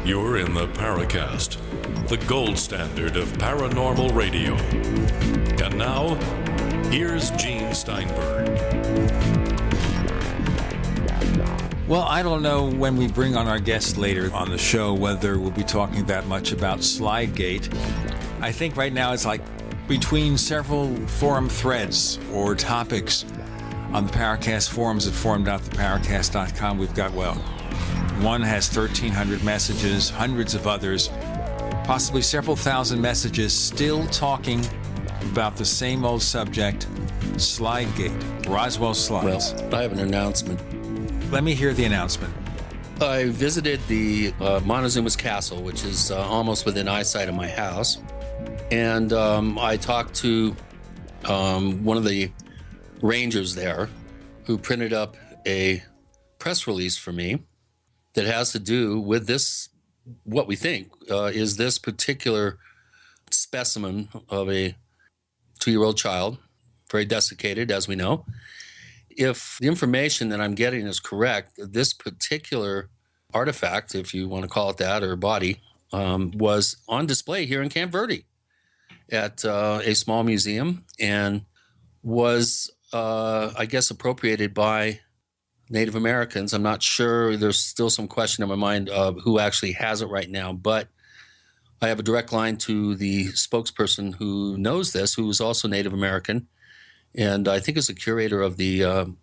You're in the Paracast, the gold standard of paranormal radio. And now, here's Gene Steinberg. Well, I don't know when we bring on our guest later on the show whether we'll be talking that much about Slidegate. I think right now it's like between several forum threads or topics on the Paracast forums at forum.theparacast.com. We've got, one has 1,300 messages, hundreds of others, possibly several thousand messages still talking about the same old subject, Slidegate, Roswell Slides. Well, I have an announcement. Let me hear the announcement. I visited the Montezuma's Castle, which is almost within eyesight of my house, and I talked to one of the rangers there who printed up a press release for me that has to do with this, what we think is this particular specimen of a 2-year-old child, very desiccated, as we know. If the information that I'm getting is correct, this particular artifact, if you want to call it that, or body, was on display here in Camp Verde at a small museum and was, I guess, appropriated by Native Americans. I'm not sure. There's still some question in my mind of who actually has it right now, but I have a direct line to the spokesperson who knows this, who is also Native American, and I think is the curator of the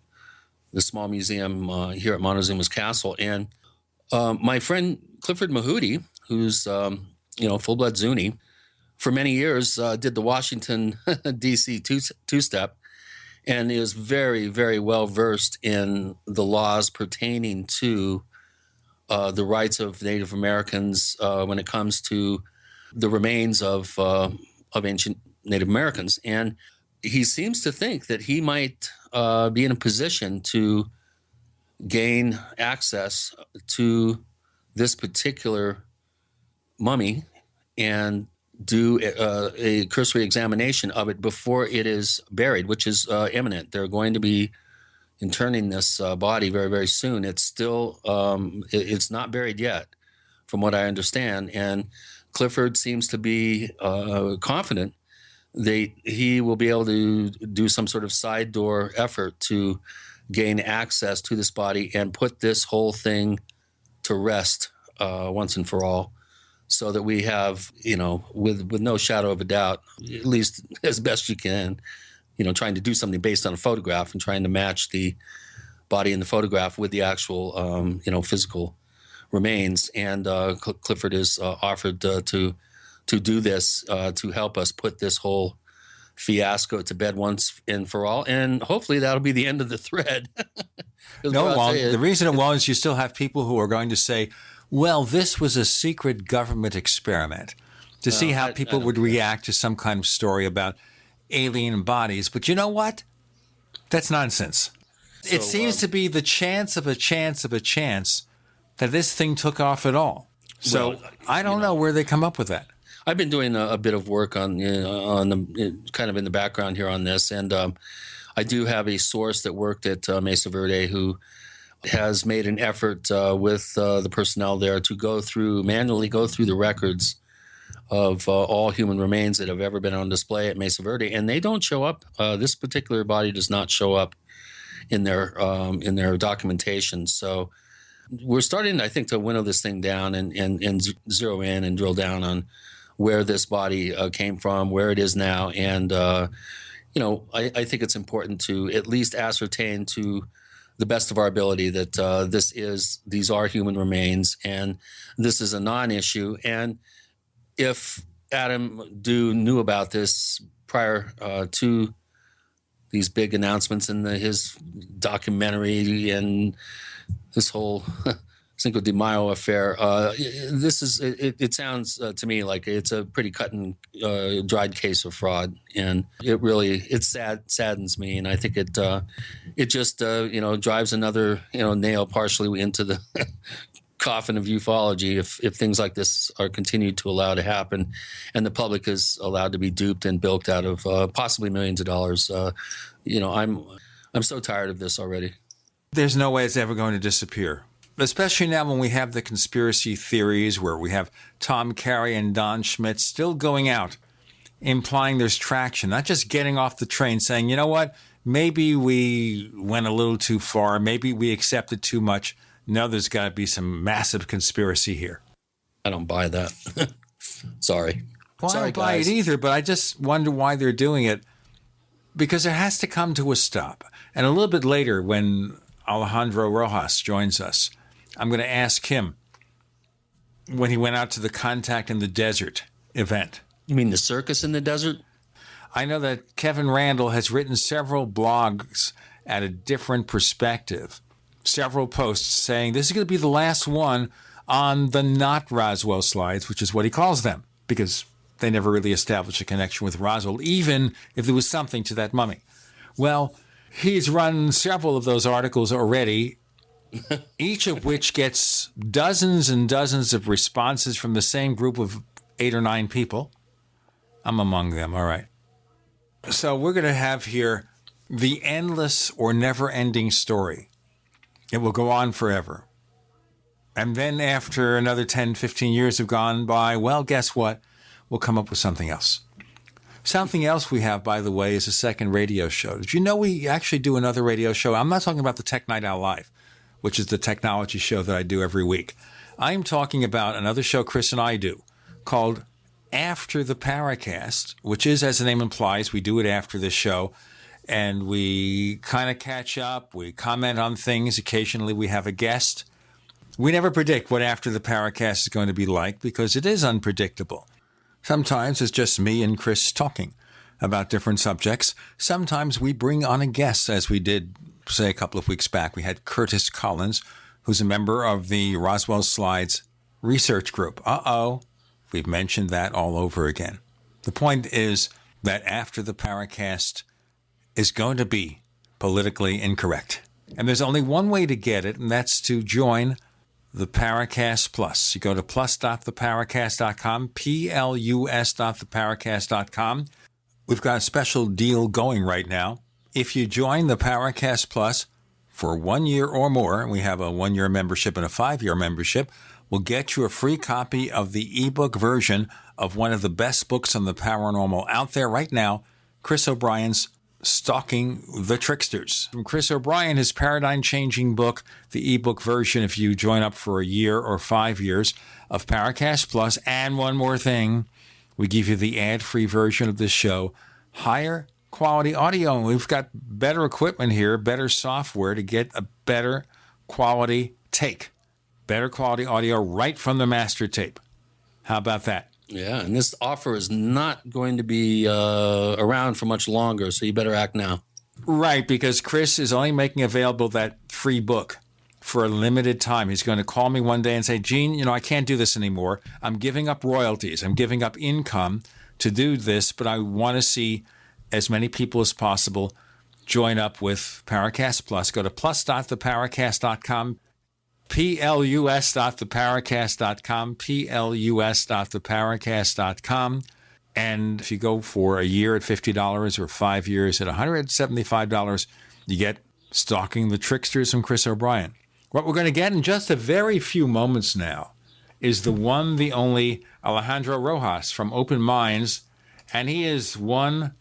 small museum here at Montezuma's Castle. And my friend Clifford Mahooty, who's full-blood Zuni, for many years did the Washington D.C. two-step, and is very, very well versed in the laws pertaining to the rights of Native Americans when it comes to the remains of ancient Native Americans. And he seems to think that he might be in a position to gain access to this particular mummy and do a cursory examination of it before it is buried, which is imminent. They're going to be interning this body very, very soon. It's still, it's not buried yet, from what I understand. And Clifford seems to be confident that he will be able to do some sort of side door effort to gain access to this body and put this whole thing to rest once and for all, so that we have, with no shadow of a doubt, at least as best you can, trying to do something based on a photograph and trying to match the body in the photograph with the actual, physical remains. And Clifford is offered to do this, to help us put this whole fiasco to bed once and for all. And hopefully that'll be the end of the thread. The reason it won't is you still have people who are going to say, well, this was a secret government experiment to see how people would react to some kind of story about alien bodies. But you know what? That's nonsense. It seems to be the chance of a chance of a chance that this thing took off at all. So I don't know where they come up with that. I've been doing a bit of work on the kind of in the background here on this, and I do have a source that worked at Mesa Verde who has made an effort with the personnel there to manually go through the records of all human remains that have ever been on display at Mesa Verde, and they don't show up. This particular body does not show up in their documentation. So we're starting, I think, to winnow this thing down and zero in and drill down on where this body came from, where it is now, and I think it's important to at least ascertain to the best of our ability that these are human remains, and this is a non-issue. And if Adam Dew knew about this prior to these big announcements in his documentary and this whole Cinco de Mayo affair, it sounds to me like it's a pretty cut and dried case of fraud, and it saddens me, and I think it just drives another nail partially into the coffin of ufology if things like this are continued to allow to happen, and the public is allowed to be duped and bilked out of possibly millions of dollars. I'm so tired of this already. There's no way it's ever going to disappear. especially now when we have the conspiracy theories where we have Tom Carey and Don Schmidt still going out, implying there's traction, not just getting off the train saying, you know what, maybe we went a little too far, maybe we accepted too much. No, there's got to be some massive conspiracy here. I don't buy that. Sorry. Well, Sorry, I don't buy it either, but I just wonder why they're doing it, because it has to come to a stop. And a little bit later, when Alejandro Rojas joins us, I'm going to ask him when he went out to the Contact in the Desert event. You mean the circus in the desert? I know that Kevin Randall has written several blogs at a different perspective, several posts saying this is going to be the last one on the not Roswell slides, which is what he calls them, because they never really established a connection with Roswell, even if there was something to that mummy. Well, he's run several of those articles already, each of which gets dozens and dozens of responses from the same group of 8 or 9 people. I'm among them, all right. So we're going to have here the endless or never-ending story. It will go on forever. And then after another 10, 15 years have gone by, well, guess what? We'll come up with something else. Something else we have, by the way, is a second radio show. Did you know we actually do another radio show? I'm not talking about the Tech Night Owl Live, which is the technology show that I do every week. I'm talking about another show Chris and I do called After the Paracast, which is, as the name implies, we do it after this show. And we kind of catch up. We comment on things. Occasionally we have a guest. We never predict what After the Paracast is going to be like because it is unpredictable. Sometimes it's just me and Chris talking about different subjects. Sometimes we bring on a guest, as we did, say, a couple of weeks back. We had Curtis Collins, who's a member of the Roswell Slides research group. We've mentioned that all over again. The point is that After the Paracast is going to be politically incorrect. And there's only one way to get it, and that's to join the Paracast Plus. You go to plus.theparacast.com, plus.theparacast.com. We've got a special deal going right now. If you join the Paracast Plus for 1 year or more, and we have a 1-year membership and a 5-year membership, we'll get you a free copy of the ebook version of one of the best books on the paranormal out there right now, Chris O'Brien's Stalking the Tricksters. From Chris O'Brien, his paradigm-changing book, the ebook version, if you join up for a year or 5 years of Paracast Plus. And one more thing, we give you the ad-free version of this show, higher quality audio. And we've got better equipment here, better software to get a better quality take. Better quality audio right from the master tape. How about that? Yeah, and this offer is not going to be around for much longer, so you better act now. Right, because Chris is only making available that free book for a limited time. He's going to call me one day and say, Gene, I can't do this anymore. I'm giving up royalties. I'm giving up income to do this, but I want to see as many people as possible join up with Paracast Plus. Go to plus.theparacast.com. plus.theparacast.com, plus.theparacast.com. And if you go for a year at $50 or 5 years at $175, you get Stalking the Tricksters from Chris O'Brien. What we're going to get in just a very few moments now is the one, the only Alejandro Rojas from Open Minds. And he is one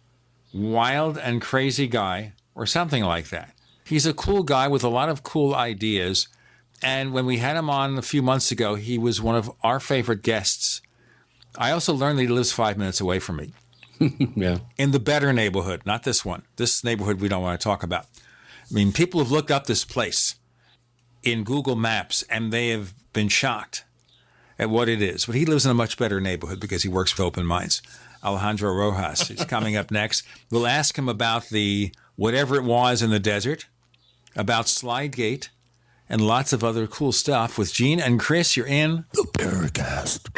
wild and crazy guy, or something like that. He's a cool guy with a lot of cool ideas. And when we had him on a few months ago, he was one of our favorite guests. I also learned that he lives 5 minutes away from me. Yeah. In the better neighborhood, not this one. This neighborhood we don't want to talk about. I mean, people have looked up this place in Google Maps, and they have been shocked at what it is. But he lives in a much better neighborhood because he works with Open Minds. Alejandro Rojas is coming up next. We'll ask him about the whatever it was in the desert, about Slidegate, and lots of other cool stuff with Gene and Chris. You're in the Paracast.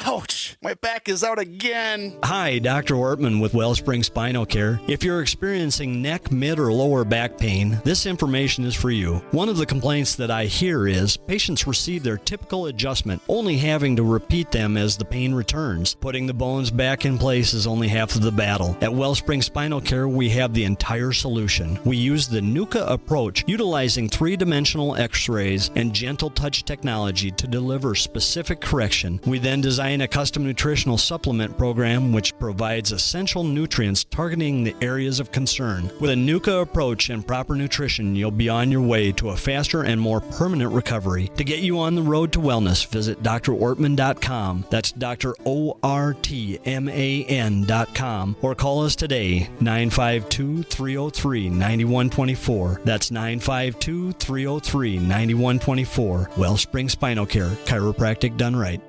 Ouch! My back is out again. Hi, Dr. Ortman with Wellspring Spinal Care. If you're experiencing neck, mid, or lower back pain, this information is for you. One of the complaints that I hear is patients receive their typical adjustment, only having to repeat them as the pain returns. Putting the bones back in place is only half of the battle. At Wellspring Spinal Care, we have the entire solution. We use the NUCA approach, utilizing three-dimensional x-rays and gentle touch technology to deliver specific correction. We then design a custom nutritional supplement program which provides essential nutrients targeting the areas of concern. With a NUCA approach and proper nutrition, you'll be on your way to a faster and more permanent recovery. To get you on the road to wellness, visit drortman.com. That's drortman.com, or call us today, 952-303-9124. That's 952-303-9124. Wellspring Spinal Care, chiropractic done right.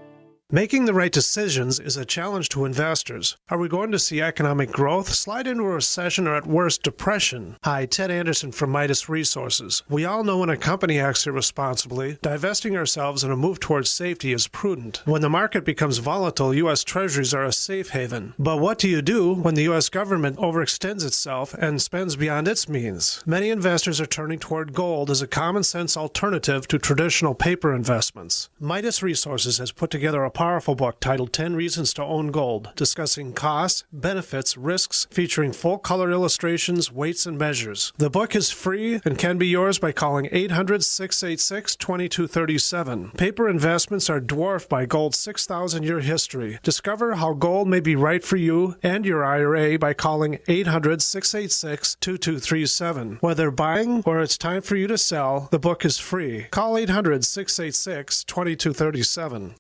Making the right decisions is a challenge to investors. Are we going to see economic growth, slide into a recession, or at worst, depression? Hi, Ted Anderson from Midas Resources. We all know when a company acts irresponsibly, divesting ourselves in a move towards safety is prudent. When the market becomes volatile, U.S. Treasuries are a safe haven. But what do you do when the U.S. government overextends itself and spends beyond its means? Many investors are turning toward gold as a common-sense alternative to traditional paper investments. Midas Resources has put together a powerful book titled 10 Reasons to Own Gold, discussing costs, benefits, risks, featuring full-color illustrations, weights, and measures. The book is free and can be yours by calling 800-686-2237. Paper investments are dwarfed by gold's 6,000-year history. Discover how gold may be right for you and your IRA by calling 800-686-2237. Whether buying or it's time for you to sell, the book is free. Call 800-686-2237.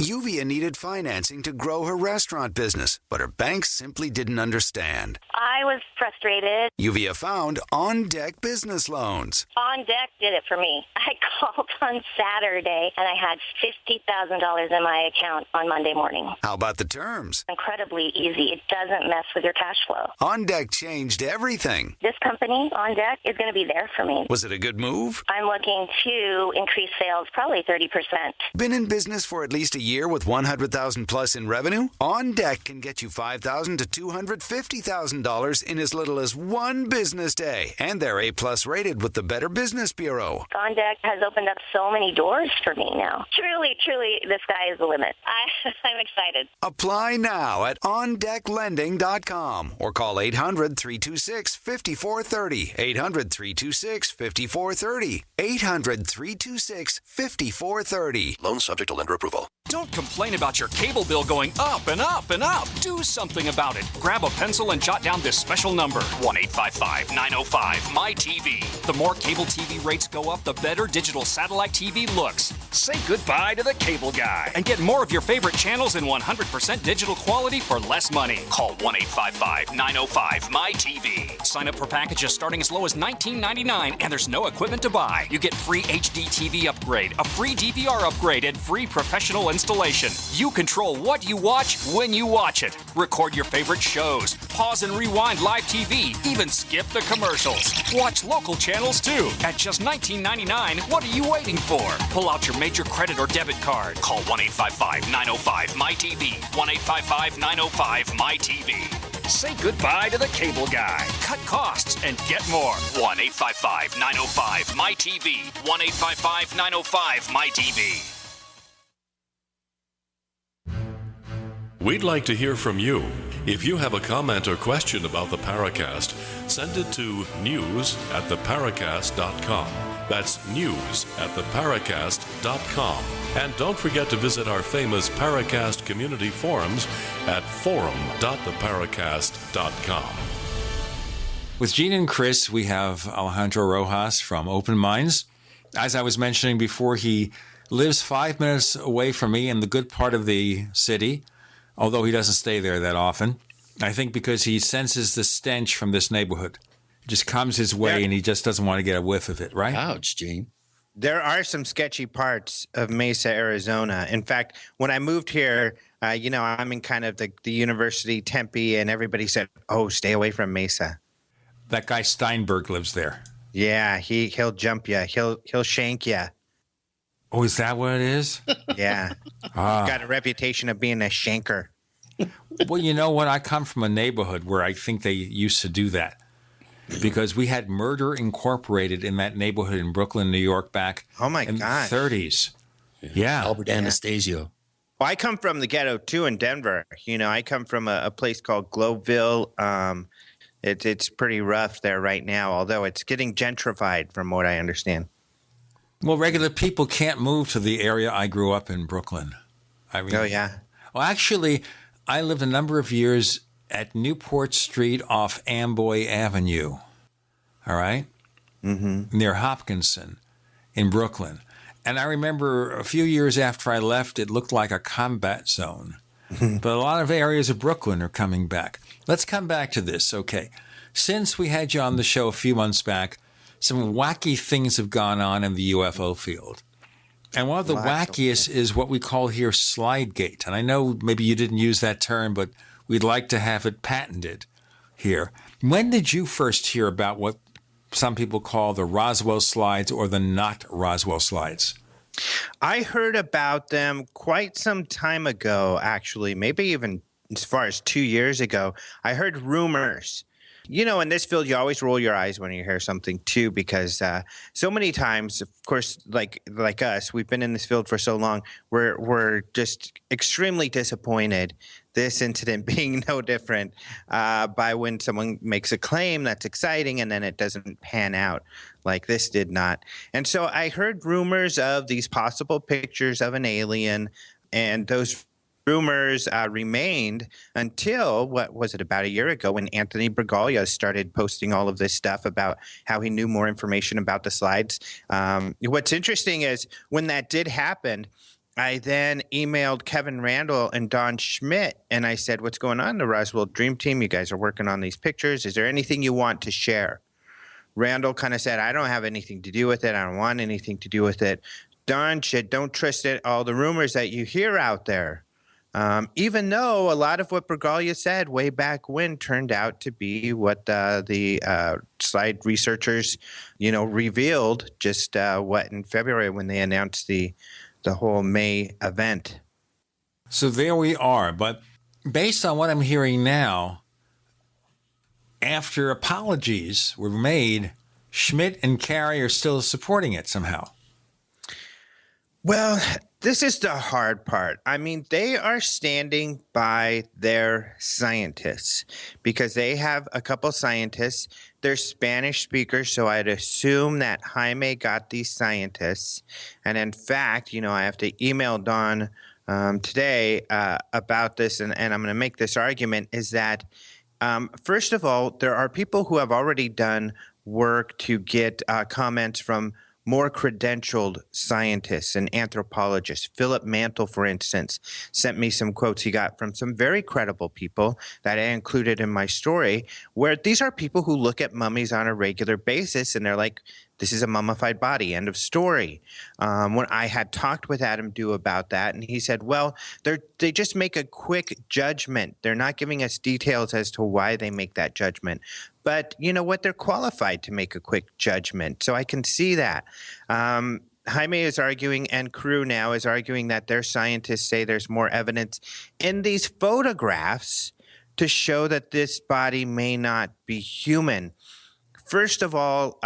Yuvia needed financing to grow her restaurant business, but her banks simply didn't understand. I was frustrated. Yuvia found On Deck Business Loans. On Deck did it for me. I called on Saturday, and I had $50,000 in my account on Monday morning. How about the terms? Incredibly easy. It doesn't mess with your cash flow. On Deck changed everything. This company, On Deck, is going to be there for me. Was it a good move? I'm looking to increase sales probably 30%. Been in business for at least a year with $100,000 plus in revenue? On Deck can get you $5,000 to $250,000 in as little as one business day. And they're A+ rated with the Better Business Bureau. On Deck has opened up so many doors for me now. Truly, the sky is the limit. I'm excited. Apply now at OnDeckLending.com or call 800-326-5430. 800-326-5430. 800-326-5430. Loan subject to lender approval. Don't complain about your cable bill going up and up and up. Do something about it. Grab a pencil and jot down this special number, 1-855-905-MY-TV. The more cable TV rates go up, the better digital satellite TV looks. Say goodbye to the cable guy and get more of your favorite channels in 100% digital quality for less money. Call 1-855-905-MY-TV. Sign up for packages starting as low as $19.99, and there's no equipment to buy. You get free HD TV upgrade, a free DVR upgrade, and free professional installation. You control what you watch when you watch it. Record your favorite shows, pause and rewind live TV, even skip the commercials. Watch local channels too. At just $19.99, what are you waiting for? Pull out your major credit or debit card. Call 1-855-905-MY-TV. 1-855-905-MY-TV. Say goodbye to the cable guy. Cut costs and get more. 1-855-905-MY-TV. 1-855-905-MY-TV. We'd like to hear from you. If you have a comment or question about the Paracast, send it to news@theparacast.com. That's news@theparacast.com. And don't forget to visit our famous Paracast community forums at forum.theparacast.com. With Gene and Chris, we have Alejandro Rojas from Open Minds. As I was mentioning before, he lives 5 minutes away from me in the good part of the city, although he doesn't stay there that often. I think because he senses the stench from this neighborhood. It just comes his way, and he just doesn't want to get a whiff of it, right? Ouch, Gene. There are some sketchy parts of Mesa, Arizona. In fact, when I moved here, I'm in kind of the University Tempe, and everybody said, "Oh, stay away from Mesa." That guy Steinberg lives there. Yeah, he'll jump you. He'll shank you. Oh, is that what it is? Yeah. Got a reputation of being a shanker. Well, you know what? I come from a neighborhood where I think they used to do that because we had Murder Incorporated in that neighborhood in Brooklyn, New York back in the 30s. Yeah. Albert Anastasio. Well, I come from the ghetto, too, in Denver. You know, I come from a place called Globeville. It's pretty rough there right now, although it's getting gentrified from what I understand. Well, regular people can't move to the area I grew up in, Brooklyn. I mean, oh, yeah. Well, actually, I lived a number of years at Newport Street off Amboy Avenue, all right? Near Hopkinson in Brooklyn. And I remember a few years after I left, it looked like a combat zone. But a lot of areas of Brooklyn are coming back. Let's come back to this, okay? Since we had you on the show a few months back, some wacky things have gone on in the UFO field. And one of the wackiest is what we call here Slidegate. And I know maybe you didn't use that term, but we'd like to have it patented here. When did you first hear about what some people call the Roswell Slides or the not Roswell Slides? I heard about them quite some time ago, actually, maybe even as far as 2 years ago. I heard rumors. You know, in this field, you always roll your eyes when you hear something, too, because so many times, of course, like us, we've been in this field for so long, we're just extremely disappointed, this incident being no different, by when someone makes a claim that's exciting and then it doesn't pan out like this did not. And so I heard rumors of these possible pictures of an alien, and those rumors remained until, what was it, about a year ago when Anthony Bragalia started posting all of this stuff about how he knew more information about the slides. What's interesting is when that did happen, I then emailed Kevin Randall and Don Schmidt, and I said, what's going on, the Roswell Dream Team? You guys are working on these pictures. Is there anything you want to share? Randall kind of said, I don't have anything to do with it. I don't want anything to do with it. Don said, don't trust it, all the rumors that you hear out there. Even though a lot of what Bragalia said way back when turned out to be what the slide researchers, revealed just in February when they announced the whole May event. So there we are. But based on what I'm hearing now, after apologies were made, Schmidt and Carey are still supporting it somehow. Well, this is the hard part. I mean, they are standing by their scientists because they have a couple scientists. They're Spanish speakers, so I'd assume that Jaime got these scientists. And in fact, I have to email Don today about this, and I'm going to make this argument, is that, first of all, there are people who have already done work to get comments from more credentialed scientists and anthropologists. Philip Mantle, for instance, sent me some quotes he got from some very credible people that I included in my story, where these are people who look at mummies on a regular basis and they're like, this is a mummified body, end of story. When I had talked with Adam Dew about that, and he said, well, they just make a quick judgment. They're not giving us details as to why they make that judgment. But you know what? They're qualified to make a quick judgment. So I can see that. Jaime is arguing, and crew now is arguing, that their scientists say there's more evidence in these photographs to show that this body may not be human. First of all,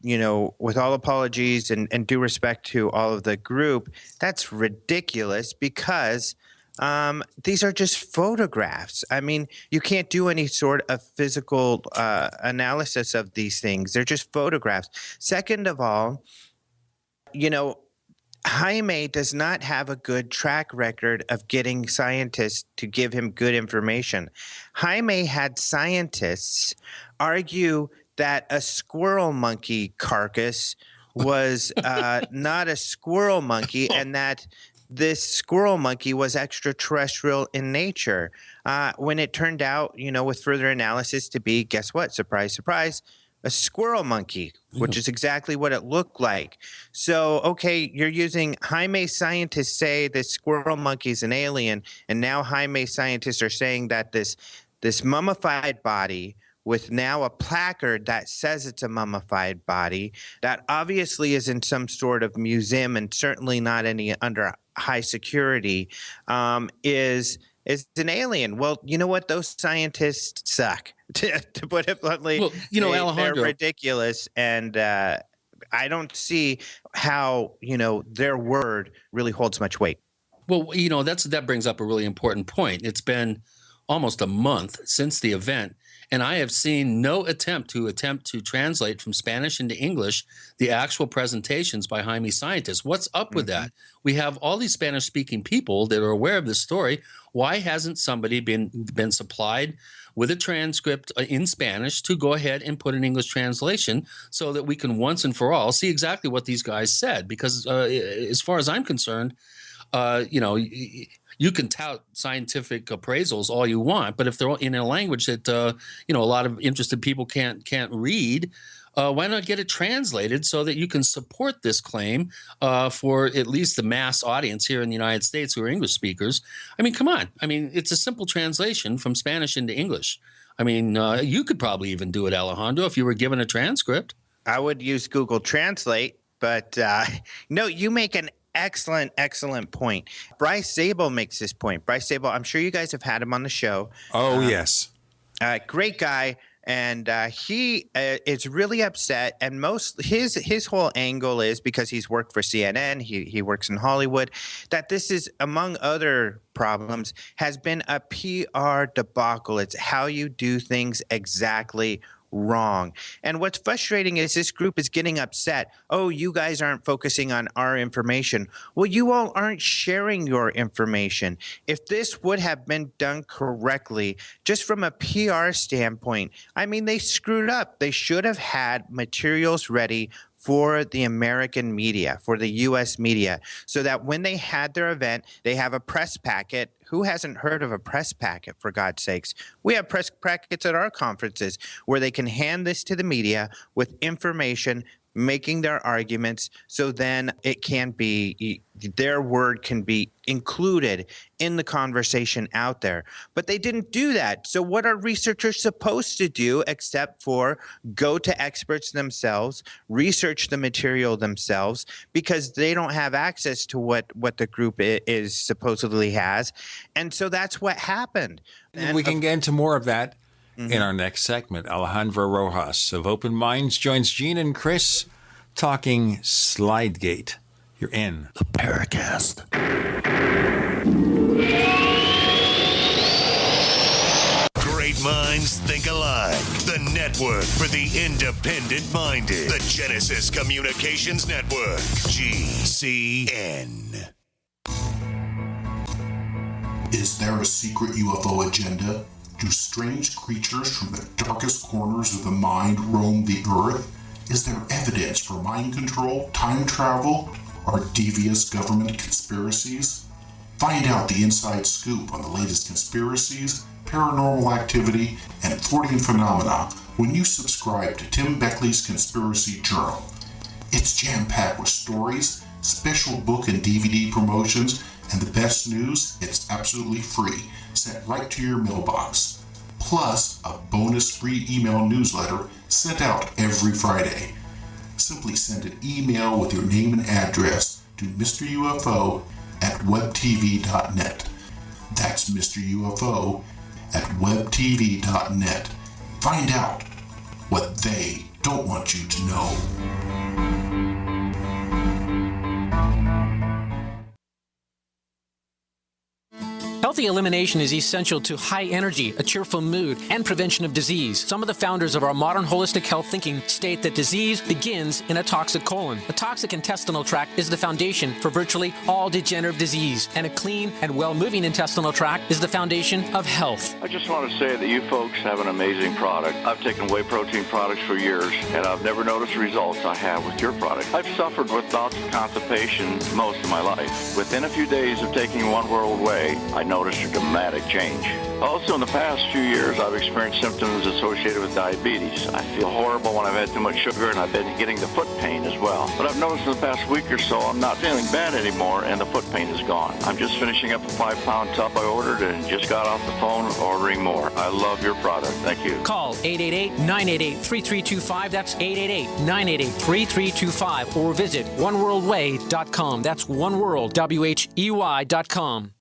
with all apologies and due respect to all of the group, that's ridiculous because these are just photographs. I mean, you can't do any sort of physical analysis of these things. They're just photographs. Second of all, Jaime does not have a good track record of getting scientists to give him good information. Jaime had scientists argue that a squirrel monkey carcass was not a squirrel monkey, and that this squirrel monkey was extraterrestrial in nature, when it turned out, with further analysis to be, guess what? Surprise, surprise, a squirrel monkey, which is exactly what it looked like. So, okay, you're using Jaime scientists say this squirrel monkey is an alien, and now Jaime scientists are saying that this mummified body with now a placard that says it's a mummified body that obviously is in some sort of museum and certainly not any under high security, is an alien. Well, you know what? Those scientists suck, to put it bluntly. Well, Alejandro, they're ridiculous, and I don't see how, their word really holds much weight. Well, that brings up a really important point. It's been almost a month since the event, and I have seen no attempt to translate from Spanish into English the actual presentations by Jaime scientists. What's up with that? We have all these Spanish-speaking people that are aware of this story. Why hasn't somebody been supplied with a transcript in Spanish to go ahead and put an English translation so that we can once and for all see exactly what these guys said? Because as far as I'm concerned, you can tout scientific appraisals all you want, but if they're in a language that a lot of interested people can't read, why not get it translated so that you can support this claim for at least the mass audience here in the United States who are English speakers? I mean, come on. I mean, it's a simple translation from Spanish into English. I mean, you could probably even do it, Alejandro, if you were given a transcript. I would use Google Translate, but no, you make an excellent point. Bryce Zabel makes this point. Bryce Zabel, I'm sure you guys have had him on the show. Oh, yes. Great guy. And he is really upset. And his whole angle is, because he's worked for CNN, he works in Hollywood, that this is, among other problems, has been a PR debacle. It's how you do things exactly wrong. And what's frustrating is this group is getting upset. Oh, you guys aren't focusing on our information. Well, you all aren't sharing your information. If this would have been done correctly, just from a PR standpoint, I mean, they screwed up. They should have had materials ready for the American media, for the U.S. media, so that when they had their event, they have a press packet. Who hasn't heard of a press packet, for God's sakes? We have press packets at our conferences where they can hand this to the media with information, making their arguments, so then it can be, their word can be included in the conversation out there. But they didn't do that. So what are researchers supposed to do except for go to experts themselves, research the material themselves, because they don't have access to what the group is supposedly has. And so that's what happened. And we can get into more of that in our next segment. Alejandro Rojas of Open Minds joins Gene and Chris talking Slidegate. You're in the Paracast. Great minds think alike. The network for the independent-minded. The Genesis Communications Network. GCN. Is there a secret UFO agenda? Do strange creatures from the darkest corners of the mind roam the earth? Is there evidence for mind control, time travel, or devious government conspiracies? Find out the inside scoop on the latest conspiracies, paranormal activity, and Fortean phenomena when you subscribe to Tim Beckley's Conspiracy Journal. It's jam-packed with stories, special book and DVD promotions, and the best news, it's absolutely free, sent right to your mailbox. Plus, a bonus free email newsletter sent out every Friday. Simply send an email with your name and address to Mr. UFO at webtv.net. That's Mr. UFO at webtv.net. Find out what they don't want you to know. Healthy elimination is essential to high energy, a cheerful mood, and prevention of disease. Some of the founders of our modern holistic health thinking state that disease begins in a toxic colon. A toxic intestinal tract is the foundation for virtually all degenerative disease, and a clean and well-moving intestinal tract is the foundation of health. I just want to say that you folks have an amazing product. I've taken whey protein products for years, and I've never noticed the results I have with your product. I've suffered with bouts of constipation most of my life. Within a few days of taking One World Whey, I noticed noticed a dramatic change. Also, in the past few years, I've experienced symptoms associated with diabetes. I feel horrible when I've had too much sugar, and I've been getting the foot pain as well. But I've noticed in the past week or so, I'm not feeling bad anymore, and the foot pain is gone. I'm just finishing up a 5-pound tub I ordered and just got off the phone ordering more. I love your product. Thank you. Call 888-988-3325. That's 888-988-3325. Or visit oneworldway.com. That's oneworldwhey.com.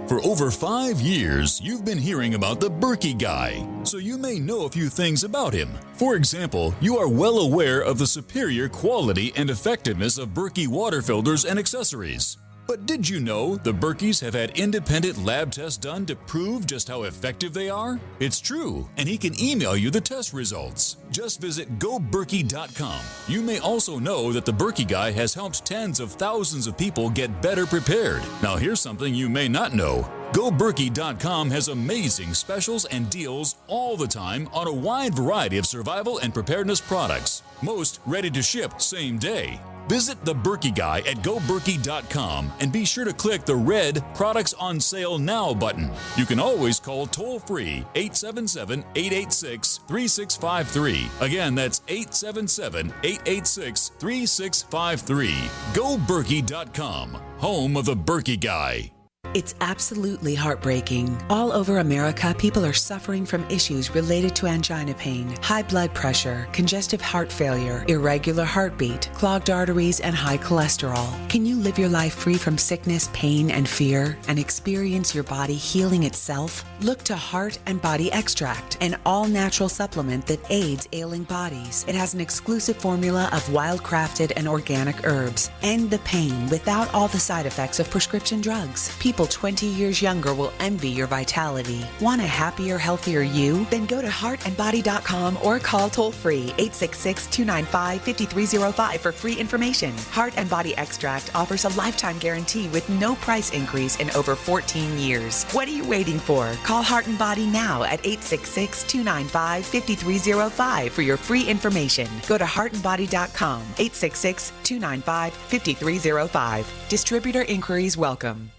For over 5 years, you've been hearing about the Berkey Guy, so you may know a few things about him. For example, you are well aware of the superior quality and effectiveness of Berkey water filters and accessories. But did you know the Berkeys have had independent lab tests done to prove just how effective they are? It's true, and he can email you the test results. Just visit goberkey.com. You may also know that the Berkey Guy has helped tens of thousands of people get better prepared. Now here's something you may not know. GoBerkey.com has amazing specials and deals all the time on a wide variety of survival and preparedness products. Most ready to ship same day. Visit the Berkey Guy at GoBerkey.com and be sure to click the red Products on Sale Now button. You can always call toll-free 877-886-3653. Again, that's 877-886-3653. GoBerkey.com, home of the Berkey Guy. It's absolutely heartbreaking. All over America, people are suffering from issues related to angina pain, high blood pressure, congestive heart failure, irregular heartbeat, clogged arteries, and high cholesterol. Can you live your life free from sickness, pain, and fear, and experience your body healing itself? Look to Heart and Body Extract, an all-natural supplement that aids ailing bodies. It has an exclusive formula of wild-crafted and organic herbs. End the pain without all the side effects of prescription drugs. People 20 years younger will envy your vitality. Want a happier, healthier you? Then go to heartandbody.com or call toll-free 866-295-5305 for free information. Heart and Body Extract offers a lifetime guarantee with no price increase in over 14 years. What are you waiting for? Call Heart and Body now at 866-295-5305 for your free information. Go to heartandbody.com, 866-295-5305. Distributor inquiries welcome.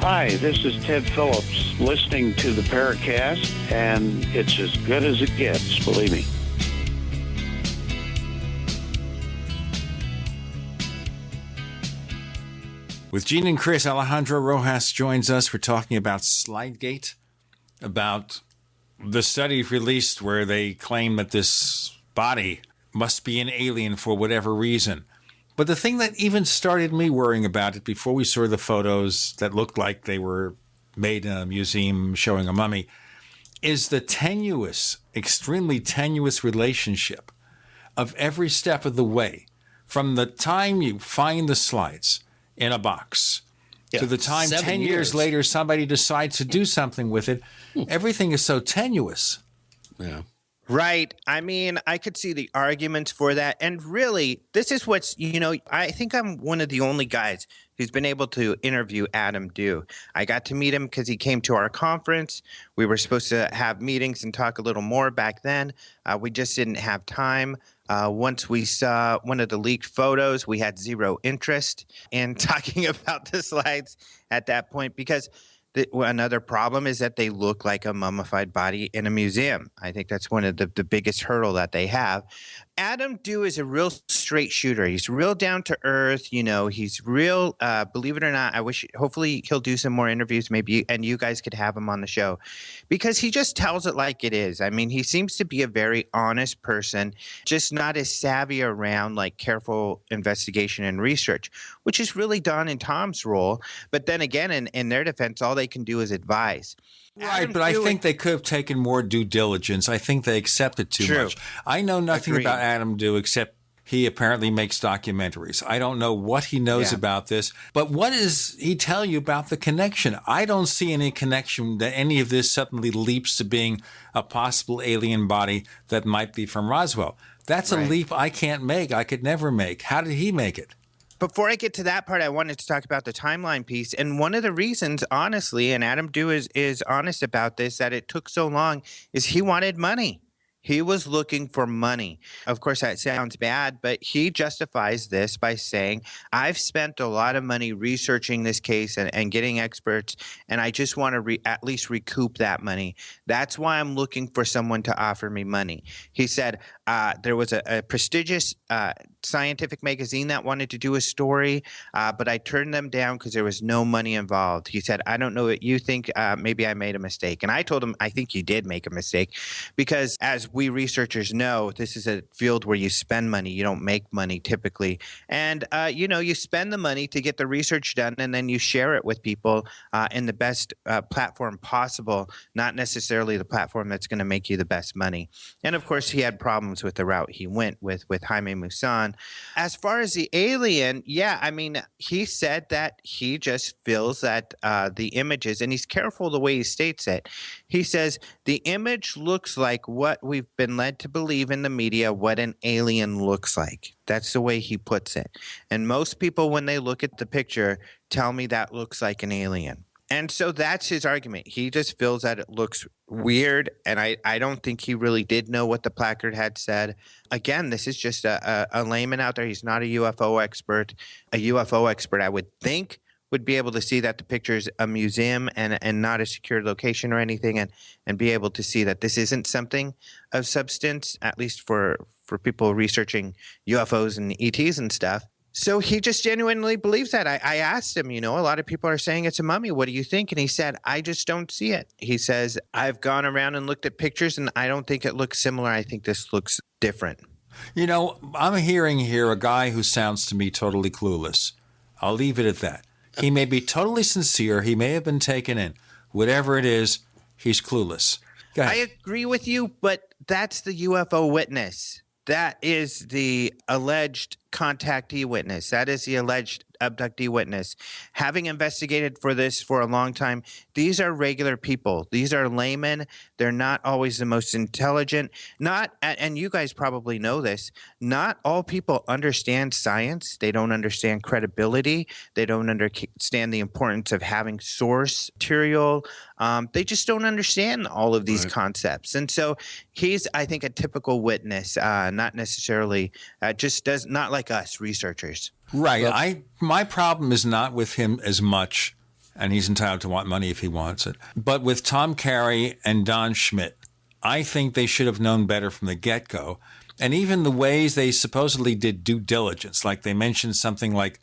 Hi, this is Ted Phillips listening to the Paracast, and it's as good as it gets, believe me. With Gene and Chris, Alejandro Rojas joins us. We're talking about Slidegate, about the study released where they claim that this body must be an alien for whatever reason. But the thing that even started me worrying about it before we saw the photos that looked like they were made in a museum showing a mummy is the tenuous, extremely tenuous relationship of every step of the way. From the time you find the slides in a box to the time 10 years later somebody decides to do something with it, everything is so tenuous. Yeah. Right. I mean, I could see the arguments for that. And really, this is what's, I think I'm one of the only guys who's been able to interview Adam Dew. I got to meet him because he came to our conference. We were supposed to have meetings and talk a little more back then. We just didn't have time. Once we saw one of the leaked photos, we had zero interest in talking about the slides at that point because another problem is that they look like a mummified body in a museum. I think that's one of the biggest hurdle that they have. Adam Dew is a real straight shooter. He's real down to earth. He's real, believe it or not, hopefully he'll do some more interviews maybe, and you guys could have him on the show because he just tells it like it is. I mean, he seems to be a very honest person, just not as savvy around like careful investigation and research, which is really Don and Tom's role. But then again, in their defense, all they can do is advise. Right, but I think they could have taken more due diligence. I think they accepted too much. I know nothing about Adam Dew except he apparently makes documentaries. I don't know what he knows about this, but what does he tell you about the connection? I don't see any connection that any of this suddenly leaps to being a possible alien body that might be from Roswell. That's a leap I can't make. I could never make. How did he make it? Before I get to that part, I wanted to talk about the timeline piece. And one of the reasons, honestly, and Adam Dew is honest about this, that it took so long is he wanted money. He was looking for money. Of course, that sounds bad, but he justifies this by saying, I've spent a lot of money researching this case and getting experts, and I just want to at least recoup that money. That's why I'm looking for someone to offer me money. He said there was a prestigious scientific magazine that wanted to do a story, but I turned them down because there was no money involved. He said, I don't know what you think. Maybe I made a mistake. And I told him, I think you did make a mistake, because as we researchers know, this is a field where you spend money. You don't make money typically. And, you spend the money to get the research done, and then you share it with people in the best platform possible, not necessarily the platform that's going to make you the best money. And of course, he had problems with the route he went with Jaime Maussan. As far as the alien, he said that he just feels that the images, and he's careful the way he states it. He says the image looks like what we've been led to believe in the media, what an alien looks like. That's the way he puts it. And most people, when they look at the picture, tell me that looks like an alien. And so that's his argument. He just feels that it looks weird, and I don't think he really did know what the placard had said. Again, this is just a layman out there. He's not a UFO expert. A UFO expert, I would think, would be able to see that the picture is a museum and not a secure location or anything, and be able to see that this isn't something of substance, at least for people researching UFOs and ETs and stuff. So he just genuinely believes that. I asked him, a lot of people are saying it's a mummy. What do you think? And he said, I just don't see it. He says, I've gone around and looked at pictures, and I don't think it looks similar. I think this looks different. I'm hearing here a guy who sounds to me totally clueless. I'll leave it at that. He may be totally sincere. He may have been taken in. Whatever it is, he's clueless. Go ahead. I agree with you, but that's the UFO witness. That is the alleged contactee witness. That is the alleged abductee witness. Having investigated for this for a long time, these are regular people. These are laymen. They're not always the most intelligent. And you guys probably know this, not all people understand science. They don't understand credibility. They don't understand the importance of having source material. They just don't understand all of these concepts. And so he's, I think, a typical witness, not necessarily, just does not like us researchers. Right. My problem is not with him as much, and he's entitled to want money if he wants it, but with Tom Carey and Don Schmidt. I think they should have known better from the get-go. And even the ways they supposedly did due diligence, like they mentioned something like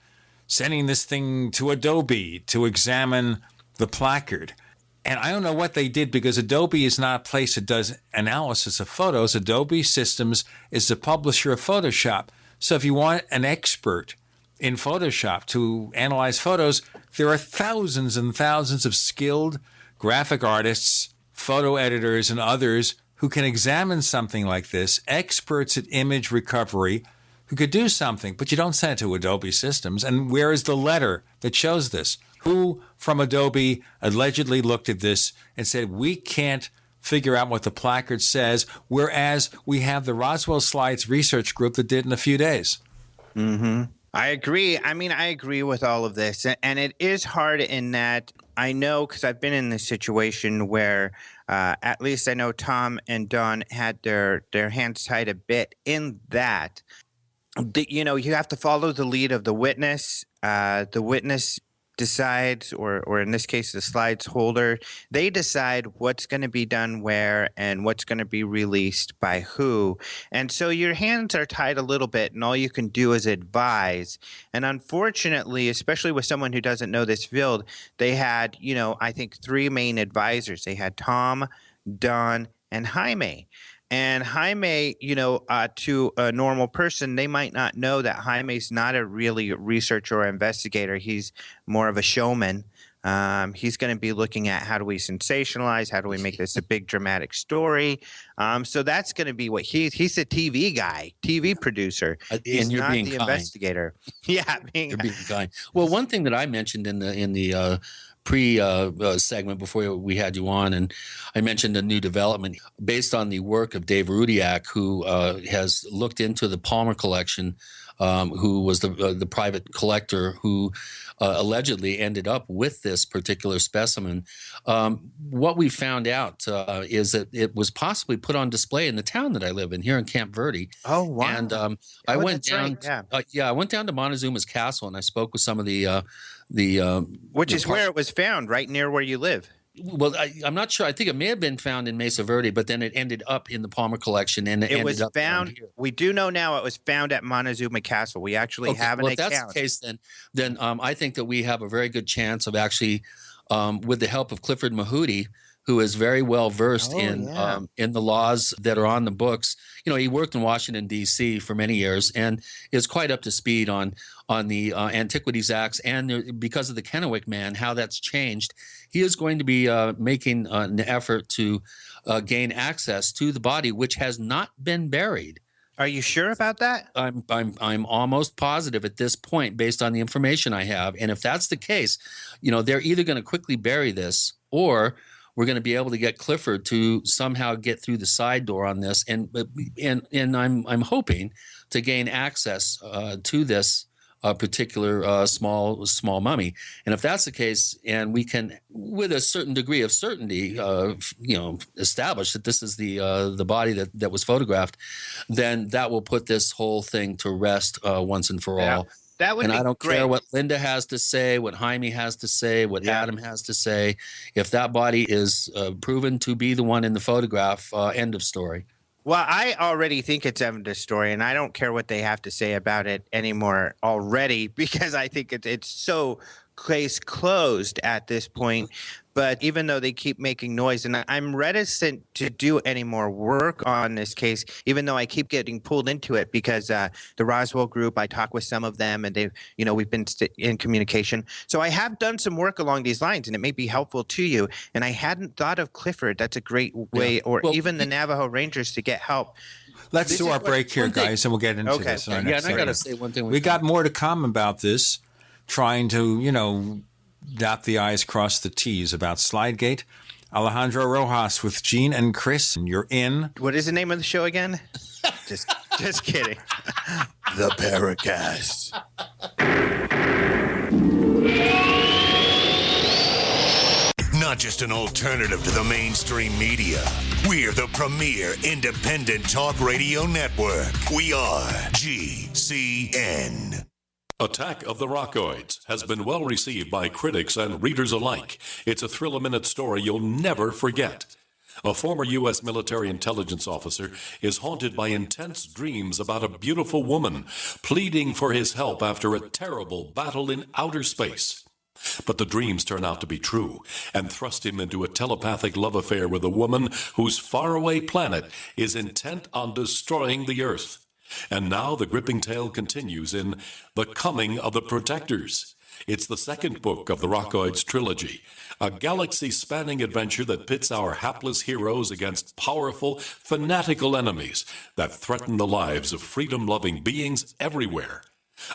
sending this thing to Adobe to examine the placard. And I don't know what they did, because Adobe is not a place that does analysis of photos. Adobe Systems is the publisher of Photoshop. So if you want an expert in Photoshop to analyze photos, there are thousands and thousands of skilled graphic artists, photo editors, and others who can examine something like this, experts at image recovery who could do something, but you don't send it to Adobe Systems. And where is the letter that shows this? Who from Adobe allegedly looked at this and said, we can't figure out what the placard says, whereas we have the Roswell Slides research group that did in a few days? Mm-hmm. I agree. I agree with all of this. And it is hard in that I know, because I've been in this situation where at least I know Tom and Don had their hands tied a bit in that. You have to follow the lead of the witness. The witness decides, or in this case, the slides holder, they decide what's going to be done where and what's going to be released by who. And so your hands are tied a little bit, and all you can do is advise. And unfortunately, especially with someone who doesn't know this field, they had, I think 3 main advisors. They had Tom, Don, and Jaime. And Jaime, to a normal person, they might not know that Jaime's not a really researcher or investigator. He's more of a showman. He's going to be looking at how do we sensationalize, how do we make this a big dramatic story. So that's going to be what he's a TV guy, TV producer. He's and you're not being the kind. Investigator. Yeah, you're being kind. Well, one thing that I mentioned in the pre-segment before we had you on, and I mentioned a new development based on the work of Dave Rudiak, who has looked into the Palmer collection who was the private collector who allegedly ended up with this particular specimen. What we found out is that it was possibly put on display in the town that I live in, here in Camp Verde. Oh, wow. And I went down. Right. I went down to Montezuma's castle, and I spoke with some of the which is where it was found, right near where you live. Well, I'm not sure. I think it may have been found in Mesa Verde, but then it ended up in the Palmer collection, and it was found. We do know now it was found at Montezuma Castle. We actually have an account. If that's the case, then I think that we have a very good chance of actually, with the help of Clifford Mahooty, who is very well versed in the laws that are on the books. You know, he worked in Washington, D.C. for many years and is quite up to speed on the Antiquities Acts and because of the Kennewick Man, how that's changed. He is going to be making an effort to gain access to the body, which has not been buried. Are you sure about that? I'm almost positive at this point, based on the information I have. And if that's the case, you know, they're either going to quickly bury this, or we're going to be able to get Clifford to somehow get through the side door on this, and I'm hoping to gain access to this particular small mummy. And if that's the case, and we can, with a certain degree of certainty, establish that this is the body that was photographed, then that will put this whole thing to rest once and for all. That would and be I don't great. care what Linda has to say, what Jaime has to say, what Adam has to say. If that body is proven to be the one in the photograph, end of story. Well, I already think it's Evan's story, and I don't care what they have to say about it anymore already, because I think it's so case closed at this point. But even though they keep making noise, and I'm reticent to do any more work on this case, even though I keep getting pulled into it, because the Roswell group, I talk with some of them, and we've been in communication. So I have done some work along these lines, and it may be helpful to you. And I hadn't thought of Clifford. That's a great way, or even the Navajo Rangers, to get help. Let's do our break here, guys, and we'll get into this. And I got to say one thing. We got more to come about this, trying to, dot the I's, cross the T's about Slidegate. Alejandro Rojas with Gene and Chris, and you're in. What is the name of the show again? Just kidding. The Paracast. Not just an alternative to the mainstream media. We're the premier independent talk radio network. We are GCN. Attack of the Rockoids has been well received by critics and readers alike. It's a thrill-a-minute story you'll never forget. A former U.S. military intelligence officer is haunted by intense dreams about a beautiful woman pleading for his help after a terrible battle in outer space. But the dreams turn out to be true and thrust him into a telepathic love affair with a woman whose faraway planet is intent on destroying the Earth. And now the gripping tale continues in The Coming of the Protectors. It's the second book of the Rockoids trilogy, a galaxy-spanning adventure that pits our hapless heroes against powerful, fanatical enemies that threaten the lives of freedom-loving beings everywhere.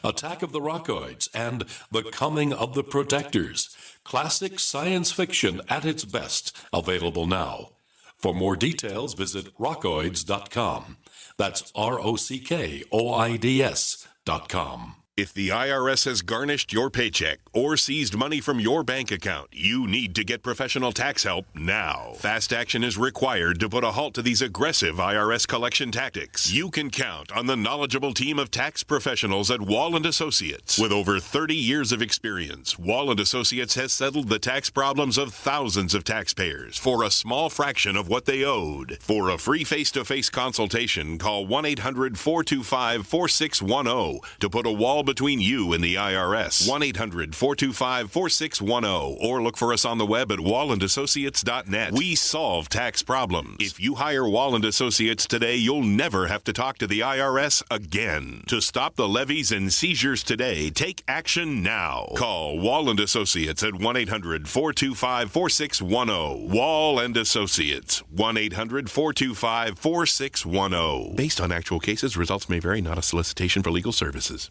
Attack of the Rockoids and The Coming of the Protectors. Classic science fiction at its best, available now. For more details, visit rockoids.com. That's ROCKOIDS.com. If the IRS has garnished your paycheck or seized money from your bank account, you need to get professional tax help now. Fast action is required to put a halt to these aggressive IRS collection tactics. You can count on the knowledgeable team of tax professionals at Wall & Associates. With over 30 years of experience, Wall & Associates has settled the tax problems of thousands of taxpayers for a small fraction of what they owed. For a free face-to-face consultation, call 1-800-425-4610 to put a wall between you and the IRS. 1-800-425-4610, or look for us on the web at wallandassociates.net. We solve tax problems. If you hire Wall & Associates today, you'll never have to talk to the IRS again. To stop the levies and seizures today, take action now. Call Wall & Associates at 1-800-425-4610. Wall & Associates, 1-800-425-4610. Based on actual cases, results may vary, not a solicitation for legal services.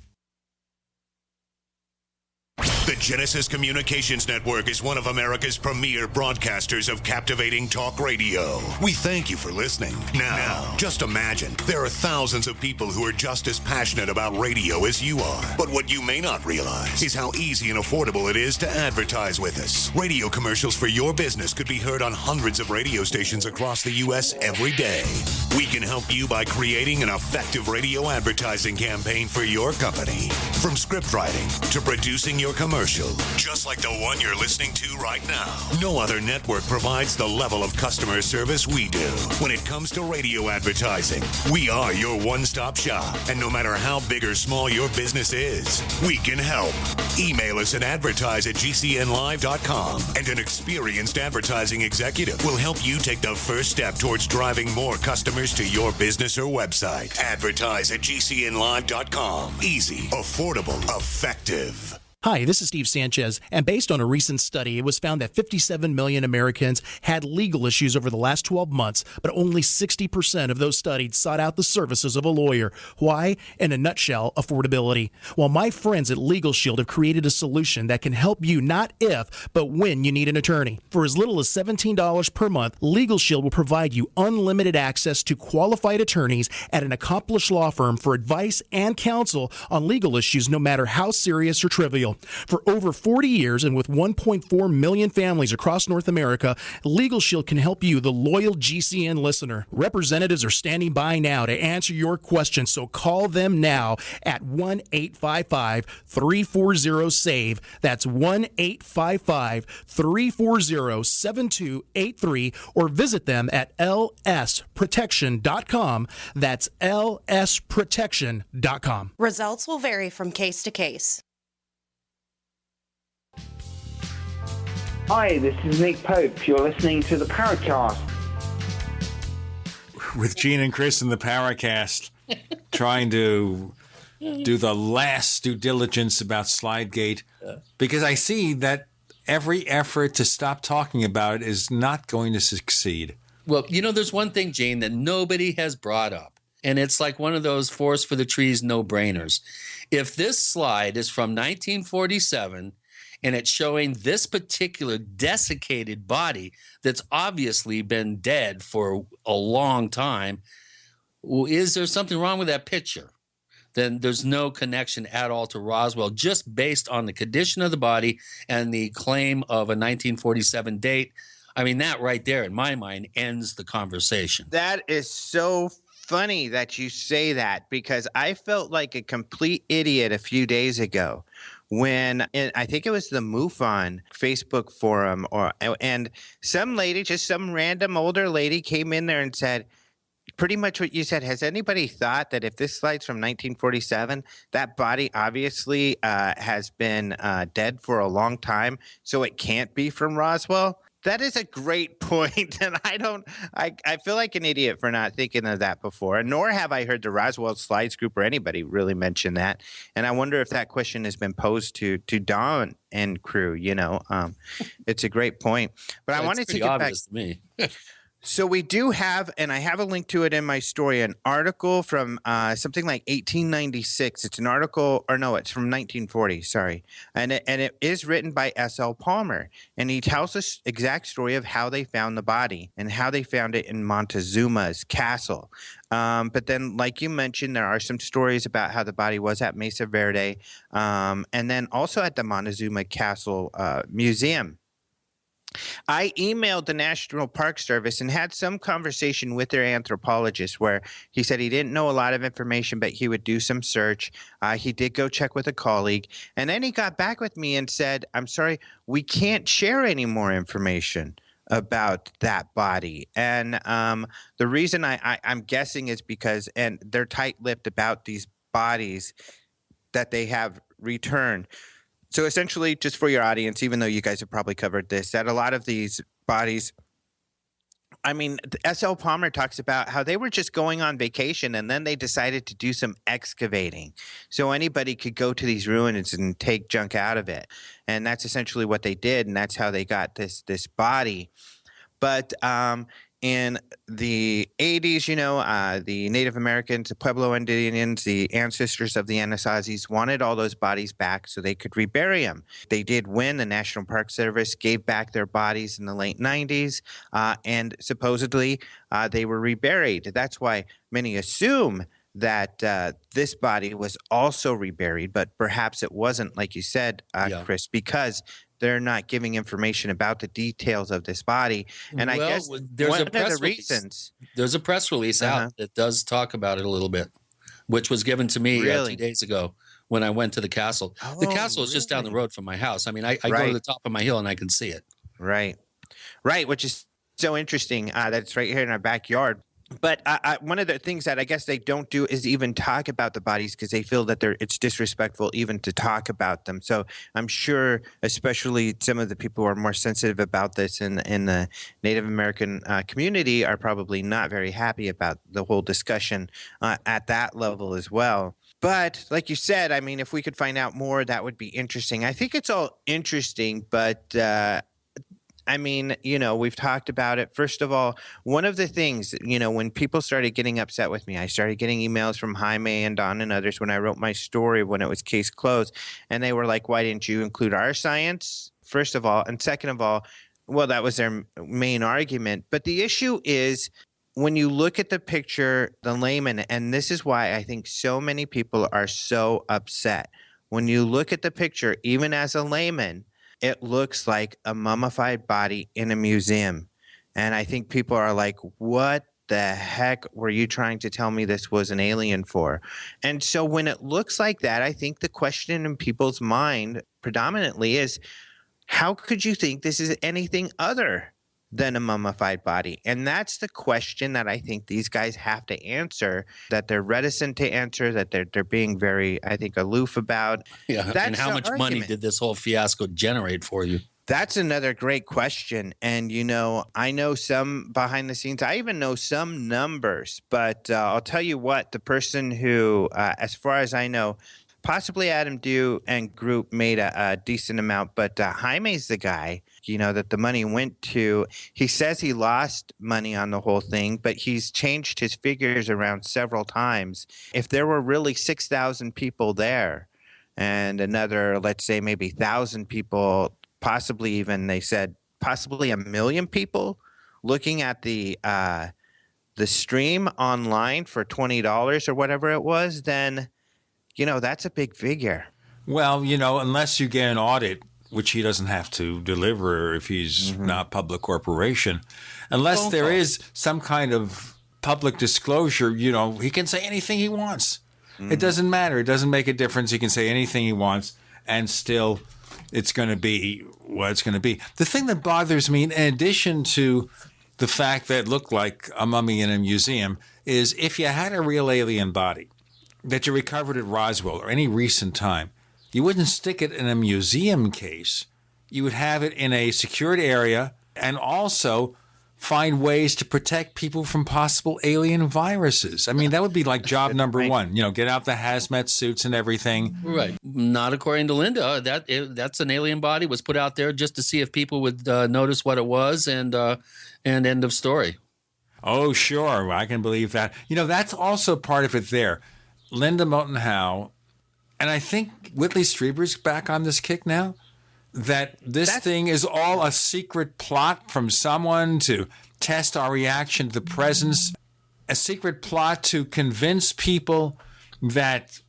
The Genesis Communications Network is one of America's premier broadcasters of captivating talk radio. We thank you for listening. Now, just imagine, there are thousands of people who are just as passionate about radio as you are. But what you may not realize is how easy and affordable it is to advertise with us. Radio commercials for your business could be heard on hundreds of radio stations across the U.S. every day. We can help you by creating an effective radio advertising campaign for your company. From script writing to producing your commercial, just like the one you're listening to right now. No other network provides the level of customer service we do. When it comes to radio advertising, we are your one-stop shop. And no matter how big or small your business is, we can help. Email us at advertise@gcnlive.com, and an experienced advertising executive will help you take the first step towards driving more customers to your business or website. Advertise@gcnlive.com. Easy, affordable, effective. Hi, this is Steve Sanchez, and based on a recent study, it was found that 57 million Americans had legal issues over the last 12 months, but only 60% of those studied sought out the services of a lawyer. Why? In a nutshell, affordability. Well, my friends at Legal Shield have created a solution that can help you not if, but when you need an attorney. For as little as $17 per month, Legal Shield will provide you unlimited access to qualified attorneys at an accomplished law firm for advice and counsel on legal issues, no matter how serious or trivial. For over 40 years and with 1.4 million families across North America, Legal Shield can help you, the loyal GCN listener. Representatives are standing by now to answer your questions, so call them now at 1-855-340-SAVE. That's 1-855-340-7283, or visit them at lsprotection.com. That's lsprotection.com. Results will vary from case to case. Hi, this is Nick Pope. You're listening to the Paracast. With Gene and Chris in the Paracast, trying to do the last due diligence about Slidegate, because I see that every effort to stop talking about it is not going to succeed. Well, you know, there's one thing, Gene, that nobody has brought up, and it's like one of those forest for the trees no-brainers. If this slide is from 1947 and it's showing this particular desiccated body that's obviously been dead for a long time, is there something wrong with that picture? Then there's no connection at all to Roswell, just based on the condition of the body and the claim of a 1947 date. I mean, that right there, in my mind, ends the conversation. That is so funny that you say that, because I felt like a complete idiot a few days ago when I think it was the MUFON Facebook forum, and some lady, just some random older lady, came in there and said pretty much what you said. Has anybody thought that if this slide's from 1947, that body obviously has been dead for a long time, so it can't be from Roswell? That is a great point, and I feel like an idiot for not thinking of that before, nor have I heard the Roswell Slides group or anybody really mention that. And I wonder if that question has been posed to Don and crew. You know, it's a great point. But I wanted to get back to me. So we do have, and I have a link to it in my story, an article from something like 1896. It's an article, or no, it's from 1940, sorry. And it is written by S.L. Palmer. And he tells us exact story of how they found the body and how they found it in Montezuma's castle. But then, like you mentioned, there are some stories about how the body was at Mesa Verde, and then also at the Montezuma Castle Museum. I emailed the National Park Service and had some conversation with their anthropologist where he said he didn't know a lot of information, but he would do some search. He did go check with a colleague, and then he got back with me and said, I'm sorry, we can't share any more information about that body. And the reason I'm guessing is because, and they're tight-lipped about these bodies that they have returned. So essentially, just for your audience, even though you guys have probably covered this, that a lot of these bodies, I mean, S.L. Palmer talks about how they were just going on vacation and then they decided to do some excavating. So anybody could go to these ruins and take junk out of it. And that's essentially what they did, and that's how they got this body. But in the 80s, the Native Americans, the Pueblo Indians, the ancestors of the Anasazis wanted all those bodies back so they could rebury them. They did win. The National Park Service gave back their bodies in the late 90s, and supposedly they were reburied. That's why many assume that this body was also reburied, but perhaps it wasn't, like you said, Chris, because they're not giving information about the details of this body. And I guess there's one a of press the release. reasons. There's a press release out that does talk about it a little bit, which was given to me 2 days ago when I went to the castle. The castle is just down the road from my house. I mean, I go to the top of my hill and I can see it. Right, which is so interesting that it's right here in our backyard. But one of the things that I guess they don't do is even talk about the bodies because they feel that it's disrespectful even to talk about them. So I'm sure, especially some of the people who are more sensitive about this in the Native American community, are probably not very happy about the whole discussion at that level as well. But like you said, I mean, if we could find out more, that would be interesting. I think it's all interesting, but I mean, we've talked about it. First of all, one of the things, when people started getting upset with me, I started getting emails from Jaime and Don and others when I wrote my story when it was case closed. And they were like, why didn't you include our science, first of all? And second of all, well, that was their main argument. But the issue is when you look at the picture, the layman, and this is why I think so many people are so upset. When you look at the picture, even as a layman, it looks like a mummified body in a museum. And I think people are like, what the heck were you trying to tell me this was an alien for? And so when it looks like that, I think the question in people's mind predominantly is, how could you think this is anything other than a mummified body? And that's the question that I think these guys have to answer, that they're reticent to answer, that they're being very, I think, aloof about. Yeah, and how much money did this whole fiasco generate for you? That's another great question. And, I know some behind the scenes. I even know some numbers. But I'll tell you what, the person who, as far as I know, possibly Adam Dew and group made a decent amount, but Jaime's the guy, that the money went to. He says he lost money on the whole thing, but he's changed his figures around several times. If there were really 6,000 people there and another, let's say maybe 1,000 people, possibly even, they said, possibly 1 million people looking at the stream online for $20 or whatever it was, then that's a big figure. Well, unless you get an audit, which he doesn't have to deliver if he's not a public corporation, unless there is some kind of public disclosure, he can say anything he wants. It doesn't matter. It doesn't make a difference. He can say anything he wants, and still it's going to be what it's going to be. The thing that bothers me, in addition to the fact that it looked like a mummy in a museum, is if you had a real alien body that you recovered at Roswell or any recent time, you wouldn't stick it in a museum case. You would have it in a secured area and also find ways to protect people from possible alien viruses. I mean, that would be like job number one, get out the hazmat suits and everything. Right. Not according to Linda. That's an alien body, was put out there just to see if people would notice what it was, and end of story. Oh, sure. I can believe that. That's also part of it there. Linda Moulton Howe, and I think Whitley Strieber's back on this kick now, that this thing is all a secret plot from someone to test our reaction to the presence, a secret plot to convince people that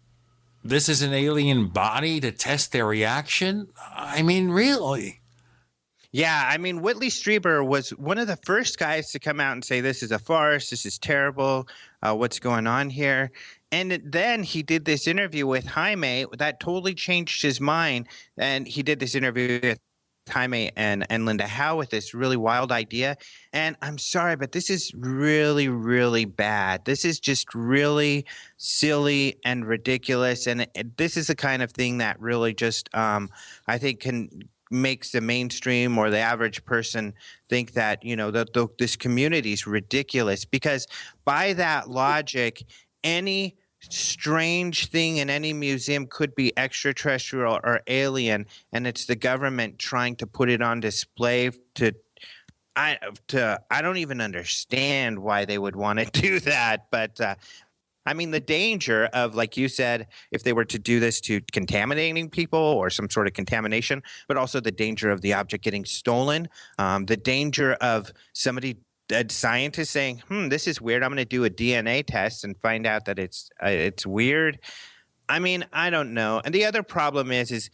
this is an alien body to test their reaction. I mean, really? Yeah, I mean, Whitley Strieber was one of the first guys to come out and say, this is a farce, this is terrible, what's going on here? And then he did this interview with Jaime that totally changed his mind. And he did this interview with Jaime and Linda Howe with this really wild idea. And I'm sorry, but this is really, really bad. This is just really silly and ridiculous. And this is the kind of thing that really just, I think, makes the mainstream or the average person think that, this community is ridiculous. Because by that logic, any strange thing in any museum could be extraterrestrial or alien, and it's the government trying to put it on display to, I don't even understand why they would want to do that. But I mean, the danger of, like you said, if they were to do this to contaminating people or some sort of contamination, but also the danger of the object getting stolen, the danger of a scientist saying, this is weird, I'm going to do a DNA test and find out that it's weird. I mean, I don't know. And the other problem is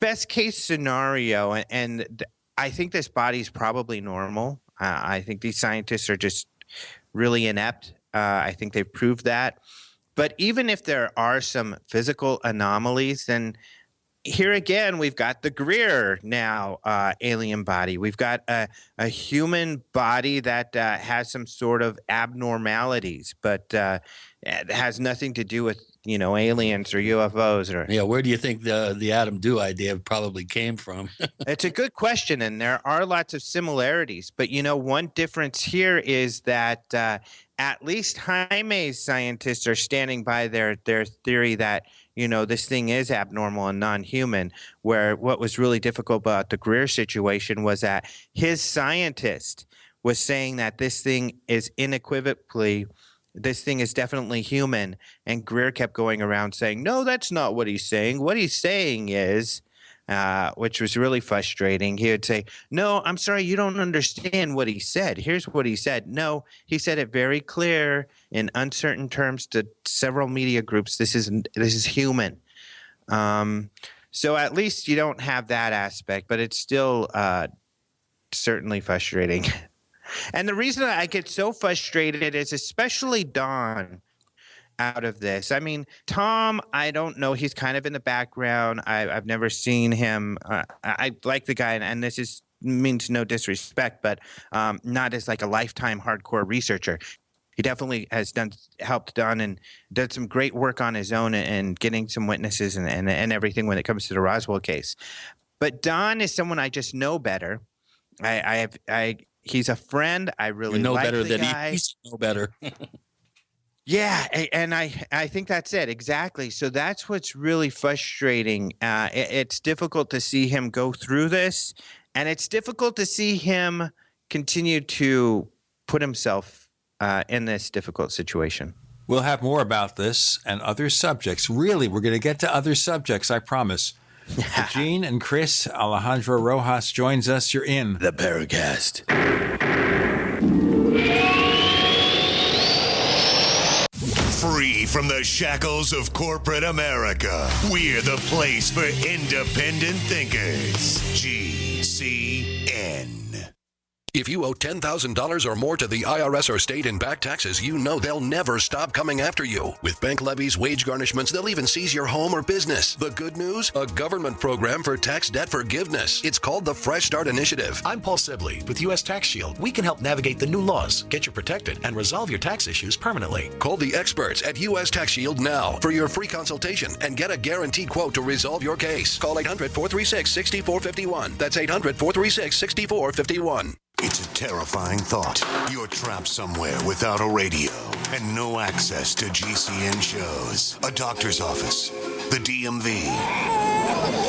best case scenario, and I think this body's probably normal. I think these scientists are just really inept. I think they've proved that. But even if there are some physical anomalies, then here again, we've got the Greer now alien body. We've got a human body that has some sort of abnormalities, but it has nothing to do with, aliens or UFOs. Yeah, where do you think the Adam Do idea probably came from? It's a good question, and there are lots of similarities. But, one difference here is that at least Jaime's scientists are standing by their theory that, this thing is abnormal and non-human, where what was really difficult about the Greer situation was that his scientist was saying that this thing is definitely human, and Greer kept going around saying, no, that's not what he's saying. What he's saying is, which was really frustrating. He would say, no, I'm sorry, you don't understand what he said. Here's what he said. No, he said it very clear in uncertain terms to several media groups. This is human. So at least you don't have that aspect, but it's still certainly frustrating. And the reason I get so frustrated is especially Don out of this. I mean, Tom, I don't know. He's kind of in the background. I've never seen him. I like the guy, and this means no disrespect, but not as like a lifetime hardcore researcher. He definitely has helped Don and done some great work on his own and getting some witnesses and everything when it comes to the Roswell case. But Don is someone I just know better. He's a friend. I really like the guy. He know better. Yeah, and I think that's it. Exactly. So that's what's really frustrating. It's difficult to see him go through this, and it's difficult to see him continue to put himself in this difficult situation. We'll have more about this and other subjects. Really, we're going to get to other subjects, I promise. Gene and Chris, Alejandro Rojas joins us. You're in the Paracast. Free from the shackles of corporate America, we're the place for independent thinkers. GCN. If you owe $10,000 or more to the IRS or state in back taxes, you know they'll never stop coming after you. With bank levies, wage garnishments, they'll even seize your home or business. The good news? A government program for tax debt forgiveness. It's called the Fresh Start Initiative. I'm Paul Sibley with U.S. Tax Shield. We can help navigate the new laws, get you protected, and resolve your tax issues permanently. Call the experts at U.S. Tax Shield now for your free consultation and get a guaranteed quote to resolve your case. Call 800-436-6451. That's 800-436-6451. It's a terrifying thought. You're trapped somewhere without a radio and no access to GCN shows. A doctor's office, the DMV,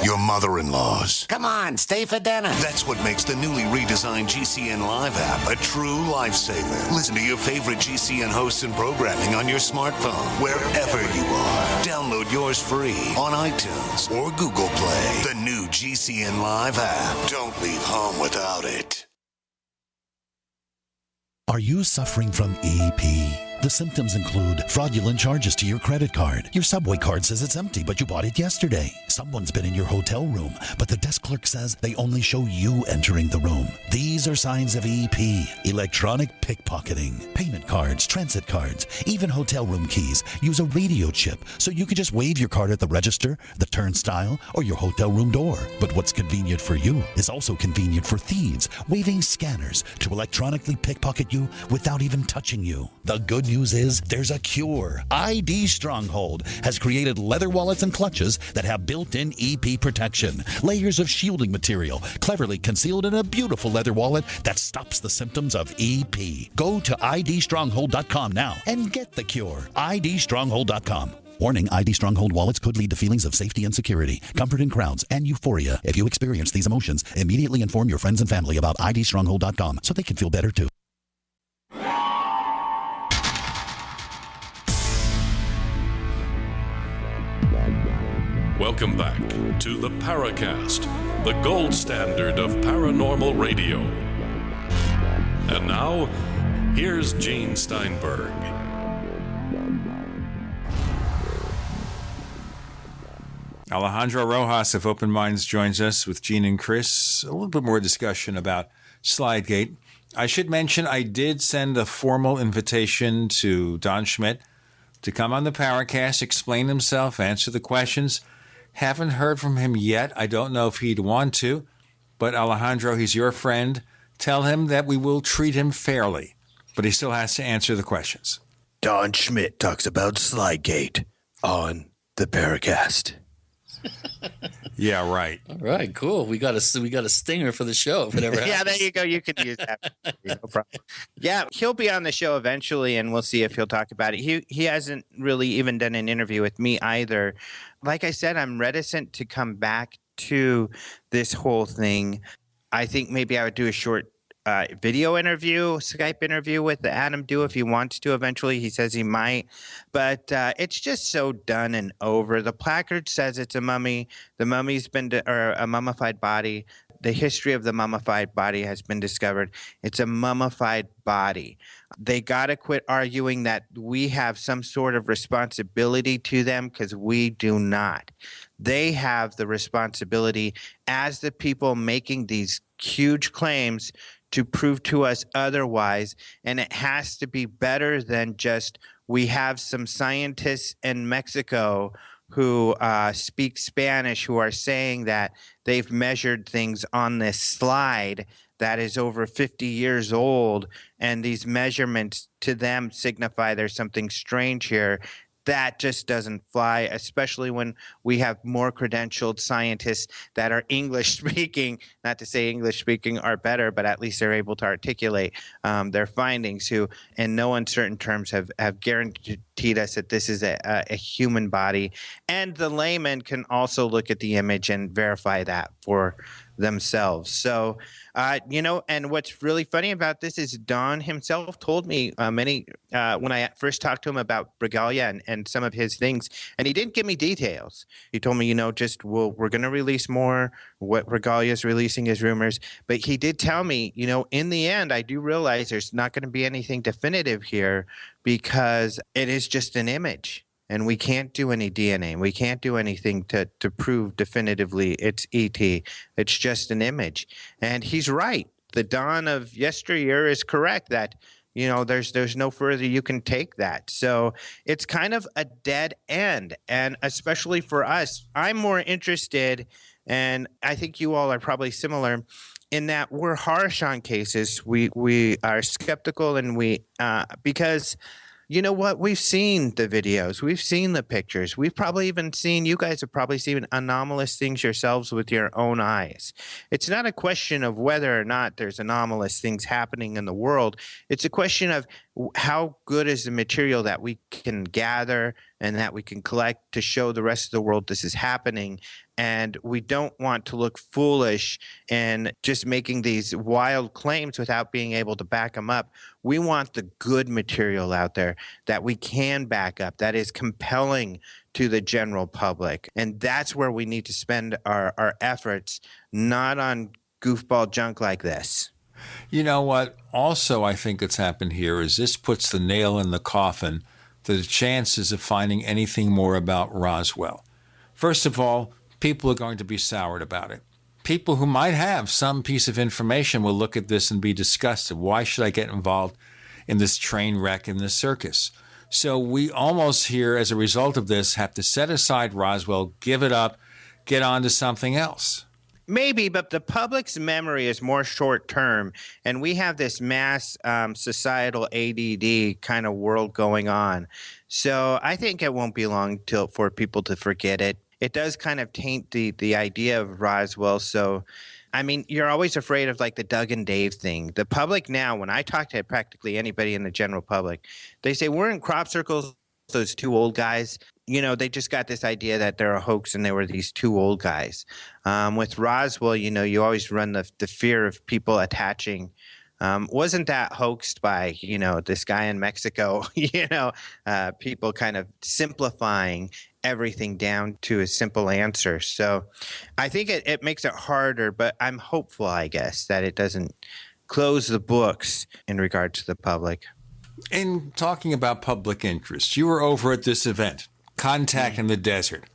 your mother-in-law's. Come on, stay for dinner. That's what makes the newly redesigned GCN Live app a true lifesaver. Listen to your favorite GCN hosts and programming on your smartphone, wherever you are. Download yours free on iTunes or Google Play. The new GCN Live app. Don't leave home without it. Are you suffering from EP? The symptoms include fraudulent charges to your credit card. Your subway card says it's empty, but you bought it yesterday. Someone's been in your hotel room, but the desk clerk says they only show you entering the room. These are signs of EP. Electronic pickpocketing. Payment cards, transit cards, even hotel room keys use a radio chip, so you can just wave your card at the register, the turnstile, or your hotel room door. But what's convenient for you is also convenient for thieves, waving scanners to electronically pickpocket you without even touching you. The good news is there's a cure. ID Stronghold has created leather wallets and clutches that have built-in EP protection. Layers of shielding material cleverly concealed in a beautiful leather wallet that stops the symptoms of EP. Go to idstronghold.com now and get the cure. idstronghold.com. Warning, ID stronghold wallets could lead to feelings of safety and security, comfort in crowds, and euphoria. If you experience these emotions, immediately inform your friends and family about idstronghold.com so they can feel better too. Welcome back to the Paracast, the gold standard of paranormal radio. And now, here's Gene Steinberg. Alejandro Rojas of Open Minds joins us with Gene and Chris. A little bit more discussion about Slidegate. I should mention I did send a formal invitation to Don Schmidt to come on the Paracast, explain himself, answer the questions. Haven't heard from him yet. I don't know if he'd want to, but Alejandro, he's your friend. Tell him that we will treat him fairly, but he still has to answer the questions. Don Schmidt talks about Slidegate on the Paracast. Yeah, right. All right, cool. We got a stinger for the show if it ever happens. Yeah, there you go. You can use that. No problem. Yeah, he'll be on the show eventually, and we'll see if he'll talk about it. He hasn't really even done an interview with me either. Like I said, I'm reticent to come back to this whole thing. I think maybe I would do a short video interview, Skype interview with Adam Dew if he wants to eventually. He says he might. But it's just so done and over. The placard says it's a mummy. The mummy's been or a mummified body. The history of the mummified body has been discovered. It's a mummified body. They got to quit arguing that we have some sort of responsibility to them, because we do not. They have the responsibility as the people making these huge claims to prove to us otherwise, and it has to be better than just we have some scientists in Mexico who speak Spanish who are saying that they've measured things on this slide that is over 50 years old, and these measurements to them signify there's something strange here. That just doesn't fly, especially when we have more credentialed scientists that are English speaking. Not to say English speaking are better, but at least they're able to articulate their findings, who in no uncertain terms have guaranteed us that this is a human body. And the layman can also look at the image and verify that for themselves. So, and what's really funny about this is Don himself told me when I first talked to him about Regalia and some of his things, and he didn't give me details. He told me, we're going to release more. What Regalia is releasing is rumors. But he did tell me, in the end, I do realize there's not going to be anything definitive here, because it is just an image. And we can't do any DNA. We can't do anything to prove definitively it's ET. It's just an image. And he's right. The Don of yesteryear is correct that, there's no further you can take that. So it's kind of a dead end. And especially for us, I'm more interested, and I think you all are probably similar, in that we're harsh on cases. We are skeptical, and because you know what? We've seen the videos. We've seen the pictures. We've probably even seen, you guys have probably seen anomalous things yourselves with your own eyes. It's not a question of whether or not there's anomalous things happening in the world. It's a question of how good is the material that we can gather and that we can collect to show the rest of the world this is happening. And we don't want to look foolish in just making these wild claims without being able to back them up. We want the good material out there that we can back up, that is compelling to the general public. And that's where we need to spend our efforts, not on goofball junk like this. You know what? Also, I think what's happened here is this puts the nail in the coffin to the chances of finding anything more about Roswell. First of all, people are going to be soured about it. People who might have some piece of information will look at this and be disgusted. Why should I get involved in this train wreck in this circus? So we almost here, as a result of this, have to set aside Roswell, give it up, get on to something else. Maybe, but the public's memory is more short-term, and we have this mass societal ADD kind of world going on. So I think it won't be long for people to forget it. It does kind of taint the idea of Roswell. So, I mean, you're always afraid of like the Doug and Dave thing. The public now, when I talk to practically anybody in the general public, they say, we're in crop circles, those two old guys. they just got this idea that they're a hoax and they were these two old guys. With Roswell, you always run the fear of people attaching. Wasn't that hoaxed by, this guy in Mexico, people kind of simplifying everything down to a simple answer. So I think it makes it harder, but I'm hopeful, I guess, that it doesn't close the books in regard to the public. In talking about public interest, you were over at this event, Contact in the Desert,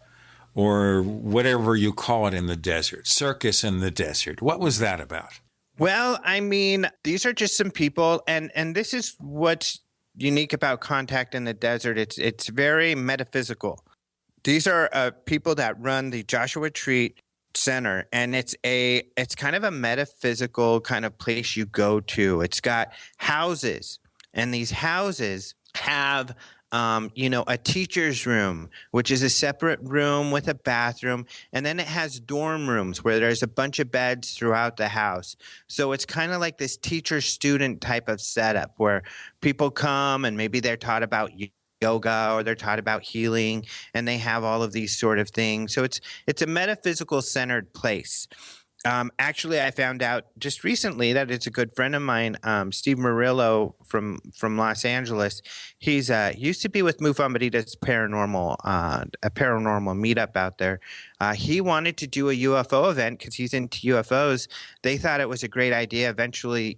or whatever you call it in the desert, Circus in the Desert. What was that about? Well, I mean, these are just some people, and this is what's unique about Contact in the Desert. It's very metaphysical. These are people that run the Joshua Tree Center, and it's kind of a metaphysical kind of place you go to. It's got houses, and these houses have a teacher's room, which is a separate room with a bathroom. And then it has dorm rooms where there's a bunch of beds throughout the house. So it's kind of like this teacher-student type of setup where people come and maybe they're taught about yoga or they're taught about healing, and they have all of these sort of things. So it's a metaphysical centered place. Actually, I found out just recently that it's a good friend of mine, Steve Murillo from Los Angeles. He's used to be with MUFON, but he does a paranormal meetup out there. He wanted to do a UFO event because he's into UFOs. They thought it was a great idea. Eventually,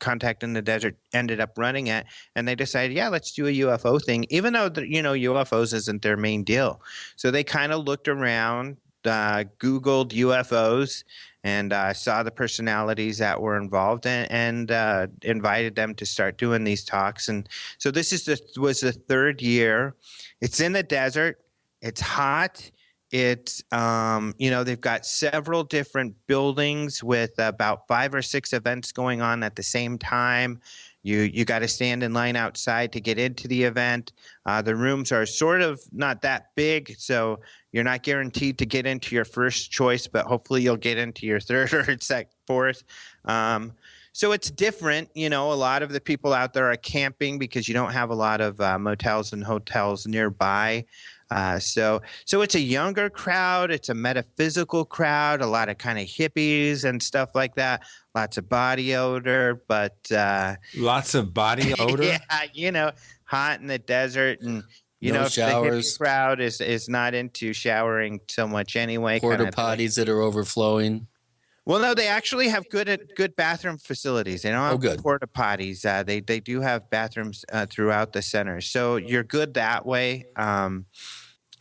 Contact in the Desert ended up running it, and they decided, yeah, let's do a UFO thing, even though UFOs isn't their main deal. So they kind of looked around, Googled UFOs, and saw the personalities that were involved and invited them to start doing these talks. And so this was the third year. It's in the desert. It's hot. It's, they've got several different buildings with about 5 or 6 events going on at the same time. You got to stand in line outside to get into the event. The rooms are sort of not that big, so you're not guaranteed to get into your first choice, but hopefully you'll get into your third or fourth. So it's different. A lot of the people out there are camping because you don't have a lot of motels and hotels nearby. So it's a younger crowd. It's a metaphysical crowd, a lot of kind of hippies and stuff like that. Lots of body odor, but lots of body odor. Yeah, hot in the desert, and no if showers. The hippie crowd is not into showering so much anyway. Porta potties that are overflowing. Well, no, they actually have good bathroom facilities. They don't have porta potties. They do have bathrooms throughout the center, so you're good that way.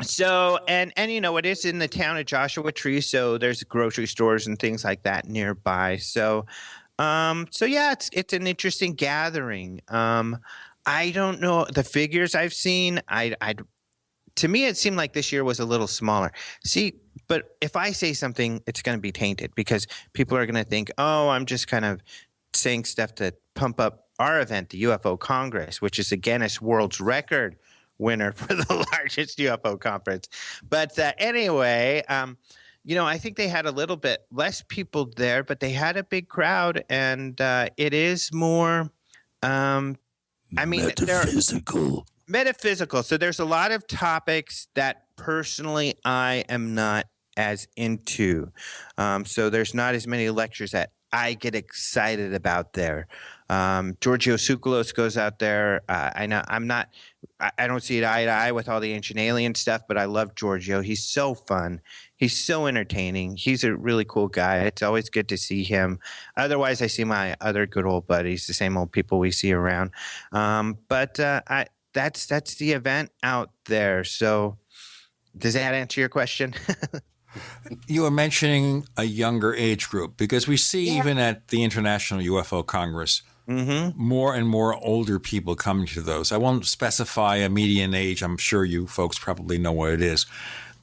So it is in the town of Joshua Tree, so there's grocery stores and things like that nearby. So yeah, it's an interesting gathering. I don't know the figures I've seen. To me, it seemed like this year was a little smaller. See, but if I say something, it's going to be tainted because people are going to think, oh, I'm just kind of saying stuff to pump up our event, the UFO Congress, which is a Guinness World Record winner for the largest UFO conference. But anyway, I think they had a little bit less people there, but they had a big crowd, and it is more metaphysical. So there's a lot of topics that personally I am not as into. So there's not as many lectures that I get excited about there. Giorgio Tsoukalos goes out there. I don't see it eye to eye with all the ancient alien stuff, but I love Giorgio. He's so fun. He's so entertaining. He's a really cool guy. It's always good to see him. Otherwise, I see my other good old buddies, the same old people we see around. But that's the event out there. So does that answer your question? You were mentioning a younger age group because we see even at the International UFO Congress, more and more older people coming to those. I won't specify a median age. I'm sure you folks probably know what it is.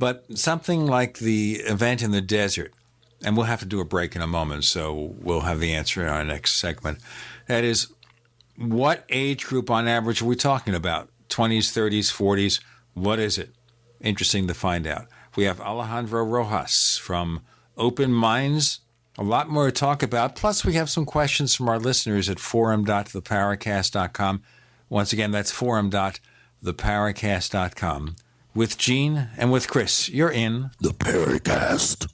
But something like the event in the desert, and we'll have to do a break in a moment, so we'll have the answer in our next segment. That is, what age group on average are we talking about? 20s, 30s, 40s? What is it? Interesting to find out. We have Alejandro Rojas from Open Minds. A lot more to talk about. Plus, we have some questions from our listeners at forum.theparacast.com. Once again, that's forum.theparacast.com. with Gene and with Chris. You're in the Paracast.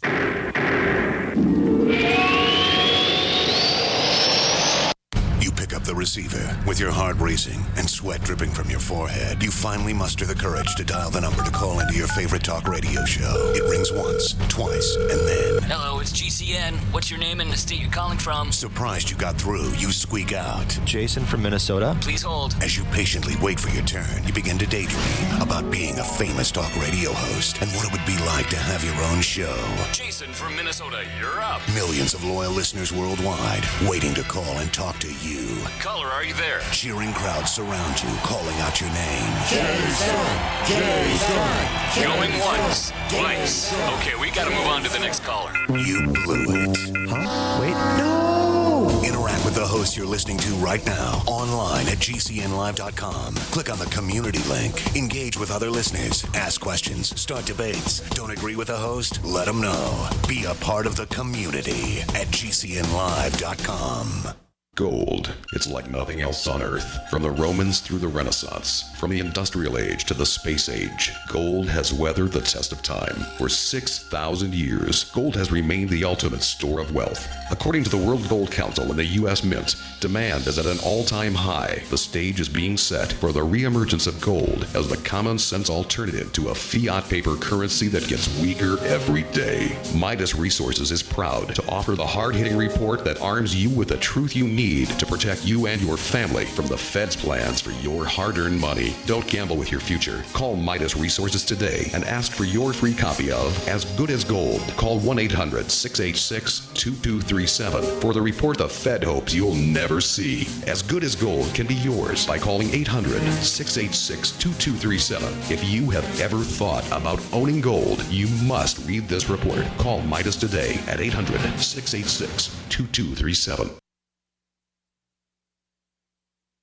You pick up the receiver with your heart racing and sweat dripping from your forehead. You finally muster the courage to dial the number to call into your favorite talk radio show. It rings once, twice, and then... Hello, it's GCN. What's your name and the state you're calling from? Surprised you got through, you squeak out. Jason from Minnesota. Please hold. As you patiently wait for your turn, you begin to daydream about being a famous talk radio host and what it would be like to have your own show. Jason from Minnesota, you're up. Millions of loyal listeners worldwide waiting to call and talk to you. Caller, are you there? Cheering crowds surround you, calling out your name. Jason! Jason! Going once, twice. Okay, we gotta move on to the next caller. You blew it. Huh? Wait, no! Interact with the host you're listening to right now, online at gcnlive.com. Click on the community link. Engage with other listeners. Ask questions. Start debates. Don't agree with the host? Let them know. Be a part of the community at gcnlive.com. Gold. It's like nothing else on Earth. From the Romans through the Renaissance, from the Industrial Age to the Space Age, gold has weathered the test of time. For 6,000 years, gold has remained the ultimate store of wealth. According to the World Gold Council and the U.S. Mint, demand is at an all-time high. The stage is being set for the reemergence of gold as the common-sense alternative to a fiat paper currency that gets weaker every day. Midas Resources is proud to offer the hard-hitting report that arms you with the truth you need to protect you and your family from the Fed's plans for your hard-earned money. Don't gamble with your future. Call Midas Resources today and ask for your free copy of As Good as Gold. Call 1-800-686-2237 for the report the Fed hopes you'll never see. As Good as Gold can be yours by calling 800-686-2237. If you have ever thought about owning gold, you must read this report. Call Midas today at 800-686-2237.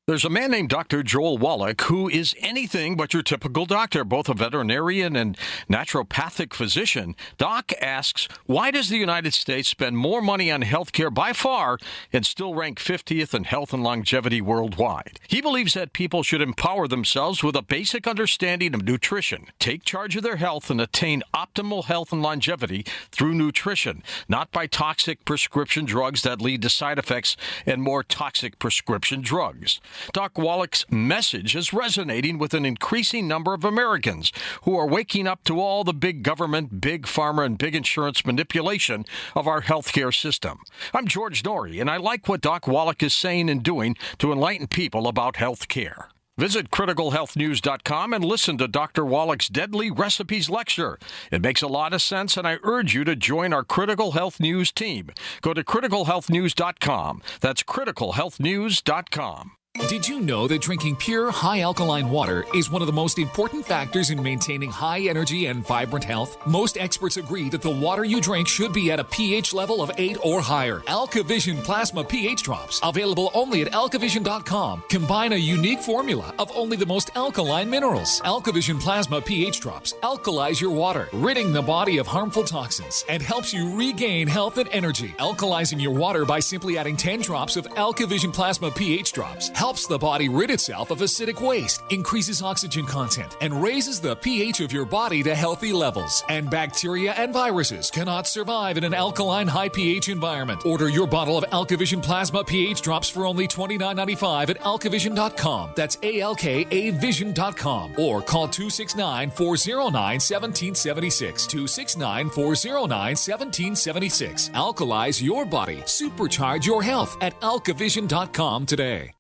There's a man named Dr. Joel Wallach who is anything but your typical doctor, both a veterinarian and naturopathic physician. Doc asks, why does the United States spend more money on health care by far and still rank 50th in health and longevity worldwide? He believes that people should empower themselves with a basic understanding of nutrition, take charge of their health, and attain optimal health and longevity through nutrition, not by toxic prescription drugs that lead to side effects and more toxic prescription drugs. Doc Wallach's message is resonating with an increasing number of Americans who are waking up to all the big government, big pharma, and big insurance manipulation of our healthcare system. I'm George Norrie, and I like what Doc Wallach is saying and doing to enlighten people about health care. Visit criticalhealthnews.com and listen to Dr. Wallach's Deadly Recipes lecture. It makes a lot of sense, and I urge you to join our Critical Health News team. Go to criticalhealthnews.com. That's criticalhealthnews.com. Did you know that drinking pure, high-alkaline water is one of the most important factors in maintaining high energy and vibrant health? Most experts agree that the water you drink should be at a pH level of 8 or higher. AlkaVision Plasma pH Drops, available only at alkavision.com, combine a unique formula of only the most alkaline minerals. AlkaVision Plasma pH Drops alkalize your water, ridding the body of harmful toxins, and helps you regain health and energy. Alkalizing your water by simply adding 10 drops of AlkaVision Plasma pH Drops helps the body rid itself of acidic waste, increases oxygen content, and raises the pH of your body to healthy levels. And bacteria and viruses cannot survive in an alkaline high pH environment. Order your bottle of AlkaVision Plasma pH Drops for only $29.95 at alkavision.com. That's ALKAvision.com. Or call 269-409-1776. 269-409-1776. Alkalize your body. Supercharge your health at alkavision.com today.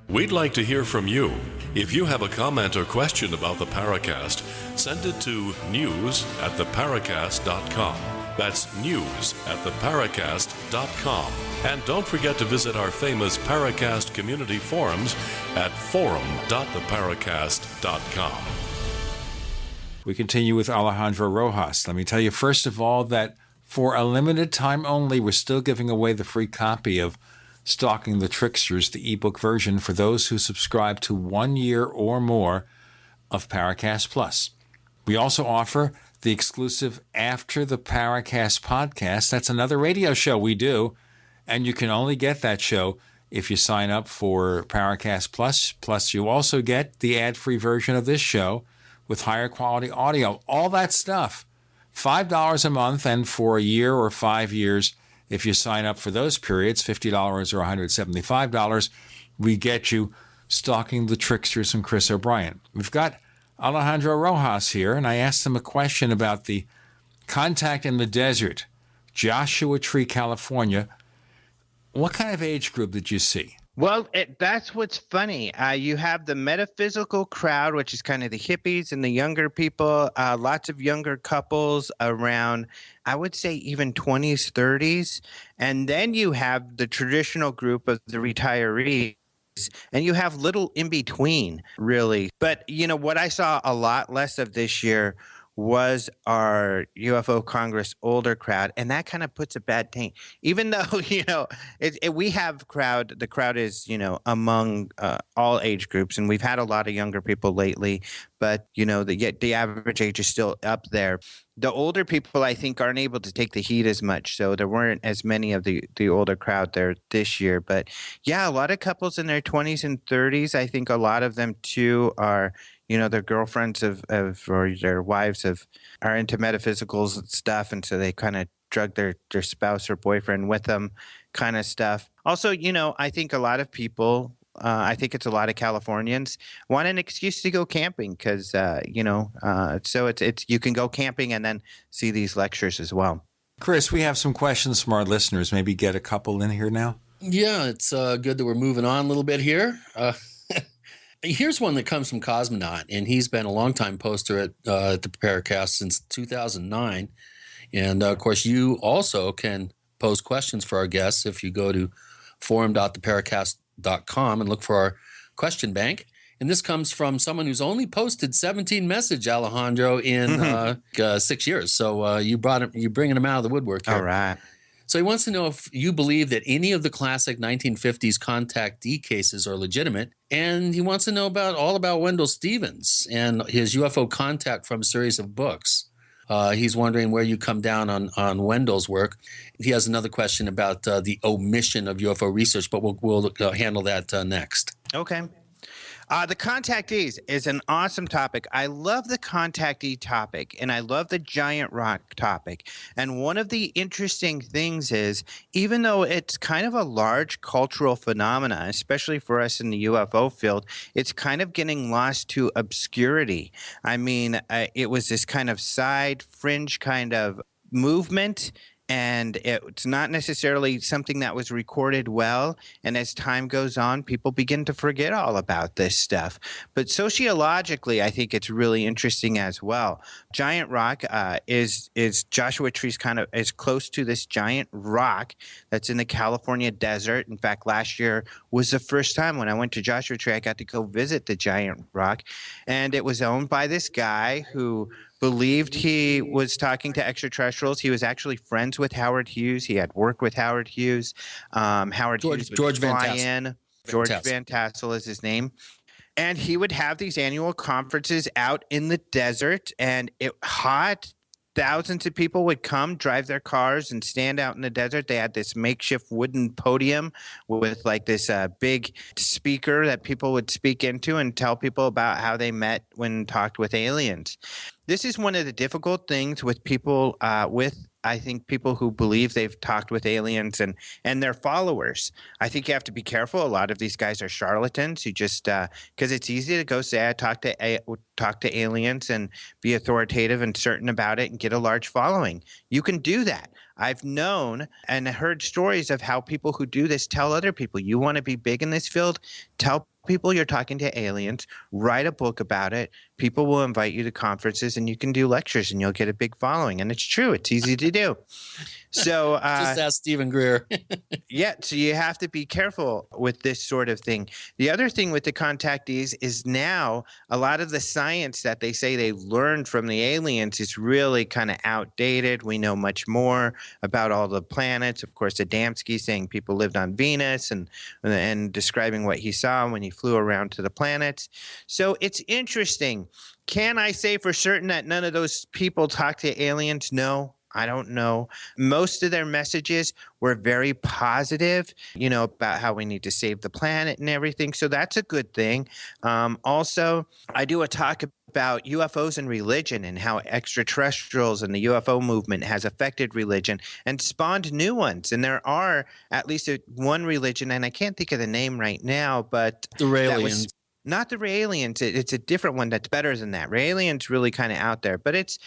We'd like to hear from you. If you have a comment or question about the Paracast, send it to news@theparacast.com. That's news@theparacast.com. And don't forget to visit our famous Paracast community forums at forum.theparacast.com. We continue with Alejandro Rojas. Let me tell you, first of all, that for a limited time only, we're still giving away the free copy of Stalking the Tricksters, the ebook version, for those who subscribe to 1 year or more of Paracast Plus. We also offer the exclusive After the Paracast podcast. That's another radio show we do, and you can only get that show if you sign up for Paracast Plus. Plus, you also get the ad-free version of this show with higher quality audio. All that stuff. $5 a month, and for a year or 5 years, if you sign up for those periods, $50 or $175, we get you Stalking the Tricksters and Chris O'Brien. We've got Alejandro Rojas here, and I asked him a question about the contact in the desert, Joshua Tree, California. What kind of age group did you see? Well, that's what's funny. You have the metaphysical crowd, which is kind of the hippies and the younger people, lots of younger couples around, I would say even 20s, 30s. And then you have the traditional group of the retirees. And you have little in between, really. But, what I saw a lot less of this year was our UFO Congress older crowd, and that kind of puts a bad taint. Even though, we have the crowd is, among all age groups, and we've had a lot of younger people lately, but, the average age is still up there. The older people, I think, aren't able to take the heat as much, so there weren't as many of the older crowd there this year. But, yeah, a lot of couples in their 20s and 30s, I think a lot of them, too, are their girlfriends or their wives are into metaphysicals and stuff, and so they kind of drug their spouse or boyfriend with them, kind of stuff. Also, I think a lot of people, I think it's a lot of Californians, want an excuse to go camping because, so it's you can go camping and then see these lectures as well. Chris, we have some questions from our listeners. Maybe get a couple in here now. Yeah, it's good that we're moving on a little bit here. Here's one that comes from Cosmonaut, and he's been a longtime poster at the Paracast since 2009. And, of course, you also can pose questions for our guests if you go to forum.theparacast.com and look for our question bank. And this comes from someone who's only posted 17 message, Alejandro, in 6 years. So you're bringing him out of the woodwork here. All right. So he wants to know if you believe that any of the classic 1950s contactee cases are legitimate, and he wants to know all about Wendell Stevens and his UFO contact from a series of books. He's wondering where you come down on Wendell's work. He has another question about the omission of UFO research, but we'll handle that next. Okay. The contactees is an awesome topic. I love the contactee topic, and I love the giant rock topic. And one of the interesting things is, even though it's kind of a large cultural phenomenon, especially for us in the UFO field, it's kind of getting lost to obscurity. I mean, it was this kind of side fringe kind of movement, and it's not necessarily something that was recorded well. And as time goes on, people begin to forget all about this stuff. But sociologically, I think it's really interesting as well. Giant rock is Joshua Tree's kind of is close to this giant rock that's in the California desert. In fact, last year was the first time when I went to Joshua Tree, I got to go visit the giant rock. And it was owned by this guy who believed he was talking to extraterrestrials. He was actually friends with Howard Hughes. He had worked with Howard Hughes. George Van Tassel is his name. And he would have these annual conferences out in the desert, and thousands of people would come, drive their cars, and stand out in the desert. They had this makeshift wooden podium with like this big speaker that people would speak into and tell people about how they met when talked with aliens. This is one of the difficult things with people I think people who believe they've talked with aliens and their followers. I think you have to be careful. A lot of these guys are charlatans who just because it's easy to go say I talk to aliens and be authoritative and certain about it and get a large following. You can do that. I've known and heard stories of how people who do this tell other people, you want to be big in this field, tell people you're talking to aliens, write a book about it. People will invite you to conferences and you can do lectures and you'll get a big following. And it's true. It's easy to do. So just ask Stephen Greer. Yeah. So you have to be careful with this sort of thing. The other thing with the contactees is now a lot of the science that they say they learned from the aliens is really kind of outdated. We know much more about all the planets. Of course, Adamski saying people lived on Venus and describing what he saw when he flew around to the planets. So it's interesting. Can I say for certain that none of those people talk to aliens? No. I don't know. Most of their messages were very positive, about how we need to save the planet and everything. So that's a good thing. Also, I do a talk about UFOs and religion and how extraterrestrials and the UFO movement has affected religion and spawned new ones. And there are at least one religion, and I can't think of the name right now, but the Raelians. Not the Raelians. It's a different one that's better than that. Raelians really kind of out there, but it's,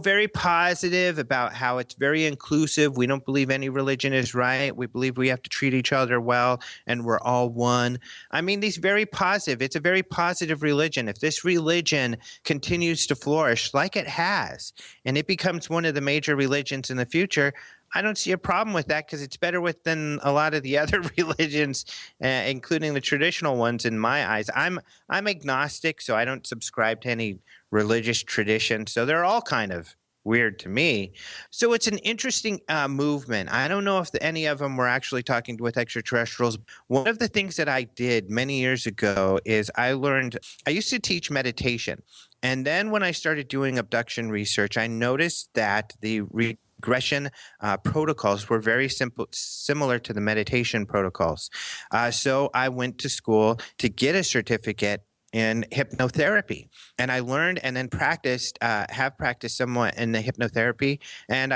very positive about how it's very inclusive. We don't believe any religion is right. We believe we have to treat each other well and we're all one. I mean, these very positive. It's a very positive religion. If this religion continues to flourish like it has, and it becomes one of the major religions in the future, I don't see a problem with that because it's better than a lot of the other religions, including the traditional ones in my eyes. I'm agnostic, so I don't subscribe to any religious tradition. So they're all kind of weird to me. So it's an interesting movement. I don't know if any of them were actually talking with extraterrestrials. One of the things that I did many years ago is I used to teach meditation. And then when I started doing abduction research, I noticed that the regression protocols were very similar to the meditation protocols. So I went to school to get a certificate in hypnotherapy, and I learned and then have practiced somewhat in the hypnotherapy. And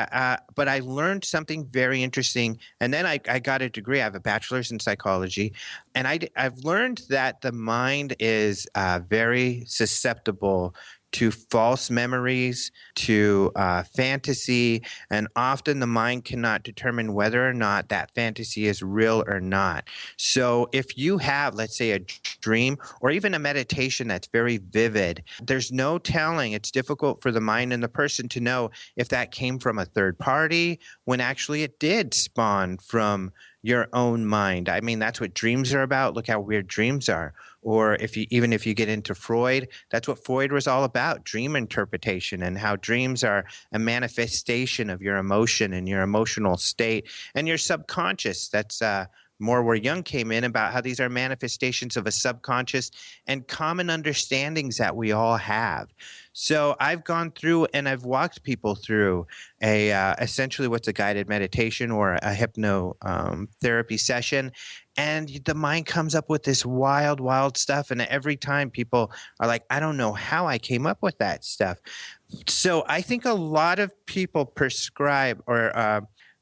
but I learned something very interesting, and then I got a degree. I have a bachelor's in psychology, and I've learned that the mind is very susceptible to false memories, to fantasy, and often the mind cannot determine whether or not that fantasy is real or not. So if you have, let's say, a dream or even a meditation that's very vivid, there's no telling. It's difficult for the mind and the person to know if that came from a third party when actually it did spawn from your own mind. I mean, that's what dreams are about. Look how weird dreams are. Or if you get into Freud, that's what Freud was all about, dream interpretation, and how dreams are a manifestation of your emotion and your emotional state and your subconscious. That's more where Jung came in about how these are manifestations of a subconscious and common understandings that we all have. So I've gone through and I've walked people through essentially what's a guided meditation or a hypnotherapy session. And the mind comes up with this wild, wild stuff. And every time people are like, I don't know how I came up with that stuff. So I think a lot of people prescribe or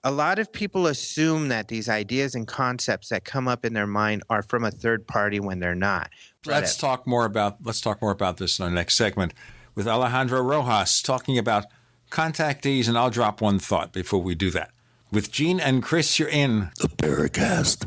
a lot of people assume that these ideas and concepts that come up in their mind are from a third party when they're not. Let's talk more about this in our next segment with Alejandro Rojas talking about contactees, and I'll drop one thought before we do that. With Gene and Chris, you're in the Paracast.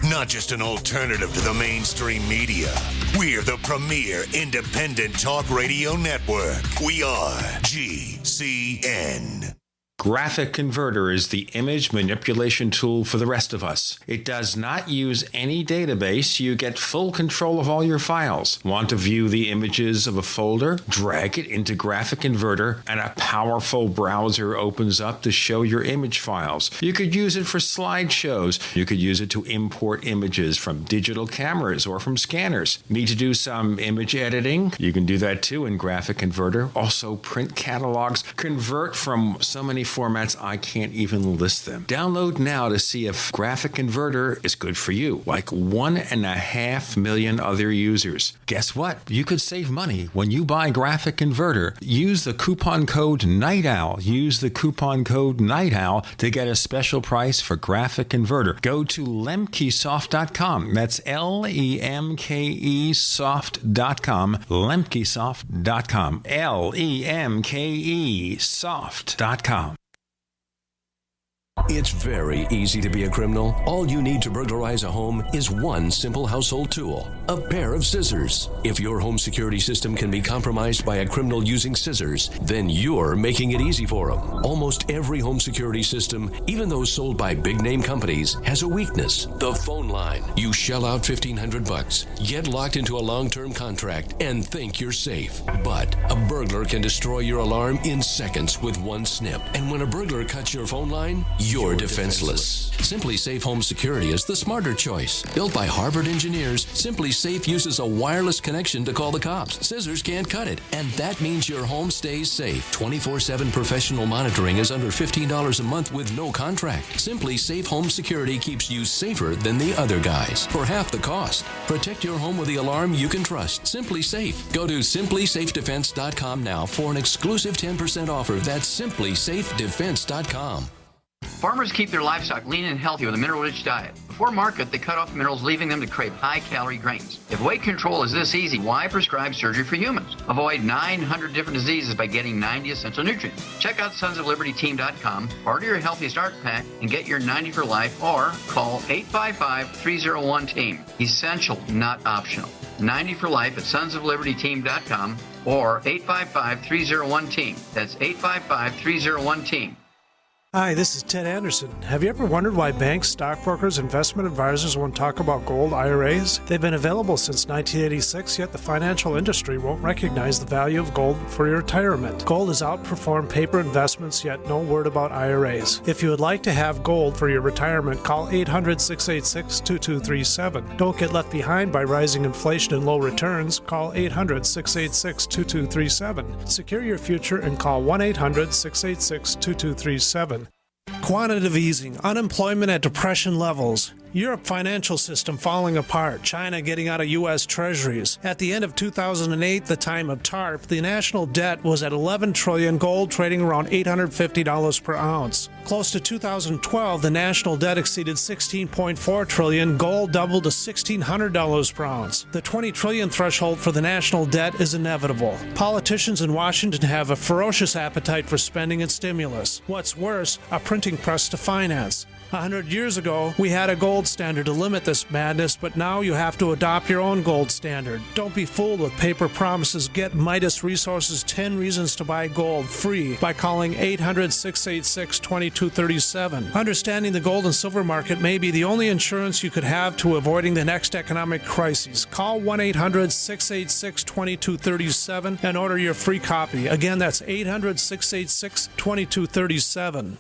Not just an alternative to the mainstream media. We're the premier independent talk radio network. We are GCN. Graphic Converter is the image manipulation tool for the rest of us. It does not use any database. You get full control of all your files. Want to view the images of a folder? Drag it into Graphic Converter and a powerful browser opens up to show your image files. You could use it for slideshows. You could use it to import images from digital cameras or from scanners. Need to do some image editing? You can do that too in Graphic Converter. Also print catalogs. Convert from so many formats I can't even list them. Download now to see if Graphic Converter is good for you, like 1.5 million other users. Guess what? You could save money when you buy Graphic Converter. Use the coupon code Night Owl. Use the coupon code Night Owl to get a special price for Graphic Converter. Go to lemkesoft.com. That's LEMKEsoft.com. Lemkesoft.com. LEMKEsoft.com. It's very easy to be a criminal. All you need to burglarize a home is one simple household tool, a pair of scissors. If your home security system can be compromised by a criminal using scissors, then you're making it easy for them. Almost every home security system, even those sold by big-name companies, has a weakness: the phone line. You shell out $1,500, get locked into a long-term contract, and think you're safe. But a burglar can destroy your alarm in seconds with one snip. And when a burglar cuts your phone line, you're defenseless. Simply Safe Home Security is the smarter choice. Built by Harvard engineers, Simply Safe uses a wireless connection to call the cops. Scissors can't cut it, and that means your home stays safe. 24/7 professional monitoring is under $15 a month with no contract. Simply Safe Home Security keeps you safer than the other guys for half the cost. Protect your home with the alarm you can trust. Simply Safe. Go to simplysafedefense.com now for an exclusive 10% offer. That's simplysafedefense.com. Farmers keep their livestock lean and healthy with a mineral-rich diet. Before market, they cut off the minerals, leaving them to crave high-calorie grains. If weight control is this easy, why prescribe surgery for humans? Avoid 900 different diseases by getting 90 essential nutrients. Check out sonsoflibertyteam.com, order your Healthy Start Pack, and get your 90 for life, or call 855-301-TEAM. Essential, not optional. 90 for life at sonsoflibertyteam.com or 855-301-TEAM. That's 855-301-TEAM. Hi, this is Ted Anderson. Have you ever wondered why banks, stockbrokers, investment advisors won't talk about gold IRAs? They've been available since 1986, yet the financial industry won't recognize the value of gold for your retirement. Gold has outperformed paper investments, yet no word about IRAs. If you would like to have gold for your retirement, call 800-686-2237. Don't get left behind by rising inflation and low returns. Call 800-686-2237. Secure your future and call 1-800-686-2237. Quantitative easing, unemployment at depression levels, Europe financial system falling apart, China getting out of U.S. treasuries. At the end of 2008, the time of TARP, the national debt was at $11 trillion, gold trading around $850 per ounce. Close to 2012, the national debt exceeded $16.4 trillion, gold doubled to $1,600 per ounce. The $20 trillion threshold for the national debt is inevitable. Politicians in Washington have a ferocious appetite for spending and stimulus. What's worse, a printing press to finance. 100 years ago, we had a gold standard to limit this madness, but now you have to adopt your own gold standard. Don't be fooled with paper promises. Get Midas Resources 10 Reasons to Buy Gold free by calling 800-686-2237. Understanding the gold and silver market may be the only insurance you could have to avoiding the next economic crisis. Call 1-800-686-2237 and order your free copy. Again, that's 800-686-2237.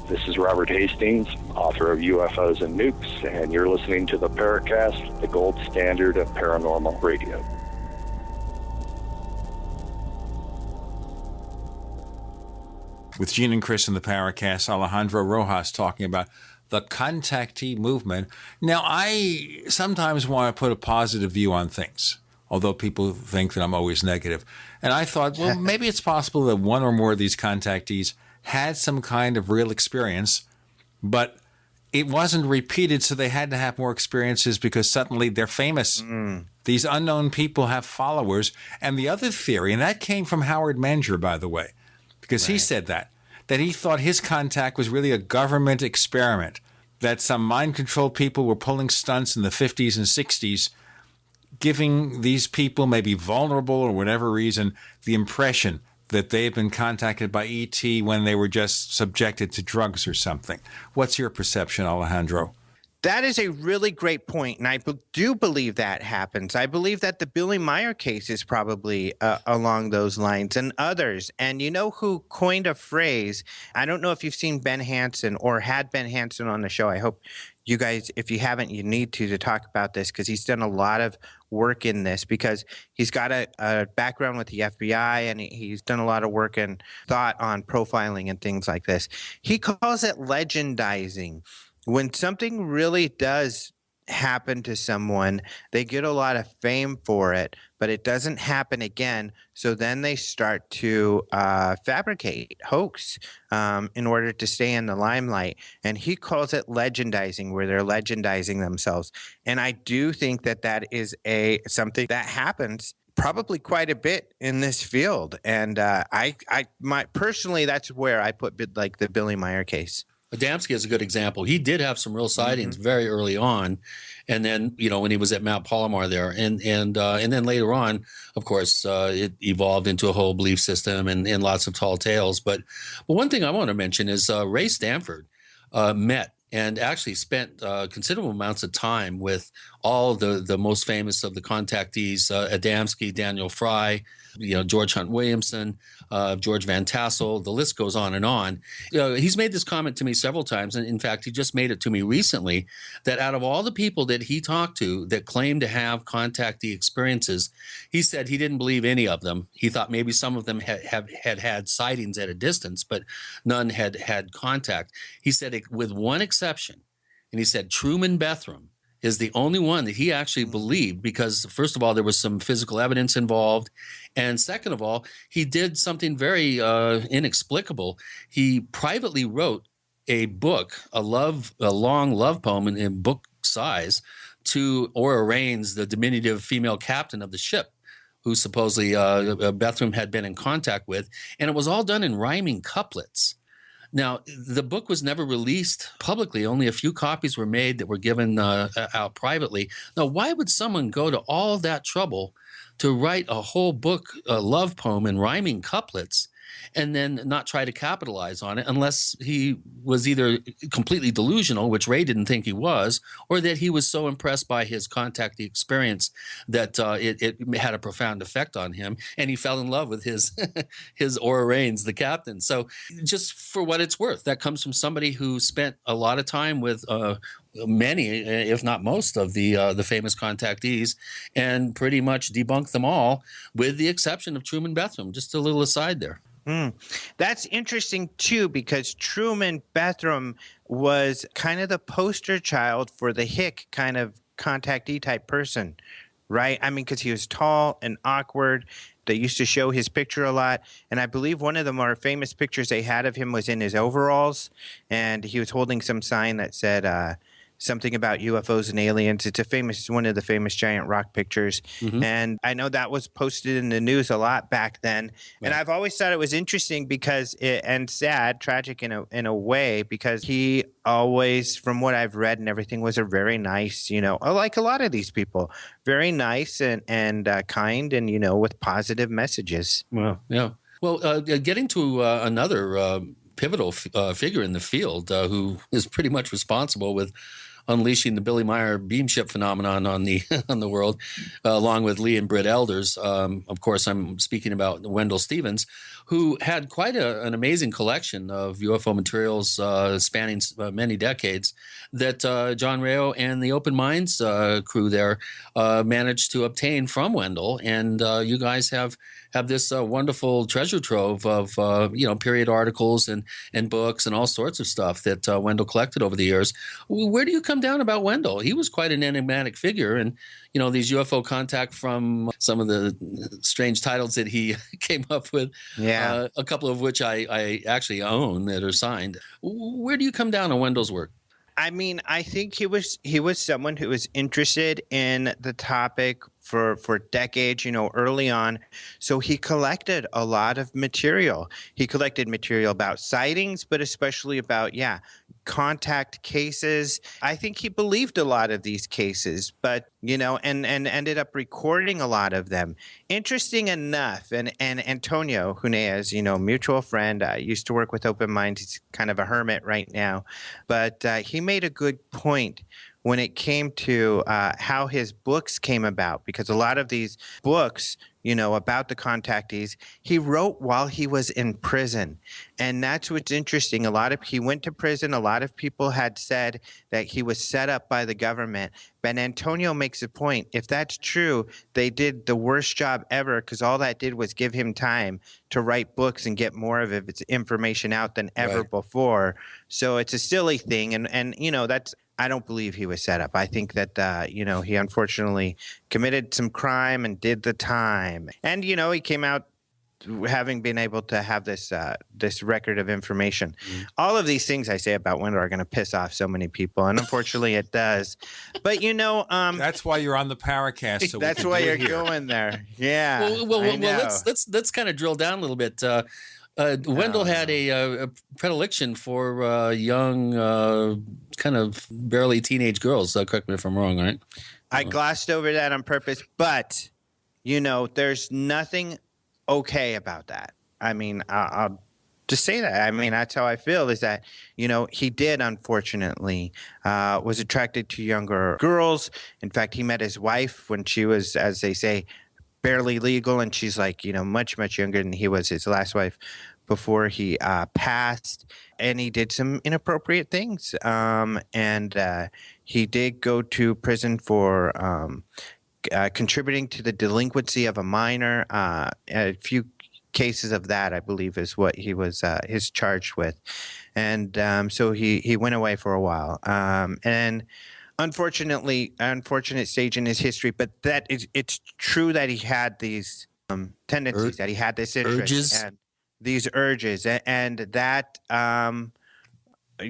This is Robert Hastings, author of UFOs and Nukes, and you're listening to the Paracast, the gold standard of paranormal radio. With Gene and Chris in the Paracast, Alejandro Rojas talking about the contactee movement. Now, I sometimes want to put a positive view on things, although people think that I'm always negative. And I thought, well, maybe it's possible that one or more of these contactees had some kind of real experience, but it wasn't repeated, so they had to have more experiences because suddenly they're famous. These unknown people have followers. And the other theory, and that came from Howard Menger, by the way, because he said that he thought his contact was really a government experiment, that some mind-controlled people were pulling stunts in the 50s and 60s, giving these people, maybe vulnerable or whatever reason, the impression that they've been contacted by ET when they were just subjected to drugs or something. What's your perception, Alejandro? That is a really great point, and I do believe that happens. I believe that the Billy Meyer case is probably along those lines, and others. And you know who coined a phrase? I don't know if you've seen Ben Hansen or had Ben Hansen on the show. I hope you guys, if you haven't, you need to talk about this, because he's done a lot of work in this, because he's got a background with the FBI, and he's done a lot of work and thought on profiling and things like this. He calls it legendizing. When something really does happen to someone, they get a lot of fame for it, but it doesn't happen again. So then they start to fabricate hoax in order to stay in the limelight. And he calls it legendizing, where they're legendizing themselves. And I do think that that is something that happens probably quite a bit in this field. And personally, that's where I put like the Billy Meyer case. Adamski is a good example. He did have some real sightings very early on, and then when he was at Mount Palomar there, and then later on, of course, it evolved into a whole belief system and lots of tall tales. But one thing I want to mention is Ray Stanford met and actually spent considerable amounts of time with all the most famous of the contactees, Adamski, Daniel Fry, George Hunt Williamson, George Van Tassel, the list goes on and on. He's made this comment to me several times, and in fact, he just made it to me recently, that out of all the people that he talked to that claimed to have contactee experiences, he said he didn't believe any of them. He thought maybe some of them had sightings at a distance, but none had contact. He said, with one exception, and he said Truman Bethram is the only one that he actually believed, because first of all, there was some physical evidence involved. And second of all, he did something very inexplicable. He privately wrote a book, a long love poem in book size, to Ora Raines, the diminutive female captain of the ship, who supposedly Bethram had been in contact with. And it was all done in rhyming couplets. Now, the book was never released publicly. Only a few copies were made that were given out privately. Now, why would someone go to all that trouble to write a whole book, a love poem in rhyming couplets, and then not try to capitalize on it, unless he was either completely delusional, which Ray didn't think he was, or that he was so impressed by his contactee experience that it had a profound effect on him, and he fell in love with his Ora Raines, the captain. So just for what it's worth, that comes from somebody who spent a lot of time with many, if not most, of the famous contactees, and pretty much debunked them all, with the exception of Truman Bethram. Just a little aside there. That's interesting, too, because Truman Bethram was kind of the poster child for the hick kind of contactee type person, right? I mean, because he was tall and awkward. They used to show his picture a lot. And I believe one of the more famous pictures they had of him was in his overalls. And he was holding some sign that said something about UFOs and aliens. It's one of the famous giant rock pictures. Mm-hmm. And I know that was posted in the news a lot back then. Right. And I've always thought it was interesting and sad, tragic in a way, because he always, from what I've read and everything, was a very nice, like a lot of these people, very nice and kind and, with positive messages. Well, yeah. Well, getting to another pivotal figure in the field who is pretty much responsible with unleashing the Billy Meyer beam ship phenomenon on the world, along with Lee and Britt Elders. Of course, I'm speaking about Wendell Stevens, who had quite an amazing collection of UFO materials spanning many decades that John Rayo and the Open Minds crew there managed to obtain from Wendell. And you guys have this wonderful treasure trove of period articles and books and all sorts of stuff that Wendell collected over the years. Where do you come down about Wendell? He was quite an enigmatic figure, and these UFO contact from some of the strange titles that he came up with. Yeah, a couple of which I actually own that are signed. Where do you come down on Wendell's work? I mean, I think he was someone who was interested in the topic for decades, early on. So he collected a lot of material. He collected material about sightings, but especially about, contact cases. I think he believed a lot of these cases, but, and ended up recording a lot of them. Interesting enough, and Antonio Huneas, mutual friend, used to work with Open Minds. He's kind of a hermit right now, but he made a good point when it came to how his books came about, because a lot of these books, about the contactees, he wrote while he was in prison. And that's what's interesting. He went to prison. A lot of people had said that he was set up by the government. But Antonio makes a point. If that's true, they did the worst job ever, because all that did was give him time to write books and get more of its information out than ever before. So it's a silly thing. And that's, I don't believe he was set up. I think that, he unfortunately committed some crime and did the time. And, he came out having been able to have this record of information. Mm. All of these things I say about Wendell are going to piss off so many people, and unfortunately it does. But, that's why you're on the Paracast. So that's why you're going there. Yeah. Well, let's kind of drill down a little bit. Wendell had a predilection for young, kind of barely teenage girls. Correct me if I'm wrong, right? I glossed over that on purpose, but, there's nothing okay about that. I mean, I'll say that. I mean, that's how I feel, is that, he did, unfortunately, was attracted to younger girls. In fact, he met his wife when she was, as they say, barely legal, and she's like, much, much younger than he was, his last wife, before he passed. And he did some inappropriate things. And he did go to prison for contributing to the delinquency of a minor. A few cases of that, I believe, is what he was charged with. And so he went away for a while. And unfortunate stage in his history, but it's true that he had these tendencies, that he had this interest urges. And these urges, and that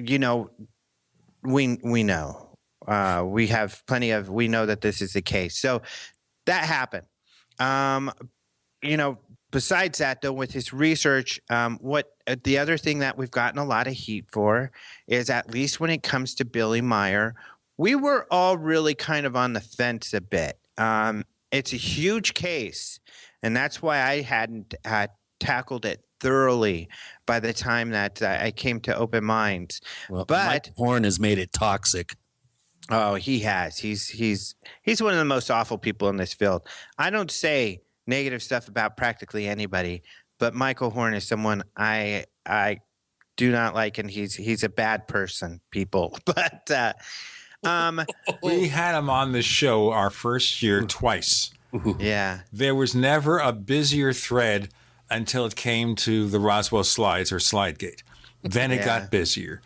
we know. We have we know that this is the case. So that happened. Besides that, though, with his research, the other thing that we've gotten a lot of heat for is, at least when it comes to Billy Meyer, we were all really kind of on the fence a bit. It's a huge case, and that's why I hadn't tackled it thoroughly by the time that I came to Open Minds. Well, but Mike Horn has made it toxic. Oh, he has. He's one of the most awful people in this field. I don't say negative stuff about practically anybody, but Michael Horn is someone I do not like, and he's a bad person, people. But we had him on the show our first year twice. Yeah. There was never a busier thread until it came to the Roswell Slides or Slidegate. Then it got busier.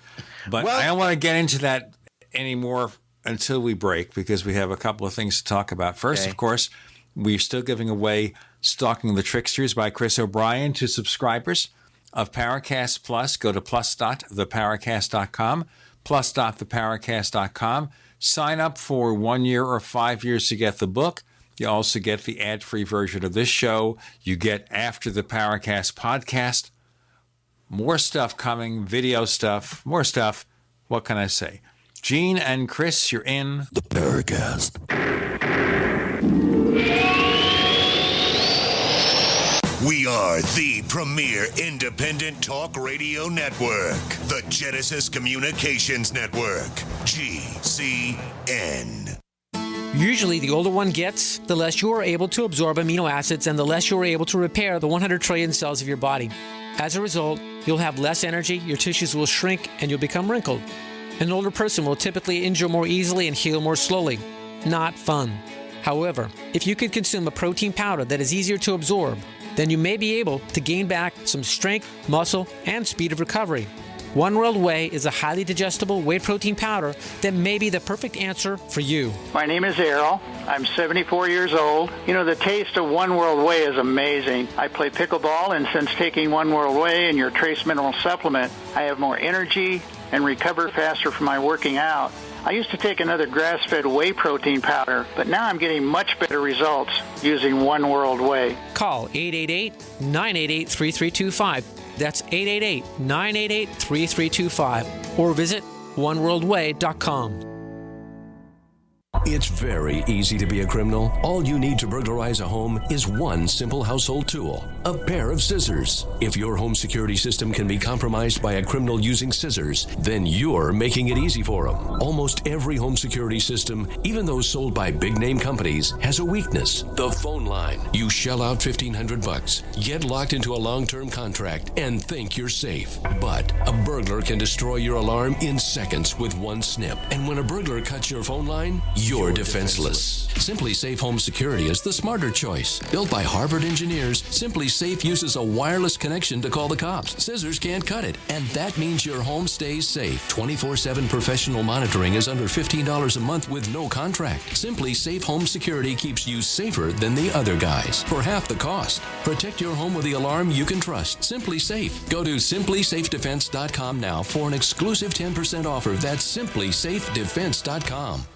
But I don't want to get into that anymore until we break, because we have a couple of things to talk about. First, of course, we're still giving away Stalking the Tricksters by Chris O'Brien to subscribers of Paracast Plus. Go to plus.theparacast.com, plus.theparacast.com. Sign up for 1 year or 5 years to get the book. You also get the ad-free version of this show. You get After the Paracast podcast. More stuff coming, video stuff, more stuff. What can I say? Gene and Chris, you're in the Paracast. We are the premier independent talk radio network, the Genesis Communications Network, GCN. Usually, the older one gets, the less you are able to absorb amino acids and the less you are able to repair the 100 trillion cells of your body. As a result, you'll have less energy, your tissues will shrink, and you'll become wrinkled. An older person will typically injure more easily and heal more slowly. Not fun. However, if you could consume a protein powder that is easier to absorb, then you may be able to gain back some strength, muscle, and speed of recovery. One World Whey is a highly digestible whey protein powder that may be the perfect answer for you. My name is Errol. I'm 74 years old. The taste of One World Whey is amazing. I play pickleball, and since taking One World Whey and your trace mineral supplement, I have more energy and recover faster from my working out. I used to take another grass-fed whey protein powder, but now I'm getting much better results using One World Whey. Call 888-988-3325. That's 888-988-3325. Or visit oneworldway.com. It's very easy to be a criminal. All you need to burglarize a home is one simple household tool, a pair of scissors. If your home security system can be compromised by a criminal using scissors, then you're making it easy for them. Almost every home security system, even those sold by big-name companies, has a weakness: the phone line. You shell out $1,500, get locked into a long-term contract, and think you're safe. But a burglar can destroy your alarm in seconds with one snip. And when a burglar cuts your phone line, you're defenseless. Simply Safe Home Security is the smarter choice. Built by Harvard engineers, Simply Safe uses a wireless connection to call the cops. Scissors can't cut it, and that means your home stays safe. 24/7 professional monitoring is under $15 a month with no contract. Simply Safe Home Security keeps you safer than the other guys for half the cost. Protect your home with the alarm you can trust. Simply Safe. Go to simplysafedefense.com now for an exclusive 10% offer. That's simplysafedefense.com.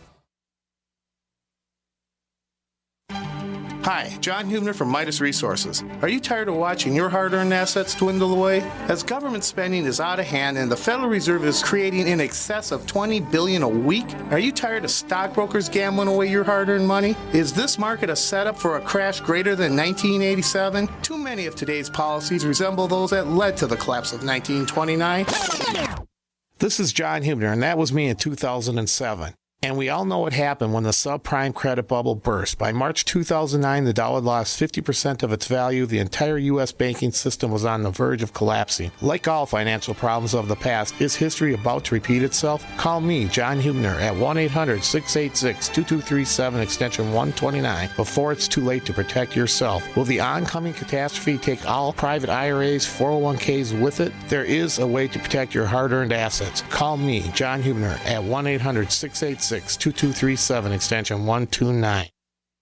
Hi, John Hubner from Midas Resources. Are you tired of watching your hard-earned assets dwindle away? As government spending is out of hand and the Federal Reserve is creating in excess of $20 billion a week, are you tired of stockbrokers gambling away your hard-earned money? Is this market a setup for a crash greater than 1987? Too many of today's policies resemble those that led to the collapse of 1929. This is John Hubner, and that was me in 2007. And we all know what happened when the subprime credit bubble burst. By March 2009, the dollar lost 50% of its value. The entire U.S. banking system was on the verge of collapsing. Like all financial problems of the past, is history about to repeat itself? Call me, John Hubner, at 1-800-686-2237, extension 129, before it's too late to protect yourself. Will the oncoming catastrophe take all private IRAs, 401ks with it? There is a way to protect your hard-earned assets. Call me, John Hubner, at 1-800-686-2237, extension 129.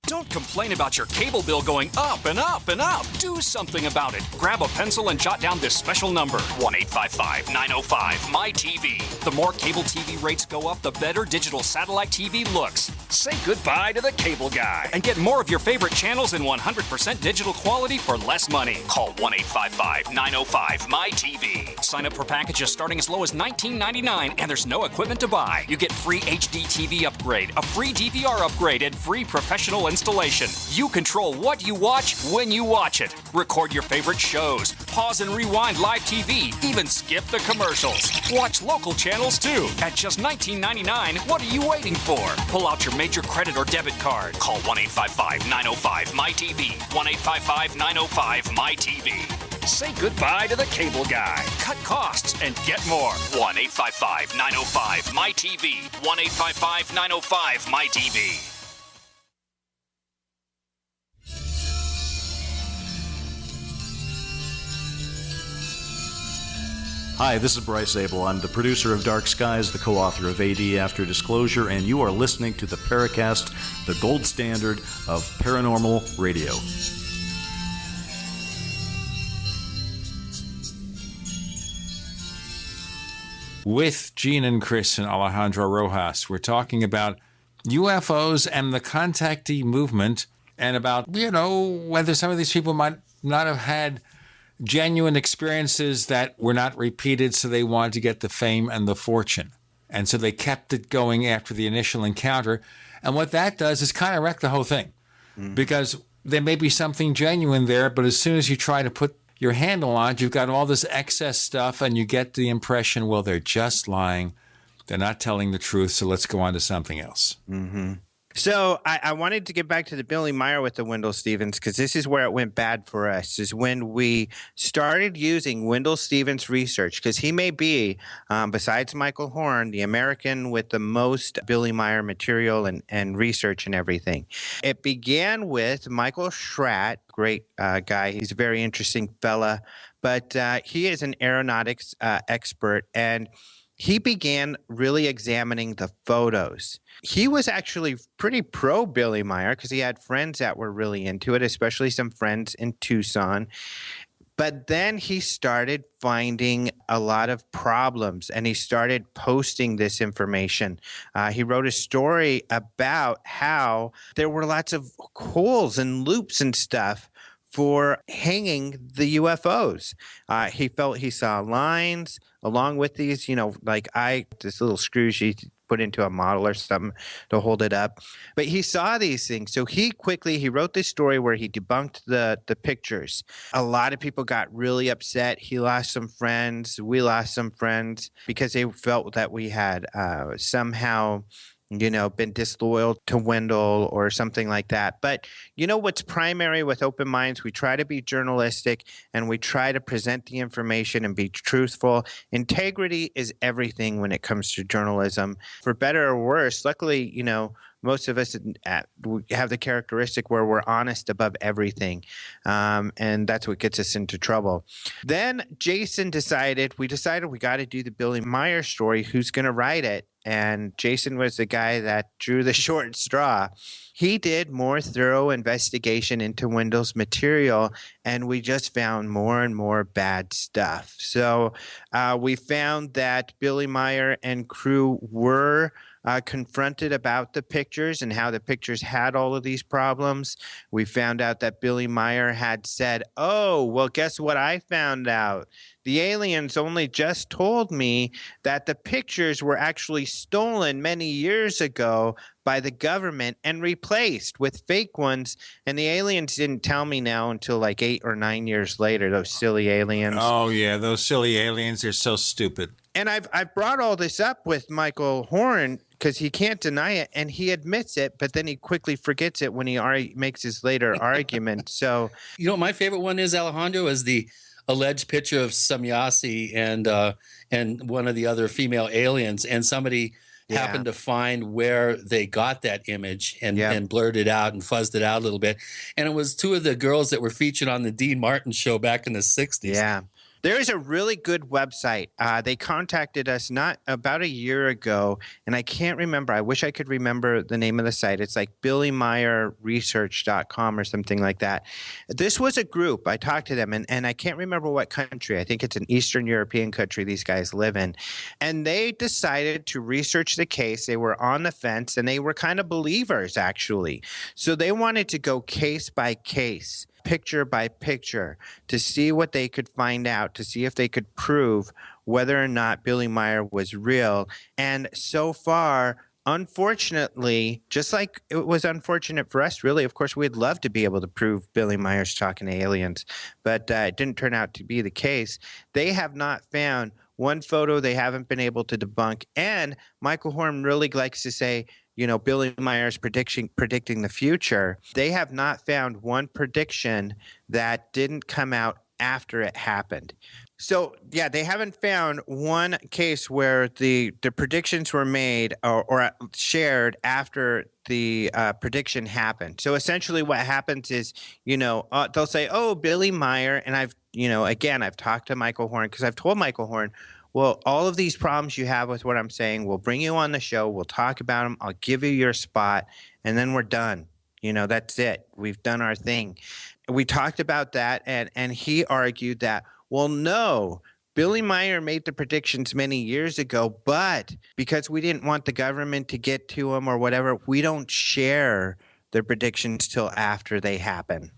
Don't complain about your cable bill going up and up and up. Do something about it. Grab a pencil and jot down this special number, 1-855-905-MY-TV. The more cable TV rates go up, the better digital satellite TV looks. Say goodbye to the cable guy and get more of your favorite channels in 100% digital quality for less money. Call 1-855-905-MY-TV. Sign up for packages starting as low as $19.99, and there's no equipment to buy. You get free HD TV upgrade, a free DVR upgrade, and free professional installation. You control what you watch when you watch it. Record your favorite shows, pause and rewind live TV, even skip the commercials. Watch local channels too. At just $19.99, what are you waiting for? Pull out your major credit or debit card. Call 1-855-905-MY-TV. 1-855-905-MY-TV. Say goodbye to the cable guy. Cut costs and get more. 1-855-905-MY-TV. 1-855-905-MY-TV. Hi, this is Bryce Abel. I'm the producer of Dark Skies, the co-author of AD After Disclosure, and you are listening to the Paracast, the gold standard of paranormal radio. With Gene and Chris and Alejandro Rojas, we're talking about UFOs and the contactee movement, and about, whether some of these people might not have had genuine experiences that were not repeated, so they wanted to get the fame and the fortune. And so they kept it going after the initial encounter. And what that does is kind of wreck the whole thing. Because there may be something genuine there, but as soon as you try to put your handle on it, you've got all this excess stuff, and you get the impression, well, they're just lying. They're not telling the truth, so let's go on to something else. Mm-hmm. So I wanted to get back to the Billy Meyer with the Wendell Stevens, because this is where it went bad for us, is when we started using Wendell Stevens research, because he may be, besides Michael Horn, the American with the most Billy Meyer material and research and everything. It began with Michael Schratt, great guy. He's a very interesting fella, but he is an aeronautics expert, and he began really examining the photos. He was actually pretty pro Billy Meyer because he had friends that were really into it, especially some friends in Tucson. But then he started finding a lot of problems, and he started posting this information. He wrote a story about how there were lots of holes and loops and stuff for hanging the UFOs. He felt he saw lines along with these, this little screws you put into a model or something to hold it up. But he saw these things. So he wrote this story where he debunked the pictures. A lot of people got really upset. He lost some friends. We lost some friends because they felt that we had somehow been disloyal to Wendell or something like that. But what's primary with Open Minds? We try to be journalistic, and we try to present the information and be truthful. Integrity is everything when it comes to journalism. For better or worse, luckily, most of us have the characteristic where we're honest above everything, and that's what gets us into trouble. Then Jason decided we got to do the Billy Meyer story. Who's going to write it? And Jason was the guy that drew the short straw. He did more thorough investigation into Wendell's material, and we just found more and more bad stuff. So we found that Billy Meyer and crew were confronted about the pictures and how the pictures had all of these problems. We found out that Billy Meyer had said, oh, well, guess what I found out? The aliens only just told me that the pictures were actually stolen many years ago by the government and replaced with fake ones. And the aliens didn't tell me now until like 8 or 9 years later, those silly aliens. Oh, yeah, those silly aliens, they're so stupid. And I've brought all this up with Michael Horn because he can't deny it, and he admits it, but then he quickly forgets it when he makes his later argument. So, you know what my favorite one is, Alejandro, is the alleged picture of Samyasi and one of the other female aliens, and somebody happened to find where they got that image and blurred it out and fuzzed it out a little bit. And it was two of the girls that were featured on the Dean Martin show back in the 60s. Yeah. There is a really good website. They contacted us not about a year ago, and I can't remember. I wish I could remember the name of the site. It's like BillyMeyerResearch.com or something like that. This was a group. I talked to them, and I can't remember what country. I think it's an Eastern European country these guys live in. And they decided to research the case. They were on the fence, and they were kind of believers, actually. So they wanted to go case by case, picture by picture, to see what they could find out, to see if they could prove whether or not Billy Meyer was real. And so far, unfortunately, just like it was unfortunate for us, really, of course, we'd love to be able to prove Billy Meyer's talking to aliens, but it didn't turn out to be the case. They have not found one photo they haven't been able to debunk. And Michael Horn really likes to say, you know, Billy Meyer's predicting the future. They have not found one prediction that didn't come out after it happened. So, yeah, they haven't found one case where the predictions were made or shared after the prediction happened. So essentially what happens is, you know, they'll say, oh, Billy Meyer, and I've talked to Michael Horn because I've told Michael Horn, well, all of these problems you have with what I'm saying, we'll bring you on the show. We'll talk about them. I'll give you your spot, and then we're done. You know, that's it. We've done our thing. We talked about that, and he argued that, well, no, Billy Meyer made the predictions many years ago, but because we didn't want the government to get to him or whatever, we don't share the predictions till after they happen.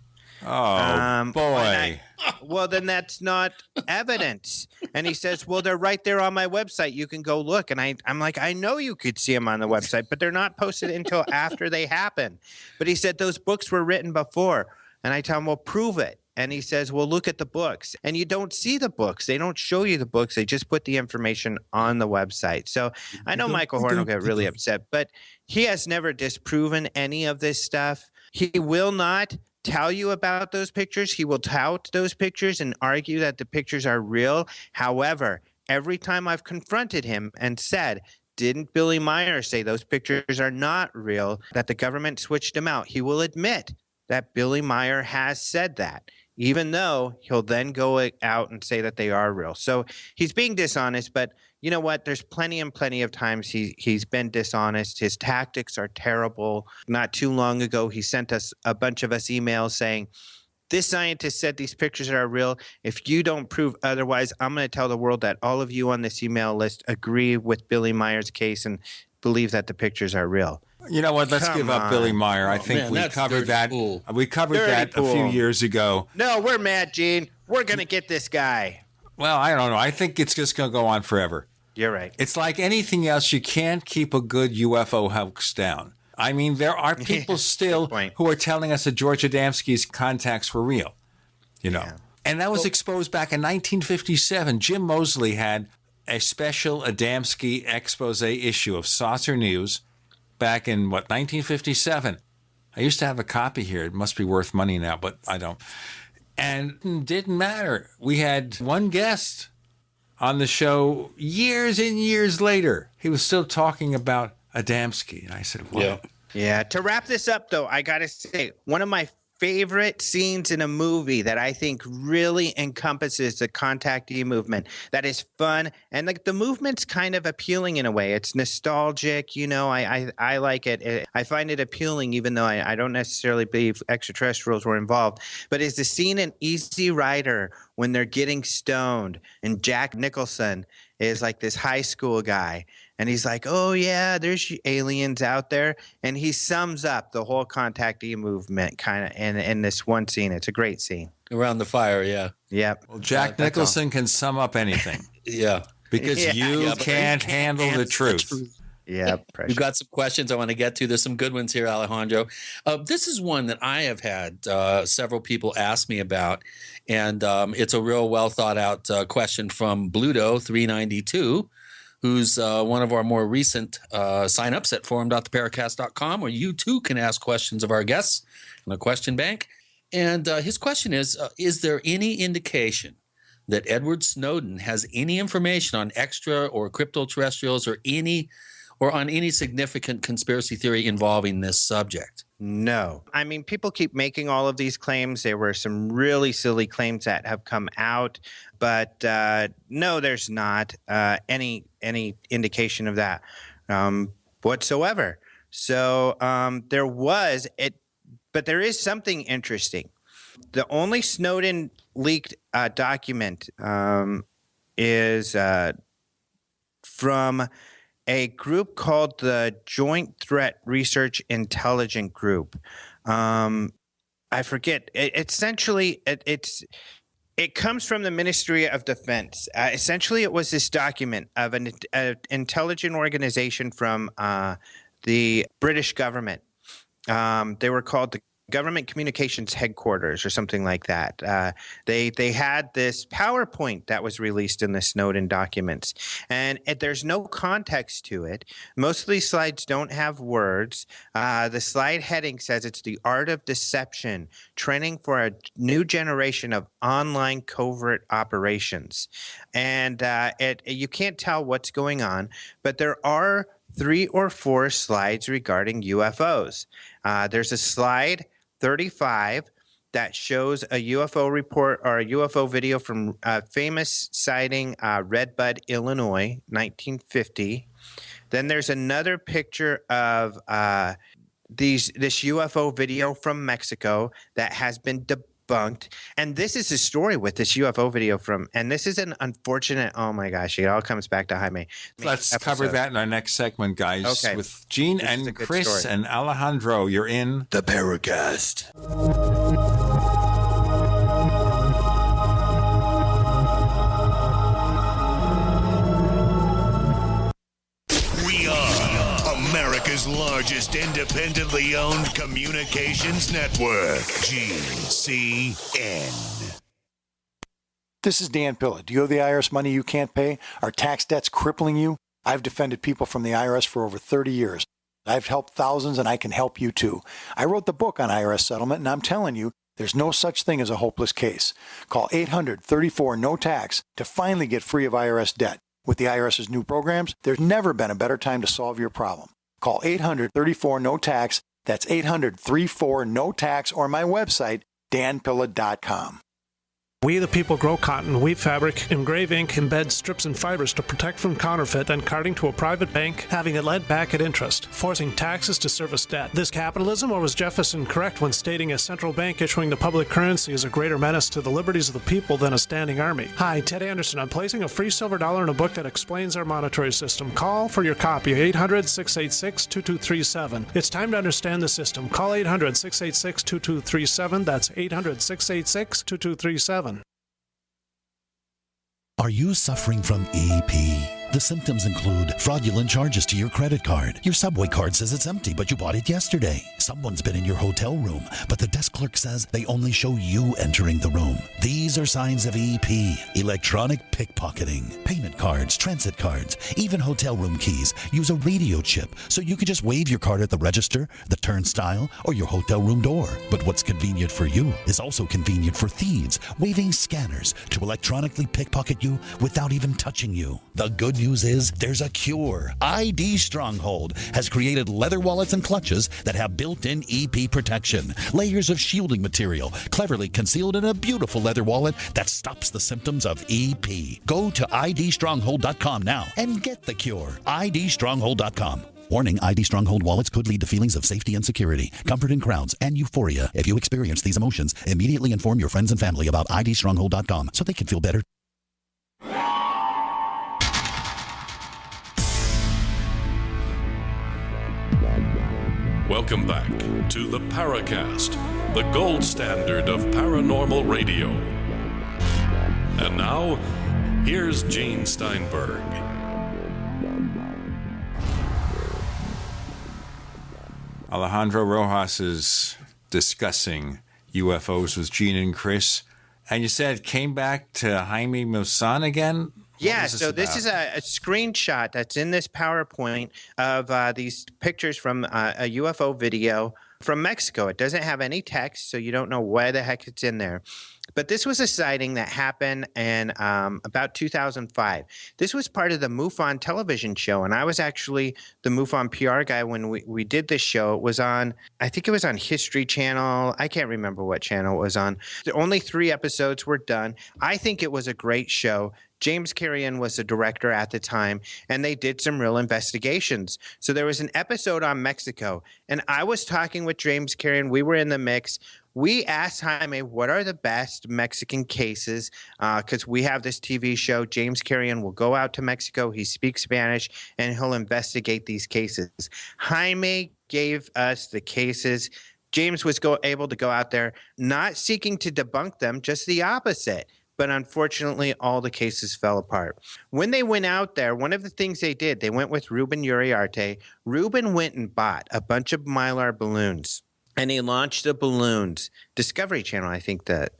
Oh, boy. Well, then that's not evidence. And he says, well, they're right there on my website. You can go look. And I'm like, I know you could see them on the website, but they're not posted until after they happen. But he said those books were written before. And I tell him, well, prove it. And he says, well, look at the books. And you don't see the books. They don't show you the books. They just put the information on the website. So I know Michael Horn will get really upset, but he has never disproven any of this stuff. He will not tell you about those pictures. He will tout those pictures and argue that the pictures are real. However, every time I've confronted him and said, didn't Billy Meyer say those pictures are not real, that the government switched them out, he will admit that Billy Meyer has said that, even though he'll then go out and say that they are real. So he's being dishonest, but you know what? There's plenty of times he's been dishonest. His tactics are terrible. Not too long ago, he sent us a bunch of us emails saying, this scientist said these pictures are real. If you don't prove otherwise, I'm going to tell the world that all of you on this email list agree with Billy Meyer's case and believe that the pictures are real. You know what? Let's give up Billy Meyer. I think we covered that. Cool. We covered that a few years ago. No, we're mad, Gene. We're going to get this guy. Well, I don't know. I think it's just going to go on forever. You're right. It's like anything else. You can't keep a good UFO hoax down. I mean, there are people still who are telling us that George Adamski's contacts were real, you know. Yeah. And that was exposed back in 1957. Jim Moseley had a special Adamski expose issue of Saucer News back in, 1957. I used to have a copy here. It must be worth money now, but I don't. And it didn't matter. We had one guest on the show years and years later. He was still talking about Adamski. And I said, what? Yeah. To wrap this up, though, I got to say, one of my favorite scenes in a movie that I think really encompasses the contactee movement, that is fun, and the movement's kind of appealing in a way. It's nostalgic, you know. I like it. I find it appealing, even though I don't necessarily believe extraterrestrials were involved. But it's the scene in Easy Rider when they're getting stoned, and Jack Nicholson is like this high school guy, and he's like, oh yeah, there's aliens out there, and he sums up the whole contactee movement kind of in this one scene. It's a great scene. Around the fire, yeah. Yep. Well, Jack Nicholson can sum up anything. Yeah. Because you can't handle the truth. Yeah, We've got some questions I want to get to. There's some good ones here, Alejandro. This is one that I have had several people ask me about, and it's a real well thought out question from Bluto392, who's one of our more recent sign-ups at forum.theparacast.com, where you too can ask questions of our guests in the question bank. And his question is there any indication that Edward Snowden has any information on extra or crypto-terrestrials or on any significant conspiracy theory involving this subject? No. I mean, people keep making all of these claims. There were some really silly claims that have come out, but no, there's not any indication of that whatsoever. So there was it, but there is something interesting. The only Snowden leaked document is from a group called the Joint Threat Research Intelligence Group. I forget. Essentially, it comes from the Ministry of Defense. Essentially, it was this document of an intelligence organization from the British government. They were called the Government Communications Headquarters or something like that. They had this PowerPoint that was released in the Snowden documents, and there's no context to it. Most of these slides don't have words. The slide heading says it's the art of deception, training for a new generation of online covert operations. And you can't tell what's going on, but there are 3 or 4 slides regarding UFOs. There's a slide 35 that shows a UFO report or a UFO video from a famous sighting, Redbud, Illinois, 1950. Then there's another picture of this UFO video from Mexico that has been debunked. And this is the story with this UFO video and this is an unfortunate, oh my gosh, it all comes back to Jaime. Let's cover that in our next segment, guys. Okay. With Gene and Chris and Alejandro, you're in the Paracast. America's largest independently owned communications network, GCN. This is Dan Pilla. Do you owe the IRS money you can't pay? Are tax debts crippling you? I've defended people from the IRS for over 30 years. I've helped thousands, and I can help you too. I wrote the book on IRS settlement, and I'm telling you, there's no such thing as a hopeless case. Call 800-34-NO-TAX to finally get free of IRS debt. With the IRS's new programs, there's never been a better time to solve your problem. Call 800-34-NO-TAX. That's 800-34-NO-TAX, or my website, danpilla.com. We the people grow cotton, weave fabric, engrave ink, embed strips and fibers to protect from counterfeit, then carting to a private bank, having it lent back at interest, forcing taxes to service debt. This capitalism, or was Jefferson correct when stating a central bank issuing the public currency is a greater menace to the liberties of the people than a standing army? Hi, Ted Anderson. I'm placing a free silver dollar in a book that explains our monetary system. Call for your copy, 800-686-2237. It's time to understand the system. Call 800-686-2237. That's 800-686-2237. Are you suffering from EP? The symptoms include fraudulent charges to your credit card. Your subway card says it's empty, but you bought it yesterday. Someone's been in your hotel room, but the desk clerk says they only show you entering the room. These are signs of EP. Electronic pickpocketing. Payment cards, transit cards, even hotel room keys use a radio chip, so you can just wave your card at the register, the turnstile, or your hotel room door. But what's convenient for you is also convenient for thieves, waving scanners to electronically pickpocket you without even touching you. The good news is there's a cure. ID Stronghold has created leather wallets and clutches that have built-in EP protection. Layers of shielding material cleverly concealed in a beautiful leather wallet that stops the symptoms of EP. Go to idstronghold.com now and get the cure. idstronghold.com. Warning, ID Stronghold wallets could lead to feelings of safety and security, comfort in crowds, and euphoria. If you experience these emotions, immediately inform your friends and family about idstronghold.com so they can feel better. Welcome back to the Paracast, the gold standard of paranormal radio. And now, here's Gene Steinberg. Alejandro Rojas is discussing UFOs with Gene and Chris. And you said it came back to Jaime Maussan again? Yeah, so this is a screenshot that's in this PowerPoint of these pictures from a UFO video from Mexico. It doesn't have any text, so you don't know why the heck it's in there. But this was a sighting that happened in about 2005. This was part of the MUFON television show, and I was actually the MUFON PR guy when we did this show. It was on, I think it was on History Channel. I can't remember what channel it was on. Only 3 episodes were done. I think it was a great show. James Carrion was the director at the time, and they did some real investigations. So there was an episode on Mexico, and I was talking with James Carrion. We were in the mix. We asked Jaime, what are the best Mexican cases? Because we have this TV show. James Carrion will go out to Mexico. He speaks Spanish, and he'll investigate these cases. Jaime gave us the cases. James was able to go out there, not seeking to debunk them, just the opposite. But unfortunately, all the cases fell apart. When they went out there, one of the things they did, they went with Ruben Uriarte. Ruben went and bought a bunch of Mylar balloons, and he launched the balloons. Discovery Channel, I think that,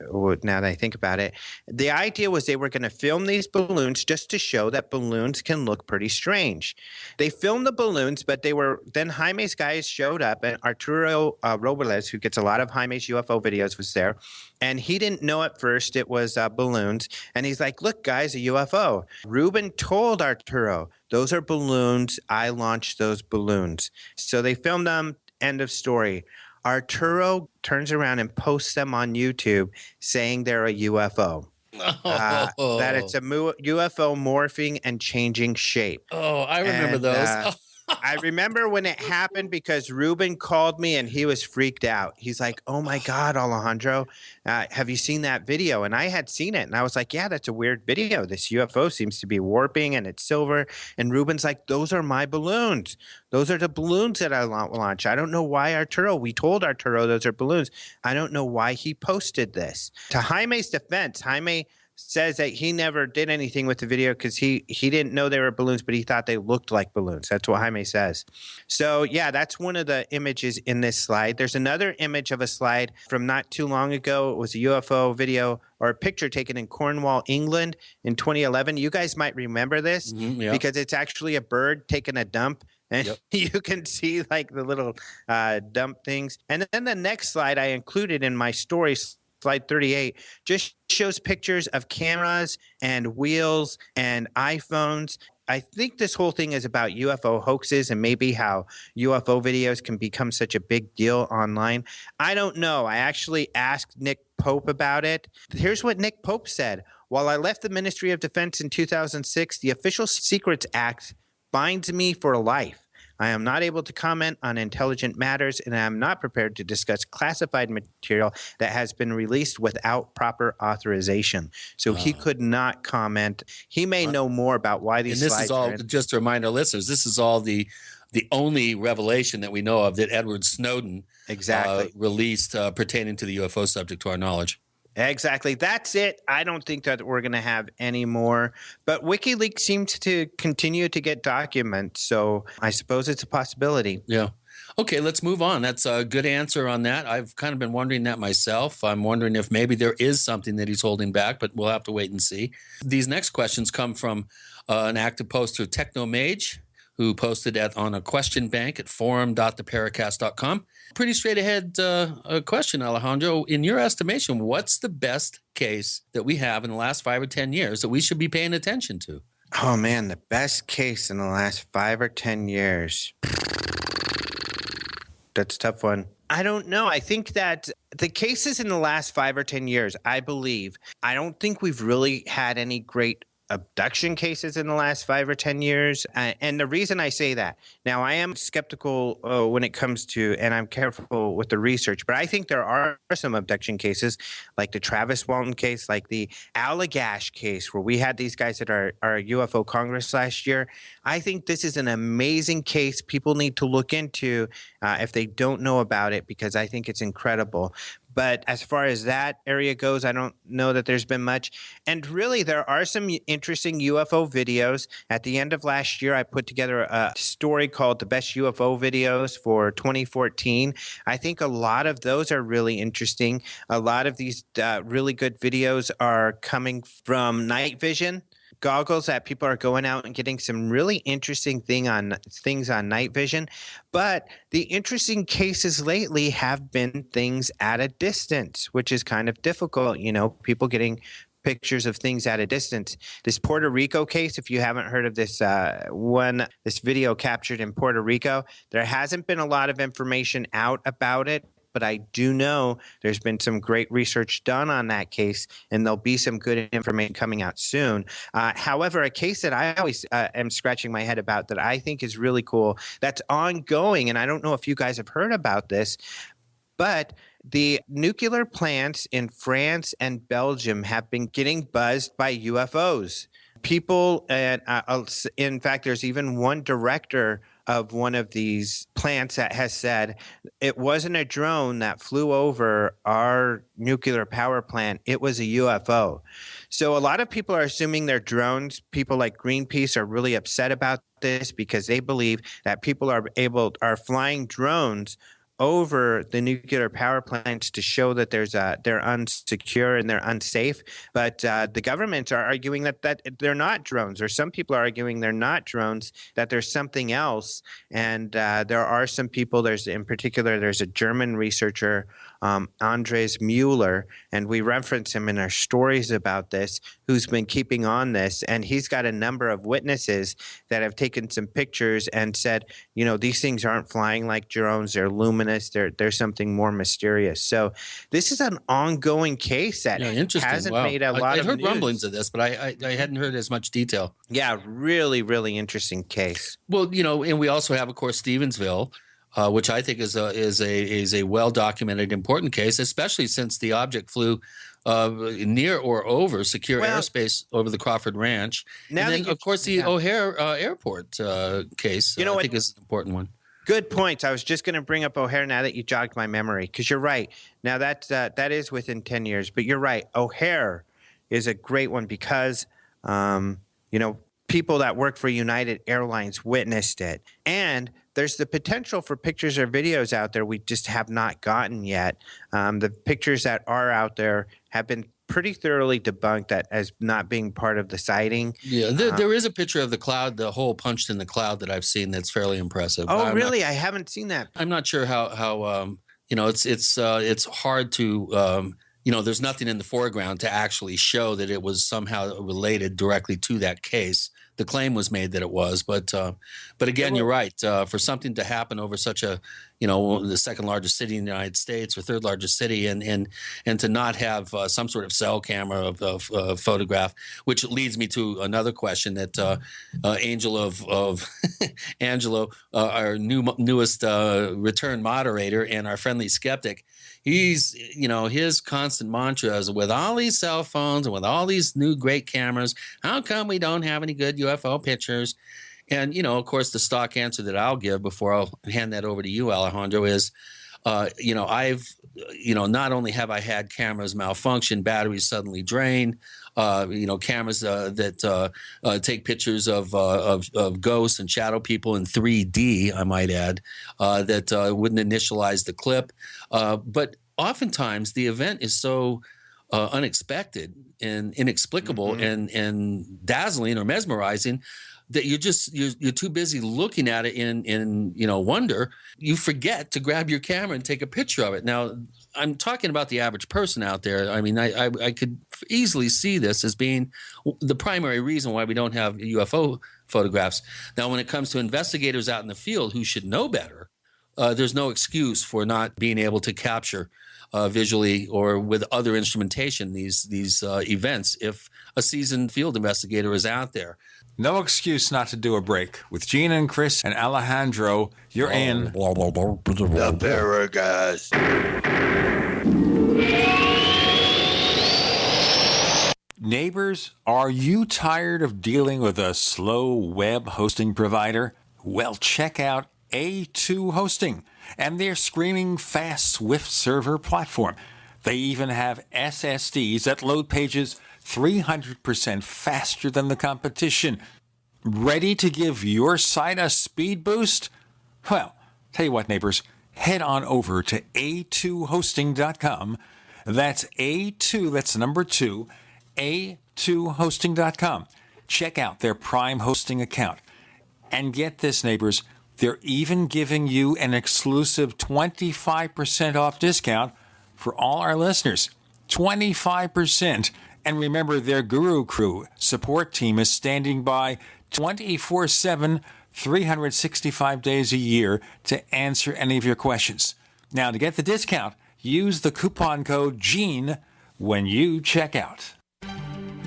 now that I think about it. The idea was they were going to film these balloons just to show that balloons can look pretty strange. They filmed the balloons, but then Jaime's guys showed up, and Arturo Robles, who gets a lot of Jaime's UFO videos, was there. And he didn't know at first it was balloons. And he's like, look, guys, a UFO. Ruben told Arturo, those are balloons. I launched those balloons. So they filmed them. End of story. Arturo turns around and posts them on YouTube saying they're a UFO. That it's a UFO morphing and changing shape. Oh, I remember those. I remember when it happened because Ruben called me and he was freaked out. He's like, oh my God, Alejandro, have you seen that video? And I had seen it. And I was like, yeah, that's a weird video. This UFO seems to be warping and it's silver. And Ruben's like, those are my balloons. Those are the balloons that I launched. I don't know why we told Arturo those are balloons. I don't know why he posted this. To Jaime's defense, Jaime says that he never did anything with the video because he didn't know they were balloons, but he thought they looked like balloons. That's what Jaime says. So, yeah, that's one of the images in this slide. There's another image of a slide from not too long ago. It was a UFO video or a picture taken in Cornwall, England in 2011. You guys might remember this because it's actually a bird taking a dump. And you can see like the little dump things. And then the next slide I included in my story, slide 38, just shows pictures of cameras and wheels and iPhones. I think this whole thing is about UFO hoaxes and maybe how UFO videos can become such a big deal online. I don't know. I actually asked Nick Pope about it. Here's what Nick Pope said. While I left the Ministry of Defense in 2006, the Official Secrets Act binds me for life. I am not able to comment on intelligent matters, and I am not prepared to discuss classified material that has been released without proper authorization. So he could not comment. He may know more about why these slides. And this is all, just to remind our listeners, this is all the only revelation that we know of that Edward Snowden released pertaining to the UFO subject to our knowledge. Exactly. That's it. I don't think that we're going to have any more. But WikiLeaks seems to continue to get documents, so I suppose it's a possibility. Yeah. Okay, let's move on. That's a good answer on that. I've kind of been wondering that myself. I'm wondering if maybe there is something that he's holding back, but we'll have to wait and see. These next questions come from an active poster, Technomage, who posted on a question bank at forum.theparacast.com. Pretty straight ahead question, Alejandro. In your estimation, what's the best case that we have in the last 5 or 10 years that we should be paying attention to? Oh, man, the best case in the last 5 or 10 years. That's a tough one. I don't know. I think that the cases in the last 5 or 10 years, I don't think we've really had any great abduction cases in the last 5 or 10 years. And the reason I say that, now I am skeptical when it comes to, and I'm careful with the research, but I think there are some abduction cases, like the Travis Walton case, like the Allagash case, where we had these guys at our UFO Congress last year. I think this is an amazing case people need to look into if they don't know about it, because I think it's incredible. But as far as that area goes, I don't know that there's been much. And really, there are some interesting UFO videos. At the end of last year, I put together a story called The Best UFO Videos for 2014. I think a lot of those are really interesting. A lot of these really good videos are coming from night vision goggles that people are going out and getting some really interesting things on night vision. But the interesting cases lately have been things at a distance, which is kind of difficult. People getting pictures of things at a distance. This Puerto Rico case, if you haven't heard of this this video captured in Puerto Rico, there hasn't been a lot of information out about it. But I do know there's been some great research done on that case, and there'll be some good information coming out soon. However, a case that I always am scratching my head about that I think is really cool, that's ongoing, and I don't know if you guys have heard about this, but the nuclear plants in France and Belgium have been getting buzzed by UFOs. People, and in fact, there's even one director of one of these plants that has said it wasn't a drone that flew over our nuclear power plant. It was a UFO. So a lot of people are assuming they're drones. People like Greenpeace are really upset about this because they believe that people are flying drones over the nuclear power plants to show that they're unsecure and they're unsafe. But the governments are arguing that they're not drones, or some people are arguing they're not drones, that there's something else. And there are some people, there's a German researcher, Andres Mueller, and we reference him in our stories about this, who's been keeping on this. And he's got a number of witnesses that have taken some pictures and said, these things aren't flying like drones, they're luminous. There's something more mysterious. So this is an ongoing case that hasn't made a lot of news. I heard rumblings of this, but I hadn't heard as much detail. Yeah, really, really interesting case. Well, and we also have, of course, Stevensville, which I think is a well-documented, important case, especially since the object flew near or over secure airspace over the Crawford Ranch. And then, of course, the O'Hare Airport case, I think is an important one. Good points. I was just going to bring up O'Hare now that you jogged my memory, because you're right. Now that is within 10 years, but you're right. O'Hare is a great one because, people that work for United Airlines witnessed it. And there's the potential for pictures or videos out there we just have not gotten yet. The pictures that are out there have been pretty thoroughly debunked that as not being part of the sighting. Yeah, there is a picture of the cloud, the hole punched in the cloud that I've seen that's fairly impressive. Oh, really? I haven't seen that. I'm not sure how it's hard to there's nothing in the foreground to actually show that it was somehow related directly to that case. The claim was made that it was, but again, you're right. For something to happen over such a, the second largest city in the United States or third largest city, and to not have some sort of cell camera of photograph, which leads me to another question that Angelo, our newest return moderator and our friendly skeptic, he's, his constant mantra is, with all these cell phones and with all these new great cameras, how come we don't have any good UFO pictures? And, of course, the stock answer that I'll give before I'll hand that over to you, Alejandro, is, I've, not only have I had cameras malfunction, batteries suddenly drain, cameras that take pictures of ghosts and shadow people in 3D, I might add, that wouldn't initialize the clip. But oftentimes the event is so unexpected and inexplicable and dazzling or mesmerizing that you're too busy looking at it in wonder, you forget to grab your camera and take a picture of it. Now, I'm talking about the average person out there. I mean, I could easily see this as being the primary reason why we don't have UFO photographs. Now, when it comes to investigators out in the field who should know better, there's no excuse for not being able to capture visually or with other instrumentation these events if a seasoned field investigator is out there. No excuse not to do a break. With Gene and Chris and Alejandro, you're in the Paracast. Neighbors, are you tired of dealing with a slow web hosting provider? Well, check out A2 Hosting and their screaming fast Swift server platform. They even have SSDs that load pages 300% faster than the competition. Ready to give your site a speed boost? Well, tell you what, neighbors, head on over to a2hosting.com. That's A2, that's number 2, a2hosting.com. Check out their Prime hosting account. And get this, neighbors, they're even giving you an exclusive 25% off discount for all our listeners. 25%. And remember, their Guru Crew support team is standing by 24/7, 365 days a year to answer any of your questions. Now, to get the discount, use the coupon code GENE when you check out.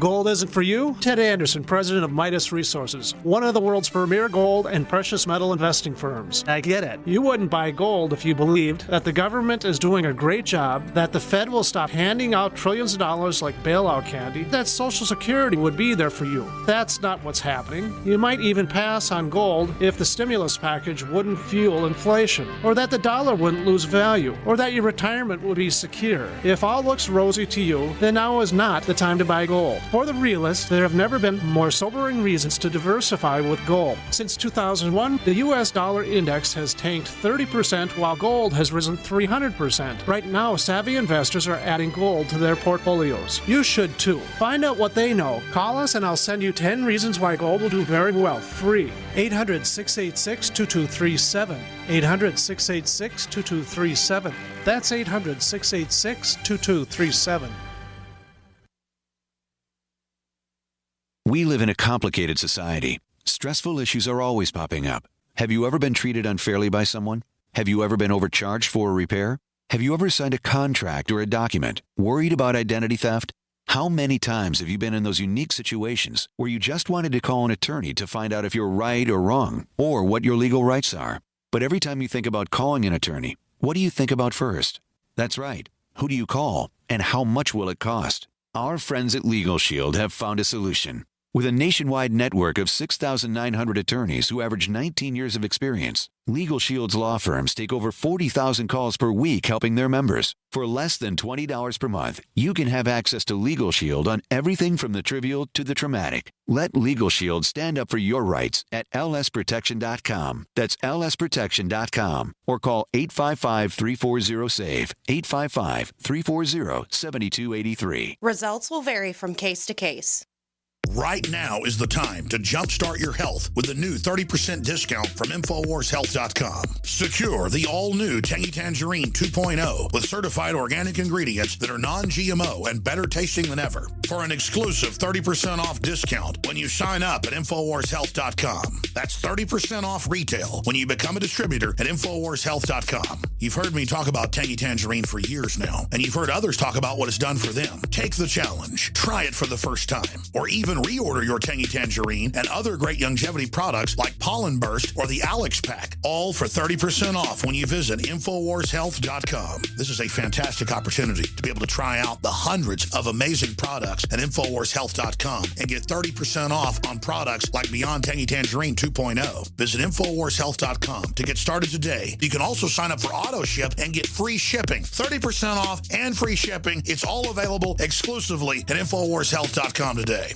Gold isn't for you? Ted Anderson, president of Midas Resources, one of the world's premier gold and precious metal investing firms. I get it. You wouldn't buy gold if you believed that the government is doing a great job, that the Fed will stop handing out trillions of dollars like bailout candy, that Social Security would be there for you. That's not what's happening. You might even pass on gold if the stimulus package wouldn't fuel inflation, or that the dollar wouldn't lose value, or that your retirement would be secure. If all looks rosy to you, then now is not the time to buy gold. For the realist, there have never been more sobering reasons to diversify with gold. Since 2001, the U.S. dollar index has tanked 30% while gold has risen 300%. Right now, savvy investors are adding gold to their portfolios. You should too. Find out what they know. Call us and I'll send you 10 reasons why gold will do very well, free. 800-686-2237. 800-686-2237. That's 800-686-2237. We live in a complicated society. Stressful issues are always popping up. Have you ever been treated unfairly by someone? Have you ever been overcharged for a repair? Have you ever signed a contract or a document? Worried about identity theft? How many times have you been in those unique situations where you just wanted to call an attorney to find out if you're right or wrong, or what your legal rights are? But every time you think about calling an attorney, what do you think about first? That's right. Who do you call, and how much will it cost? Our friends at Legal Shield have found a solution. With a nationwide network of 6,900 attorneys who average 19 years of experience, Legal Shield's law firms take over 40,000 calls per week helping their members. For less than $20 per month, you can have access to Legal Shield on everything from the trivial to the traumatic. Let Legal Shield stand up for your rights at lsprotection.com. That's lsprotection.com. Or call 855-340-SAVE, 855-340-7283. Results will vary from case to case. Right now is the time to jumpstart your health with the new 30% discount from InfoWarsHealth.com. Secure the all-new Tangy Tangerine 2.0 with certified organic ingredients that are non-GMO and better tasting than ever. For an exclusive 30% off discount when you sign up at InfoWarsHealth.com. That's 30% off retail when you become a distributor at InfoWarsHealth.com. You've heard me talk about Tangy Tangerine for years now, and you've heard others talk about what it's done for them. Take the challenge. Try it for the first time, or even reorder your Tangy Tangerine and other great longevity products like Pollen Burst or the Alex Pack, all for 30% off when you visit InfoWarsHealth.com. This is a fantastic opportunity to be able to try out the hundreds of amazing products at InfoWarsHealth.com and get 30% off on products like Beyond Tangy Tangerine 2.0. Visit InfoWarsHealth.com to get started today. You can also sign up for auto ship and get free shipping. 30% off and free shipping. It's all available exclusively at InfoWarsHealth.com today.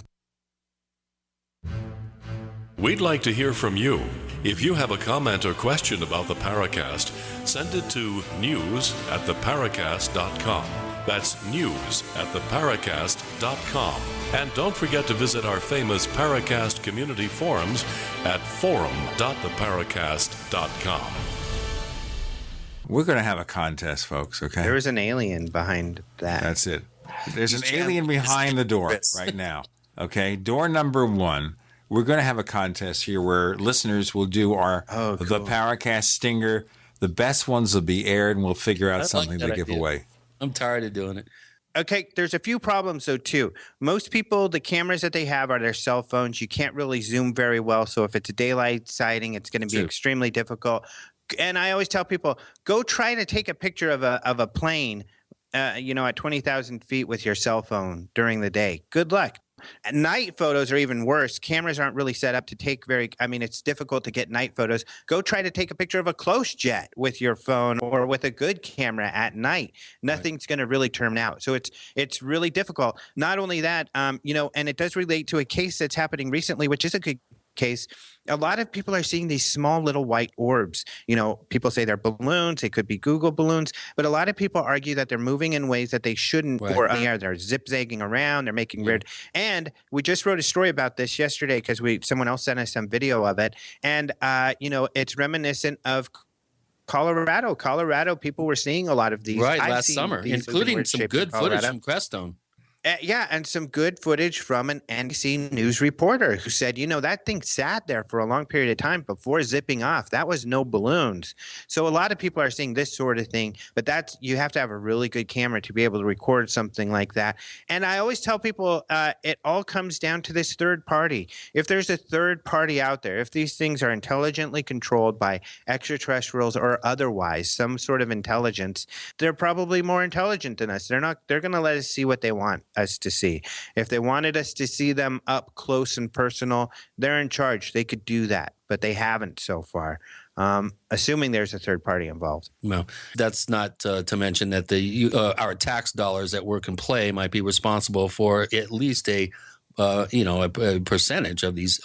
We'd like to hear from you. If you have a comment or question about the Paracast, send it to news@theparacast.com. That's news@theparacast.com. And don't forget to visit our famous Paracast community forums at forum.theparacast.com. We're going to have a contest, folks, okay? There is an alien behind that. That's it. There's an alien behind the door right now, okay? Door number 1. We're going to have a contest here where listeners will do the Paracast stinger. The best ones will be aired, and we'll figure out something to give away. I'm tired of doing it. Okay, there's a few problems though too. Most people, the cameras that they have are their cell phones. You can't really zoom very well, so if it's a daylight sighting, it's going to be extremely difficult. And I always tell people, go try to take a picture of a plane, at 20,000 feet with your cell phone during the day. Good luck. At night photos are even worse. Cameras aren't really set up to take it's difficult to get night photos. Go try to take a picture of a close jet with your phone or with a good camera at night. Nothing's going to really turn out. So it's really difficult. Not only that, and it does relate to a case that's happening recently, which is a good case. A lot of people are seeing these small little white orbs. People say they're balloons. They could be Google balloons. But a lot of people argue that they're moving in ways that they shouldn't, or they're zigzagging around. They're making weird. And we just wrote a story about this yesterday because someone else sent us some video of it. And, it's reminiscent of Colorado. People were seeing a lot of these. Right, last summer, including some good footage from Crestone. And some good footage from an NBC News reporter who said, that thing sat there for a long period of time before zipping off. That was no balloons. So a lot of people are seeing this sort of thing, but you have to have a really good camera to be able to record something like that. And I always tell people it all comes down to this third party. If there's a third party out there, if these things are intelligently controlled by extraterrestrials or otherwise, some sort of intelligence, they're probably more intelligent than us. They're going to let us see what they want us to see. If they wanted us to see them up close and personal, they're in charge. They could do that, but they haven't so far. Assuming there's a third party involved. No, that's not to mention that our tax dollars at work and play might be responsible for at least a percentage of these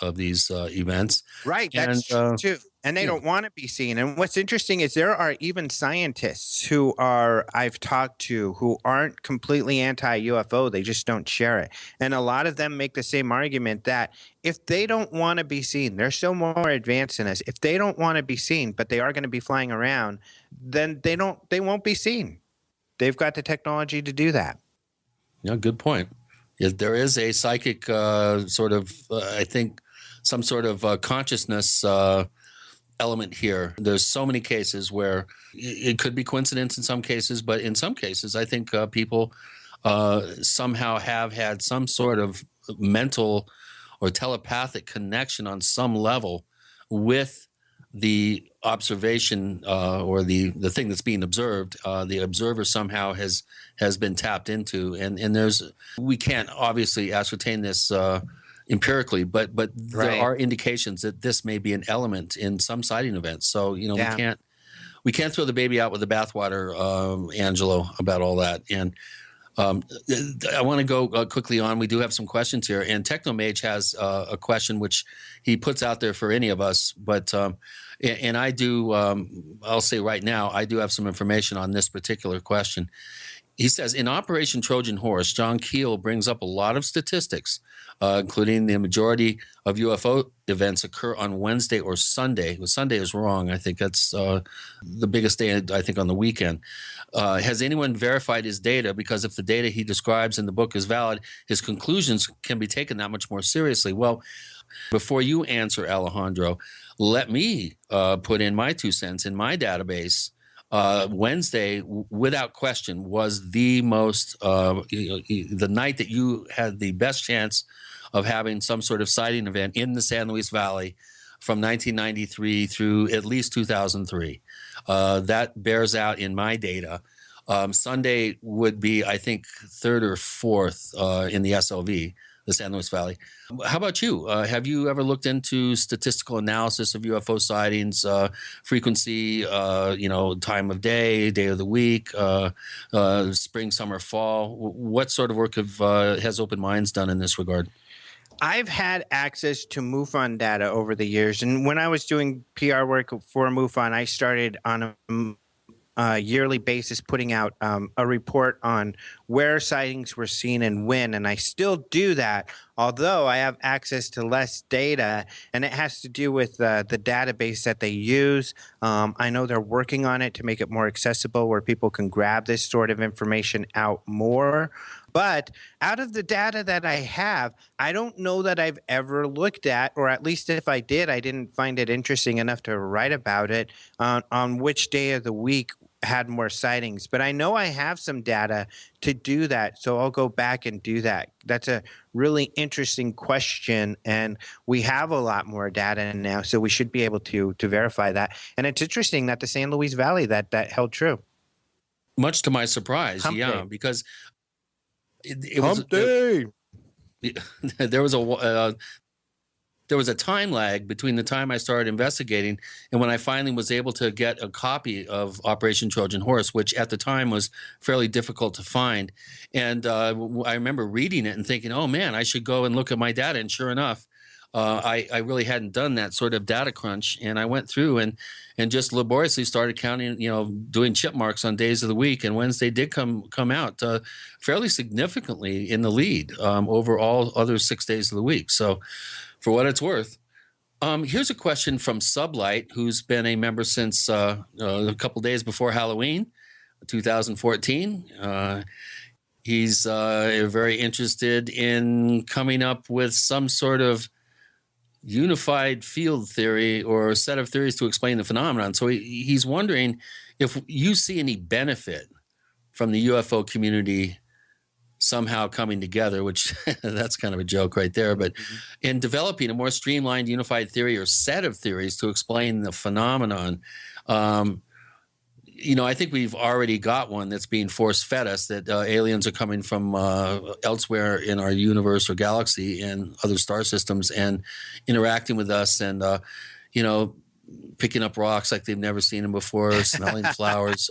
events. Right, that's true too. And they don't want to be seen. And what's interesting is there are even scientists I've talked to who aren't completely anti-UFO. They just don't share it. And a lot of them make the same argument that if they don't want to be seen, they're so more advanced than us. If they don't want to be seen, but they are going to be flying around, then they won't be seen. They've got the technology to do that. Yeah, good point. There is a psychic I think some sort of consciousness element here. There's so many cases where it could be coincidence in some cases, but in some cases, I think people somehow have had some sort of mental or telepathic connection on some level with the observation or the thing that's being observed. The observer somehow has been tapped into, and we can't obviously ascertain this empirically, but there are indications that this may be an element in some sighting events. So we can't throw the baby out with the bathwater, Angelo, about all that. And I want to go quickly on. We do have some questions here, and Technomage has a question which he puts out there for any of us. But and I do. I'll say right now, I do have some information on this particular question. He says, in Operation Trojan Horse, John Keel brings up a lot of statistics, including the majority of UFO events occur on Wednesday or Sunday. Well, Sunday is wrong. I think that's the biggest day, I think, on the weekend. Has anyone verified his data? Because if the data he describes in the book is valid, his conclusions can be taken that much more seriously. Well, before you answer, Alejandro, let me put in my 2 cents in my database. Wednesday, without question, was the most the night that you had the best chance of having some sort of sighting event in the San Luis Valley from 1993 through at least 2003. That bears out in my data. Sunday would be, I think, 3rd or 4th in the SLV, the San Luis Valley. How about you? Have you ever looked into statistical analysis of UFO sightings, frequency, time of day of the week, spring, summer, fall? What sort of work has Open Minds done in this regard? I've had access to MUFON data over the years. And when I was doing PR work for MUFON, I started on a yearly basis putting out a report on where sightings were seen and when, and I still do that, although I have access to less data, and it has to do with the database that they use. I know they're working on it to make it more accessible where people can grab this sort of information out more. But out of the data that I have, I don't know that I've ever looked at, or at least if I did, I didn't find it interesting enough to write about it, on which day of the week had more sightings. But I know I have some data to do that, so I'll go back and do that. That's a really interesting question, and we have a lot more data now, so we should be able to verify that. And it's interesting that the San Luis Valley, that held true. Much to my surprise, Hump yeah, day. because it Hump day. there was a time lag between the time I started investigating and when I finally was able to get a copy of Operation Trojan Horse, which at the time was fairly difficult to find. And I remember reading it and thinking, oh man, I should go and look at my data. And sure enough, I really hadn't done that sort of data crunch. And I went through and just laboriously started counting, doing chip marks on days of the week. And Wednesday did come out fairly significantly in the lead over all other 6 days of the week. So for what it's worth, here's a question from Sublight, who's been a member since a couple days before Halloween, 2014. He's very interested in coming up with some sort of unified field theory or a set of theories to explain the phenomenon. So he's wondering if you see any benefit from the UFO community somehow coming together, which that's kind of a joke right there, but in developing a more streamlined, unified theory or set of theories to explain the phenomenon. I think we've already got one that's being force-fed us, that aliens are coming from elsewhere in our universe or galaxy and other star systems and interacting with us and, picking up rocks like they've never seen them before, smelling flowers.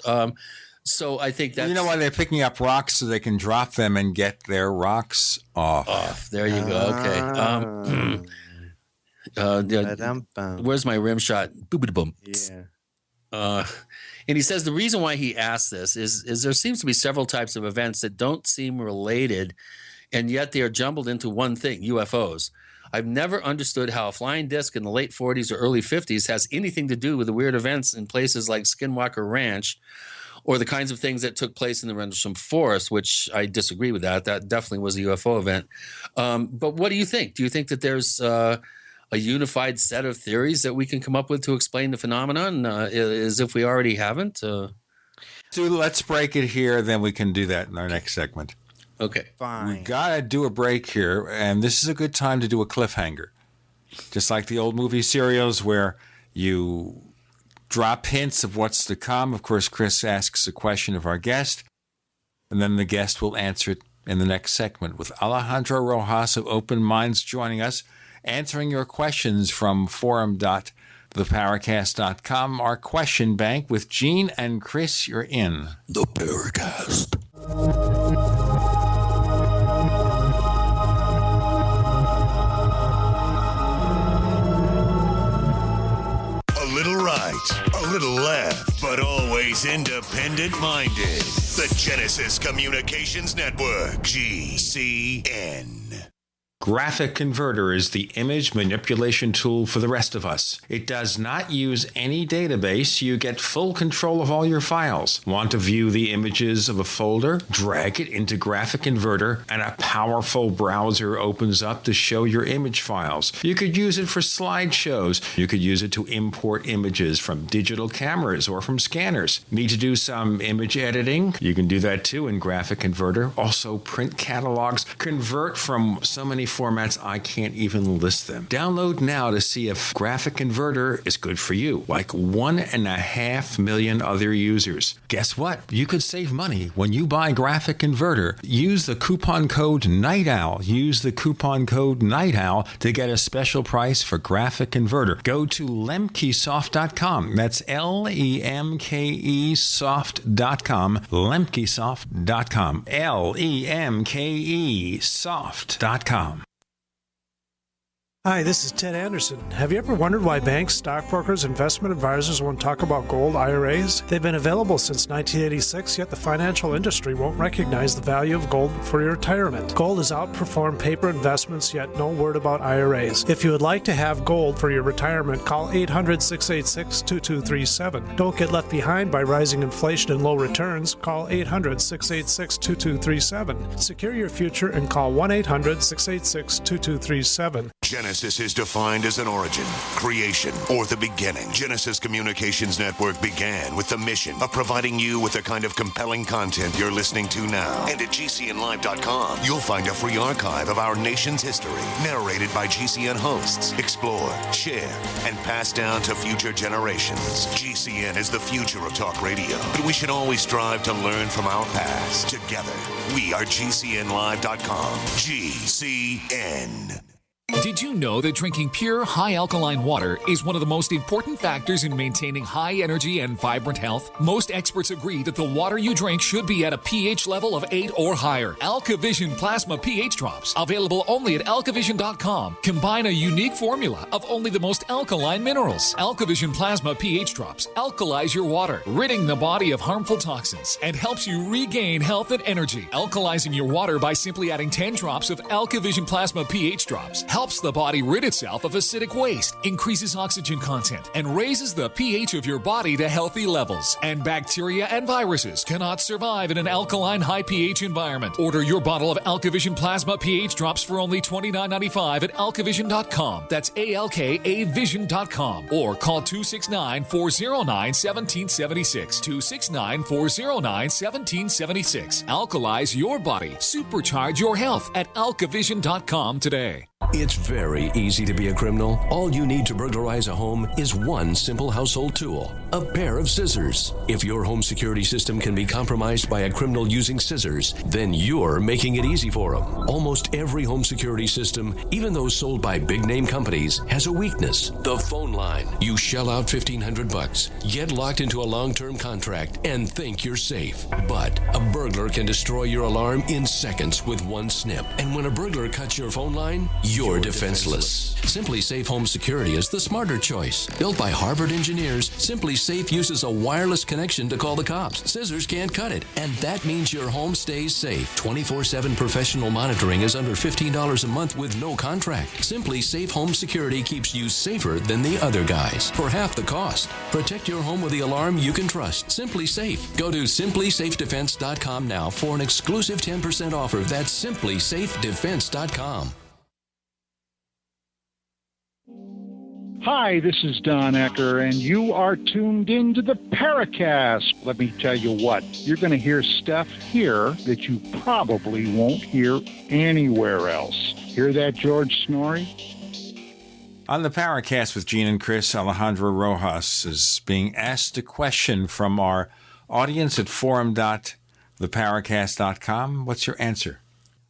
So I think that's... You know why they're picking up rocks? So they can drop them and get their rocks off. There you go. Okay. Where's my rim shot? Boom. Yeah. And he says the reason why he asked this is there seems to be several types of events that don't seem related, and yet they are jumbled into one thing, UFOs. I've never understood how a flying disc in the late 40s or early 50s has anything to do with the weird events in places like Skinwalker Ranch or the kinds of things that took place in the Rendlesham Forest, which I disagree with that. That definitely was a UFO event. But what do you think? Do you think that there's a unified set of theories that we can come up with to explain the phenomenon, as if we already haven't? So let's break it here, then we can do that in our next segment. Okay. Fine. We got to do a break here, and this is a good time to do a cliffhanger. Just like the old movie serials where you drop hints of what's to come. Of course, Chris asks a question of our guest, and then the guest will answer it in the next segment with Alejandro Rojas of Open Minds joining us, answering your questions from forum.theparacast.com, our question bank with Gene and Chris. You're in the Paracast. A little right, a little left, but always independent-minded. The Genesis Communications Network, GCN. Graphic Converter is the image manipulation tool for the rest of us. It does not use any database. You get full control of all your files. Want to view the images of a folder? Drag it into Graphic Converter and a powerful browser opens up to show your image files. You could use it for slideshows. You could use it to import images from digital cameras or from scanners. Need to do some image editing? You can do that too in Graphic Converter. Also print catalogs. Convert from so many formats I can't even list them. Download now to see if Graphic Converter is good for you, like 1.5 million other users. Guess what? You could save money when you buy Graphic Converter. Use the coupon code NIGHTOWL. Use the coupon code NIGHTOWL to get a special price for Graphic Converter. Go to lemkesoft.com. That's LEMKE soft.com. lemkesoft.com. LEMKE soft.com. Hi, this is Ted Anderson. Have you ever wondered why banks, stockbrokers, investment advisors won't talk about gold IRAs? They've been available since 1986, yet the financial industry won't recognize the value of gold for your retirement. Gold has outperformed paper investments, yet no word about IRAs. If you would like to have gold for your retirement, call 800-686-2237. Don't get left behind by rising inflation and low returns. Call 800-686-2237. Secure your future and call 1-800-686-2237. Genesis Genesis is defined as an origin, creation, or the beginning. Genesis Communications Network began with the mission of providing you with the kind of compelling content you're listening to now. And at GCNlive.com, you'll find a free archive of our nation's history, narrated by GCN hosts, explored, shared, and passed down to future generations. GCN is the future of talk radio, but we should always strive to learn from our past. Together, we are GCNlive.com. GCN. Did you know that drinking pure, high alkaline water is one of the most important factors in maintaining high energy and vibrant health? Most experts agree that the water you drink should be at a pH level of 8 or higher. AlkaVision Plasma pH Drops, available only at alkavision.com, combine a unique formula of only the most alkaline minerals. AlkaVision Plasma pH Drops alkalize your water, ridding the body of harmful toxins, and helps you regain health and energy. Alkalizing your water by simply adding 10 drops of AlkaVision Plasma pH Drops helps the body rid itself of acidic waste, increases oxygen content, and raises the pH of your body to healthy levels. And bacteria and viruses cannot survive in an alkaline high pH environment. Order your bottle of AlkaVision Plasma pH Drops for only $29.95 at alkavision.com. That's ALKAvision.com. Or call 269-409-1776. 269-409-1776. Alkalize your body. Supercharge your health at alkavision.com today. It's very easy to be a criminal. All you need to burglarize a home is one simple household tool, a pair of scissors. If your home security system can be compromised by a criminal using scissors, then you're making it easy for them. Almost every home security system, even those sold by big-name companies, has a weakness: the phone line. You shell out $1,500, get locked into a long-term contract, and think you're safe. But a burglar can destroy your alarm in seconds with one snip. And when a burglar cuts your phone line, you're defenseless. Simply Safe Home Security is the smarter choice. Built by Harvard engineers, Simply Safe uses a wireless connection to call the cops. Scissors can't cut it, and that means your home stays safe. 24/7 professional monitoring is under $15 a month with no contract. Simply Safe Home Security keeps you safer than the other guys for half the cost. Protect your home with the alarm you can trust. Simply Safe. Go to simplysafedefense.com now for an exclusive 10% offer. That's simplysafedefense.com. Hi, this is Don Ecker, and you are tuned into the Paracast. Let me tell you what, you're going to hear stuff here that you probably won't hear anywhere else. Hear that, George Snorri? On the Paracast with Gene and Chris, Alejandro Rojas is being asked a question from our audience at forum.theparacast.com. What's your answer?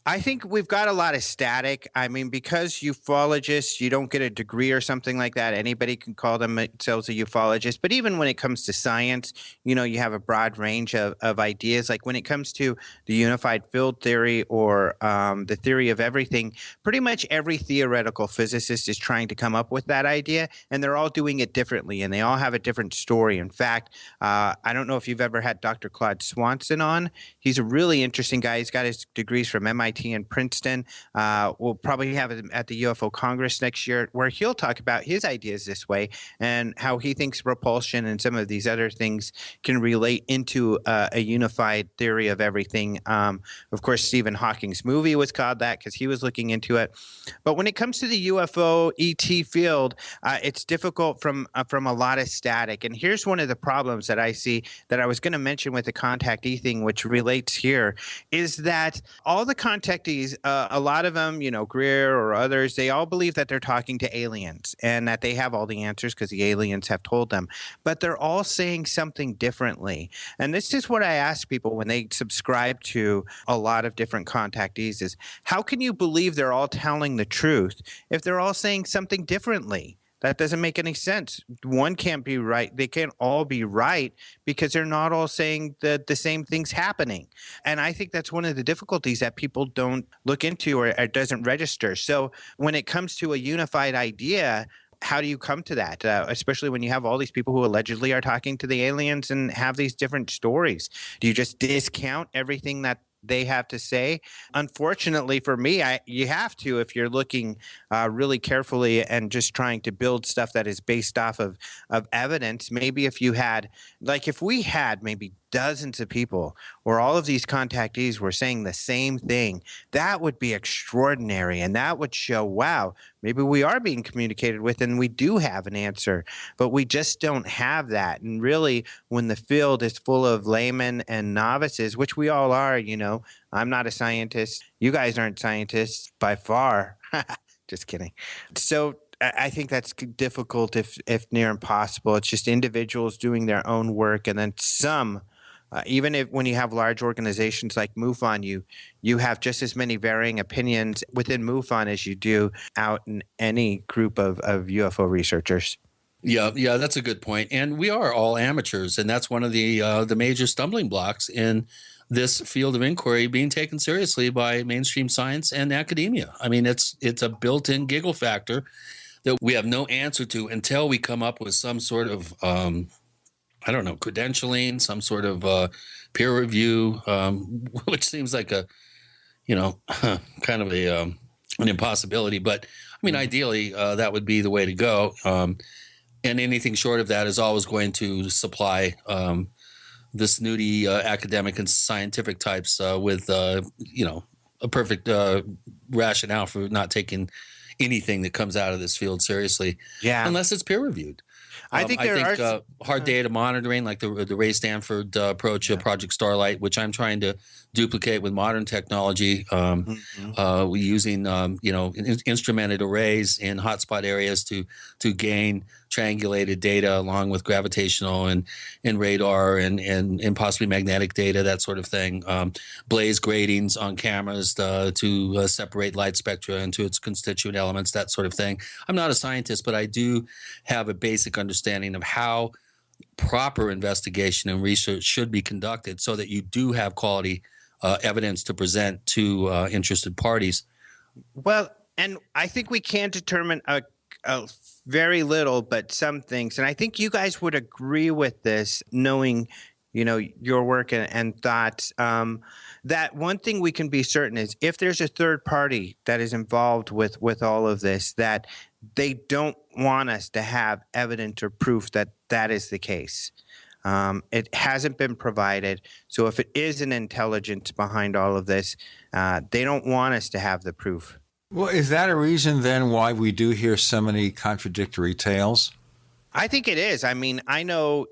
I think we've got a lot of static. I mean, because ufologists, you don't get a degree or something like that. Anybody can call themselves a ufologist. But even when it comes to science, you know, you have a broad range of ideas. Like when it comes to the unified field theory or the theory of everything, pretty much every theoretical physicist is trying to come up with that idea, and they're all doing it differently, and they all have a different story. In fact, I don't know if you've ever had Dr. Claude Swanson on. He's a really interesting guy. He's got his degrees from MIT and Princeton. We'll probably have him at the UFO Congress next year, where he'll talk about his ideas this way and how he thinks propulsion and some of these other things can relate into a unified theory of everything. Of course, Stephen Hawking's movie was called that because he was looking into it. But when it comes to the UFO ET field, it's difficult from a lot of static. And here's one of the problems that I see that I was going to mention with the contactee thing, which relates here, is that all the contactees, a lot of them, you know, Greer or others, they all believe that they're talking to aliens and that they have all the answers because the aliens have told them. But they're all saying something differently. And this is what I ask people when they subscribe to a lot of different contactees is, how can you believe they're all telling the truth if they're all saying something differently? That doesn't make any sense. One can't be right. They can't all be right because they're not all saying the same things happening. And I think that's one of the difficulties that people don't look into or doesn't register. So when it comes to a unified idea, how do you come to that, especially when you have all these people who allegedly are talking to the aliens and have these different stories? Do you just discount everything that they have to say? Unfortunately for me, you have to if you're looking really carefully and just trying to build stuff that is based off of evidence. Maybe if you had, like if we had maybe dozens of people where all of these contactees were saying the same thing, that would be extraordinary. And that would show, wow, maybe we are being communicated with and we do have an answer, but we just don't have that. And really, when the field is full of laymen and novices, which we all are, I'm not a scientist. You guys aren't scientists by far. Just kidding. So I think that's difficult, if near impossible. It's just individuals doing their own work, and then some. Even when you have large organizations like MUFON, you have just as many varying opinions within MUFON as you do out in any group of UFO researchers. Yeah, that's a good point. And we are all amateurs, and that's one of the major stumbling blocks in this field of inquiry being taken seriously by mainstream science and academia. I mean, it's a built-in giggle factor that we have no answer to until we come up with some sort of credentialing, some sort of peer review, which seems like a, kind of an impossibility. But I mean, ideally, that would be the way to go. And anything short of that is always going to supply the snooty academic and scientific types with, a perfect rationale for not taking anything that comes out of this field seriously, unless it's peer reviewed. I think hard data monitoring, like the Ray Stanford approach of Project Starlight, which I'm trying to duplicate with modern technology, using instrumented arrays in hotspot areas to gain triangulated data along with gravitational and radar and possibly magnetic data, that sort of thing. Blaze gratings on cameras to separate light spectra into its constituent elements, that sort of thing. I'm not a scientist, but I do have a basic understanding of how proper investigation and research should be conducted so that you do have quality evidence to present to interested parties. Well, and I think we can determine a very little, but some things. And I think you guys would agree with this, knowing, your work and thoughts, that one thing we can be certain is if there's a third party that is involved with all of this, that they don't want us to have evidence or proof that that is the case. It hasn't been provided. So if it is an intelligence behind all of this, they don't want us to have the proof. Well, is that a reason then why we do hear so many contradictory tales? I think it is. I mean, I know,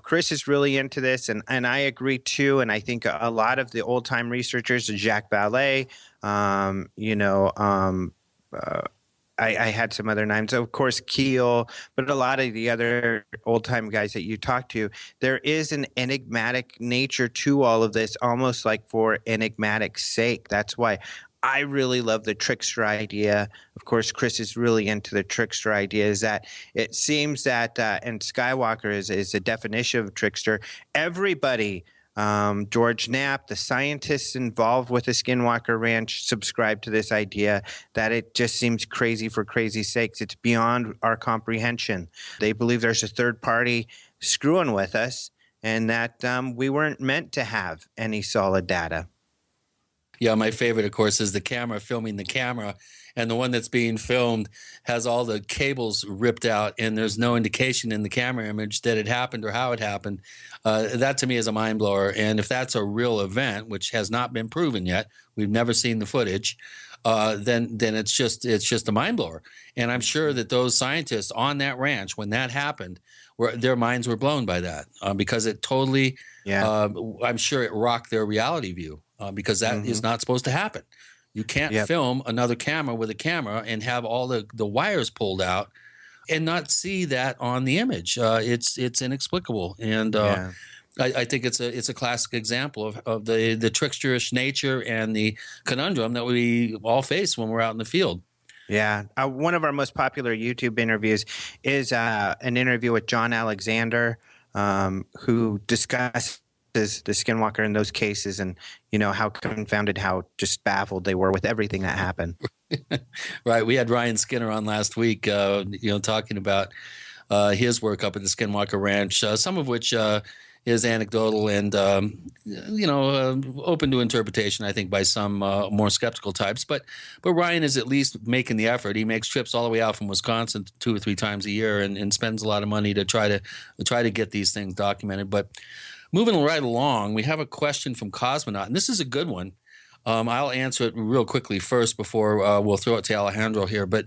Chris is really into this, and I agree too. And I think a lot of the old time researchers, Jacques Vallée, I had some other names, of course, Keel, but a lot of the other old time guys that you talk to, there is an enigmatic nature to all of this, almost like for enigmatic sake. That's why I really love the trickster idea. Of course, Chris is really into the trickster idea, is that it seems that, and Skywalker is a definition of trickster, everybody, George Knapp, the scientists involved with the Skinwalker Ranch, subscribe to this idea that it just seems crazy for crazy's sakes. It's beyond our comprehension. They believe there's a third party screwing with us and that we weren't meant to have any solid data. Yeah, my favorite, of course, is the camera filming the camera, and the one that's being filmed has all the cables ripped out, and there's no indication in the camera image that it happened or how it happened. That, to me, is a mind blower. And if that's a real event, which has not been proven yet, we've never seen the footage, then it's just a mind blower. And I'm sure that those scientists on that ranch, when that happened, their minds were blown by that because it totally, I'm sure it rocked their reality view. Because that is not supposed to happen. You can't film another camera with a camera and have all the wires pulled out and not see that on the image. It's inexplicable, and I think it's a classic example of the tricksterish nature and the conundrum that we all face when we're out in the field. Yeah. One of our most popular YouTube interviews is an interview with John Alexander, who discussed the Skinwalker in those cases, and how confounded, how just baffled they were with everything that happened. Right. We had Ryan Skinner on last week, talking about his work up at the Skinwalker Ranch, some of which is anecdotal and open to interpretation, I think, by some more skeptical types. But Ryan is at least making the effort. He makes trips all the way out from Wisconsin 2 or 3 times a year and spends a lot of money to try to get these things documented. But moving right along, we have a question from Cosmonaut, and this is a good one. I'll answer it real quickly first before we'll throw it to Alejandro here. But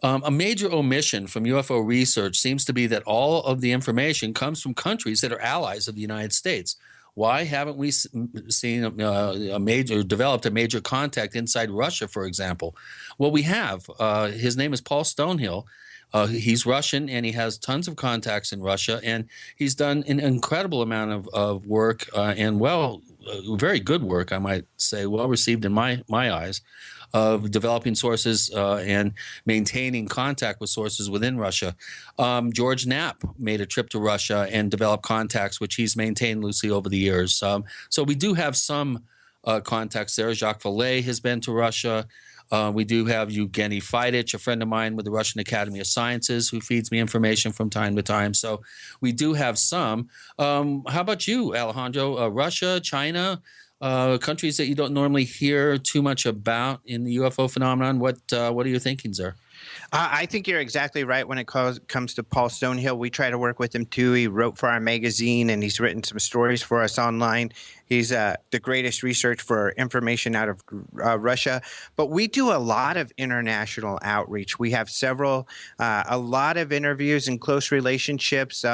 A major omission from UFO research seems to be that all of the information comes from countries that are allies of the United States. Why haven't we seen developed a major contact inside Russia, for example? Well, we have. His name is Paul Stonehill. He's Russian, and he has tons of contacts in Russia, and he's done an incredible amount of work and very good work, I might say, well received in my eyes, of developing sources and maintaining contact with sources within Russia. George Knapp made a trip to Russia and developed contacts, which he's maintained loosely over the years. So we do have some contacts there. Jacques Vallée has been to Russia. We do have Evgeny Fidych, a friend of mine with the Russian Academy of Sciences, who feeds me information from time to time. So we do have some. How about you, Alejandro? Russia, China, countries that you don't normally hear too much about in the UFO phenomenon. What are your thinkings there? I think you're exactly right when it comes to Paul Stonehill. We try to work with him, too. He wrote for our magazine, and he's written some stories for us online. He's the greatest research for information out of Russia. But we do a lot of international outreach. We have a lot of interviews and close relationships,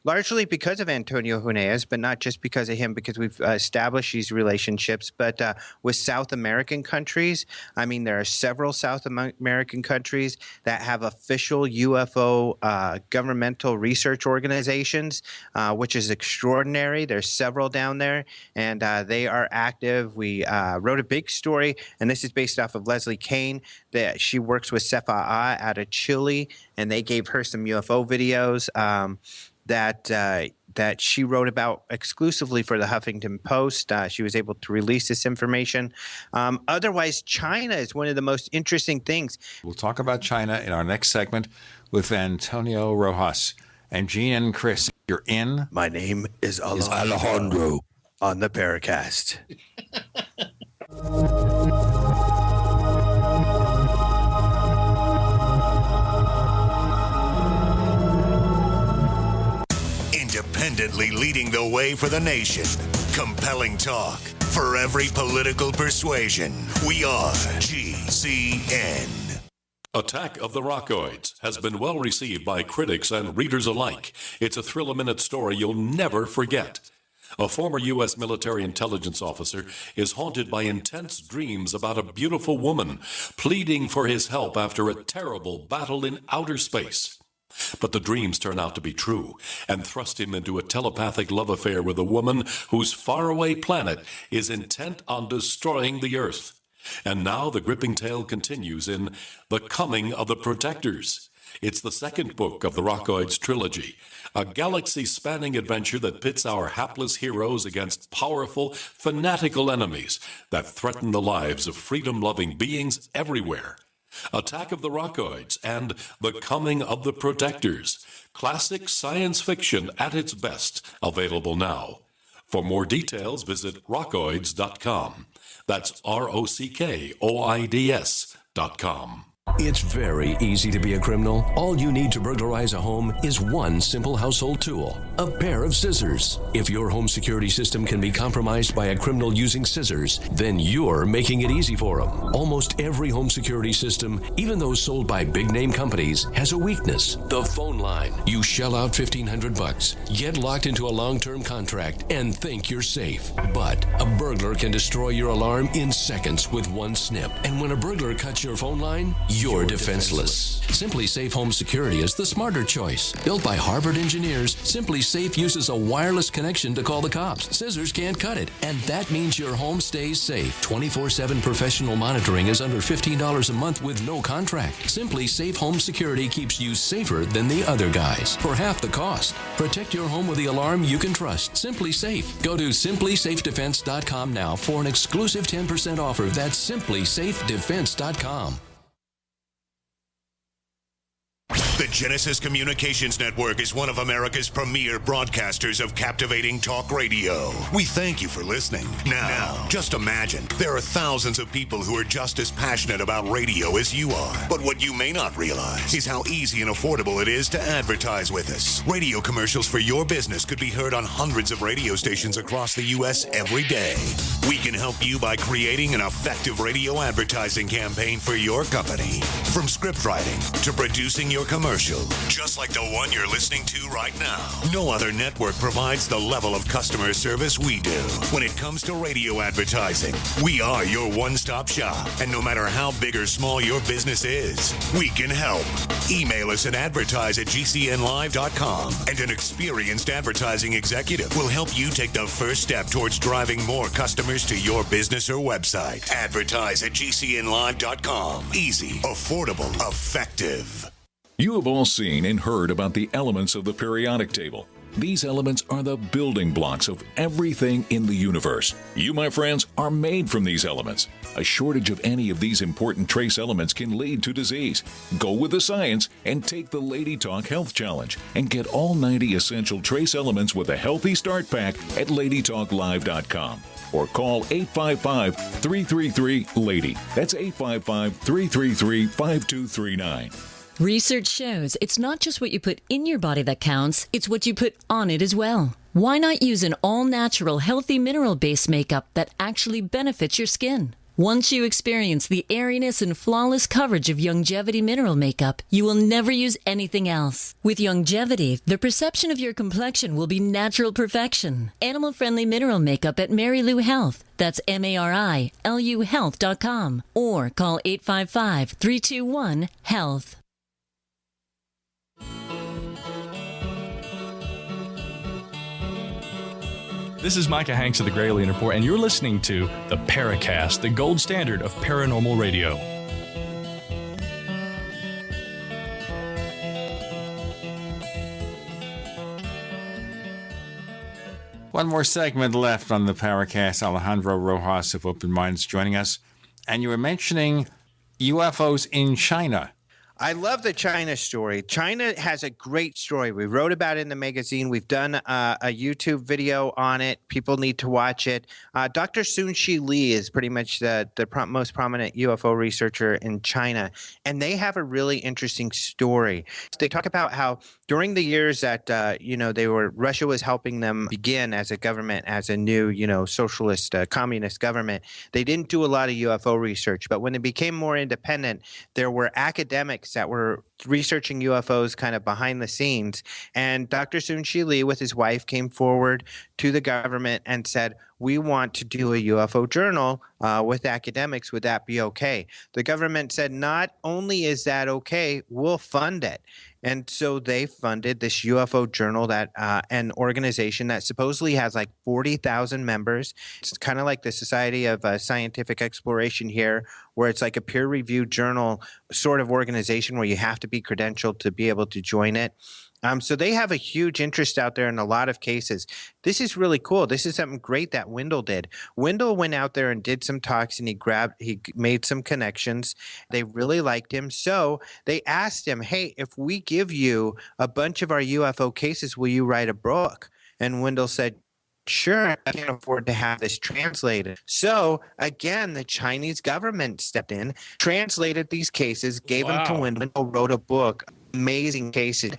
largely because of Antonio Huneeus, but not just because of him, because we've established these relationships. But with South American countries, I mean, there are several South American countries that have official UFO governmental research organizations, which is extraordinary. There's several down there. And they are active. We wrote a big story, and this is based off of Leslie Kane, that she works with Cefa'a out of Chile, and they gave her some UFO videos that she wrote about exclusively for the Huffington Post. She was able to release this information. Otherwise, China is one of the most interesting things. We'll talk about China in our next segment with Antonio Rojas. And Gene and Chris, you're in. My name is Alejandro. On the Paracast. Independently leading the way for the nation. Compelling talk for every political persuasion. We are GCN. Attack of the Rockoids has been well received by critics and readers alike. It's a thrill-a-minute story you'll never forget. A former U.S. military intelligence officer is haunted by intense dreams about a beautiful woman pleading for his help after a terrible battle in outer space. But the dreams turn out to be true and thrust him into a telepathic love affair with a woman whose faraway planet is intent on destroying the Earth. And now the gripping tale continues in The Coming of the Protectors. It's the second book of the Rockoids trilogy, a galaxy-spanning adventure that pits our hapless heroes against powerful, fanatical enemies that threaten the lives of freedom-loving beings everywhere. Attack of the Rockoids and The Coming of the Protectors, classic science fiction at its best, available now. For more details, visit rockoids.com. That's ROCKOIDS.com. It's very easy to be a criminal. All you need to burglarize a home is one simple household tool, a pair of scissors. If your home security system can be compromised by a criminal using scissors, then you're making it easy for them. Almost every home security system, even those sold by big-name companies, has a weakness: the phone line. You shell out $1,500, get locked into a long-term contract, and think you're safe. But a burglar can destroy your alarm in seconds with one snip. And when a burglar cuts your phone line, you're defenseless. Simply Safe Home Security is the smarter choice. Built by Harvard engineers, Simply Safe uses a wireless connection to call the cops. Scissors can't cut it, and that means your home stays safe. 24/7 professional monitoring is under $15 a month with no contract. Simply Safe Home Security keeps you safer than the other guys for half the cost. Protect your home with the alarm you can trust. Simply Safe. Go to simplysafedefense.com now for an exclusive 10% offer. That's simplysafedefense.com. The Genesis Communications Network is one of America's premier broadcasters of captivating talk radio. We thank you for listening. Now, just imagine, there are thousands of people who are just as passionate about radio as you are. But what you may not realize is how easy and affordable it is to advertise with us. Radio commercials for your business could be heard on hundreds of radio stations across the U.S. every day. We can help you by creating an effective radio advertising campaign for your company. From script writing to producing your commercial, just like the one you're listening to right now. No other network provides the level of customer service we do. When it comes to radio advertising, we are your one-stop shop. And no matter how big or small your business is, we can help. Email us at advertise@gcnlive.com, and an experienced advertising executive will help you take the first step towards driving more customers to your business or website. Advertise@gcnlive.com. Easy, affordable, effective. You have all seen and heard about the elements of the periodic table. These elements are the building blocks of everything in the universe. You, my friends, are made from these elements. A shortage of any of these important trace elements can lead to disease. Go with the science and take the Lady Talk Health Challenge and get all 90 essential trace elements with a healthy start pack at ladytalklive.com. Or call 855-333-LADY. That's 855-333-5239. Research shows it's not just what you put in your body that counts, it's what you put on it as well. Why not use an all-natural, healthy mineral-based makeup that actually benefits your skin? Once you experience the airiness and flawless coverage of Youngevity mineral makeup, you will never use anything else. With Youngevity, the perception of your complexion will be natural perfection. Animal-friendly mineral makeup at Mary Lou Health. That's MARILU Health.com. Or call 855-321-HEALTH. This is Micah Hanks of the Gralien Report, and you're listening to the Paracast, the gold standard of paranormal radio. One more segment left on the Paracast. Alejandro Rojas of Open Minds joining us. And you were mentioning UFOs in China. I love the China story. China has a great story. We wrote about it in the magazine. We've done a YouTube video on it. People need to watch it. Dr. Sun-Shi Lee is pretty much the most prominent UFO researcher in China, and they have a really interesting story. They talk about how during the years that Russia was helping them begin as a government, as a new socialist communist government, they didn't do a lot of UFO research. But when they became more independent, there were academics that were researching UFOs kind of behind the scenes. And Dr. Sun-Shi Lee with his wife came forward to the government and said, we want to do a UFO journal with academics. Would that be okay? The government said, not only is that okay, we'll fund it. And so they funded this UFO journal, that an organization that supposedly has like 40,000 members. It's kind of like the Society of Scientific Exploration here, where it's like a peer-reviewed journal sort of organization where you have to be credentialed to be able to join it. So they have a huge interest out there in a lot of cases. This is really cool. This is something great that Wendell did. Wendell went out there and did some talks, and he made some connections. They really liked him. So they asked him, hey, if we give you a bunch of our UFO cases, will you write a book? And Wendell said, sure, I can't afford to have this translated. So again, the Chinese government stepped in, translated these cases, gave them to Wendell. Wendell wrote a book. Amazing cases.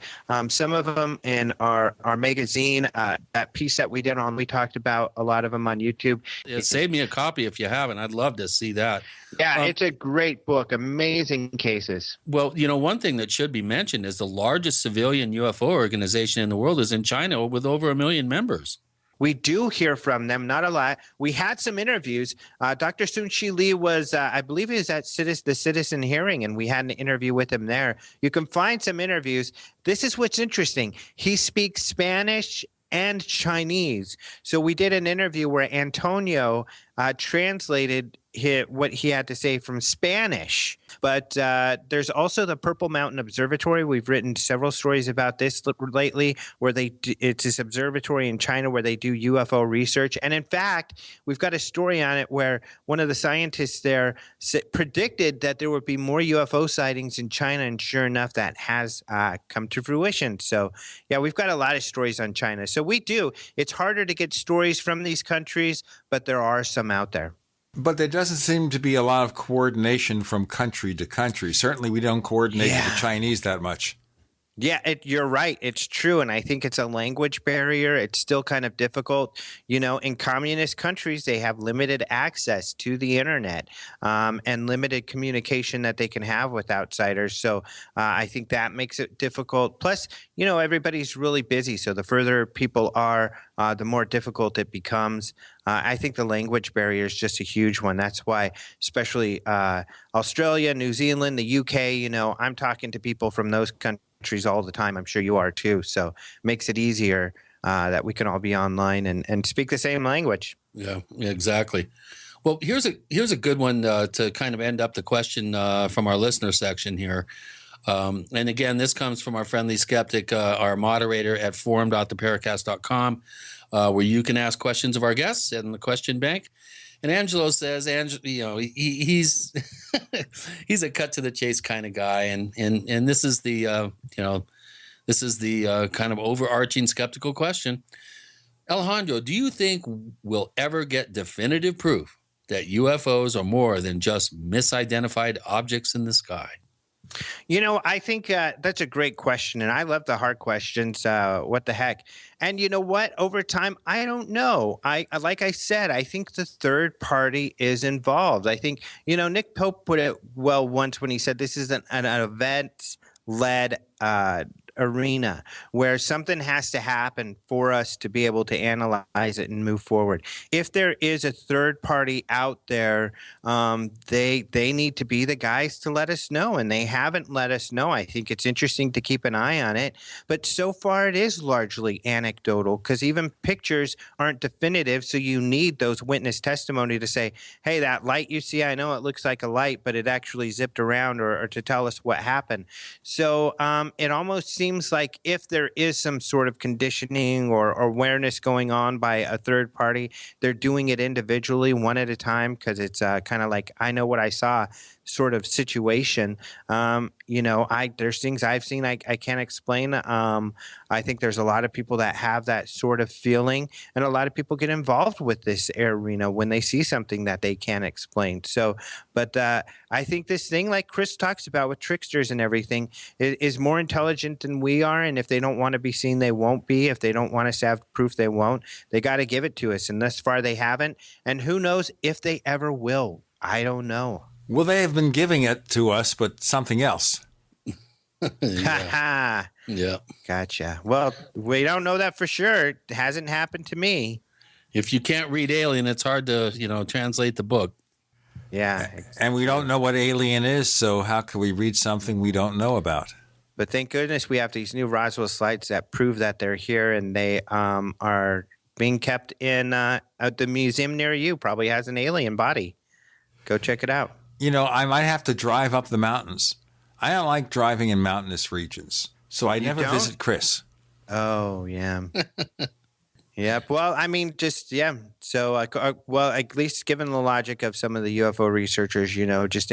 Some of them in our magazine, that piece that we did on, we talked about a lot of them on YouTube. Save me a copy if you haven't. I'd love to see that. Yeah, it's a great book. Amazing cases. Well, one thing that should be mentioned is the largest civilian UFO organization in the world is in China with over 1 million members. We do hear from them, not a lot. We had some interviews. Dr. Sun-Shi Lee was, I believe he was at the Citizen Hearing, and we had an interview with him there. You can find some interviews. This is what's interesting. He speaks Spanish and Chinese. So we did an interview where Antonio translated what he had to say from Spanish. But there's also the Purple Mountain Observatory. We've written several stories about this lately, where it's this observatory in China where they do UFO research. And in fact, we've got a story on it where one of the scientists there predicted that there would be more UFO sightings in China, and sure enough, that has come to fruition. So, yeah, we've got a lot of stories on China. So we do. It's harder to get stories from these countries, but there are some out there. But there doesn't seem to be a lot of coordination from country to country. Certainly, we don't coordinate with the Chinese that much. Yeah, you're right. It's true. And I think it's a language barrier. It's still kind of difficult. You know, in communist countries, they have limited access to the internet and limited communication that they can have with outsiders. So I think that makes it difficult. Plus, you know, everybody's really busy. So the further people are, the more difficult it becomes. I think the language barrier is just a huge one. That's why, especially Australia, New Zealand, the UK, you know, I'm talking to people from those countries all the time. I'm sure you are too. So it makes it easier that we can all be online and speak the same language. Yeah, exactly. Well, here's a good one to kind of end up the question from our listener section here. And again, this comes from our friendly skeptic, our moderator at forum.theparacast.com, where you can ask questions of our guests in the question bank. And Angelo says, you know, he's he's a cut to the chase kind of guy, and this is the kind of overarching skeptical question. Alejandro, do you think we'll ever get definitive proof that UFOs are more than just misidentified objects in the sky? You know, I think that's a great question, and I love the hard questions. What the heck? And you know what? Over time, I don't know. Like I said, I think the third party is involved. I think, you know, Nick Pope put it well once when he said this is an event-led arena where something has to happen for us to be able to analyze it and move forward. If there is a third party out there, they need to be the guys to let us know, and they haven't let us know. I think it's interesting to keep an eye on it, but so far it is largely anecdotal because even pictures aren't definitive, so you need those witness testimony to say, hey, that light you see, I know it looks like a light, but it actually zipped around, or to tell us what happened. So it almost seems like if there is some sort of conditioning or awareness going on by a third party, they're doing it individually, one at a time, because it's kind of like, I know what I saw sort of situation. You know, there's things I've seen I can't explain. I think there's a lot of people that have that sort of feeling, and a lot of people get involved with this arena when they see something that they can't explain. So, but I think this thing, like Chris talks about with tricksters and everything, is more intelligent than we are, and if they don't want to be seen, they won't be. If they don't want us to have proof, they won't. They got to give it to us, and thus far they haven't, and who knows if they ever will. I don't know. Well, they have been giving it to us, but something else. Yeah. Gotcha. Well, we don't know that for sure. It hasn't happened to me. If you can't read Alien, it's hard to, you know, translate the book. Yeah. And we don't know what Alien is, so how can we read something we don't know about? But thank goodness we have these new Roswell slides that prove that they're here, and they are being kept in at the museum near you. Probably has an alien body. Go check it out. You know, I might have to drive up the mountains. I don't like driving in mountainous regions, so I never visit Chris. Oh, yeah. Yep. Well, I mean, just, yeah. So, well, at least given the logic of some of the UFO researchers, you know, just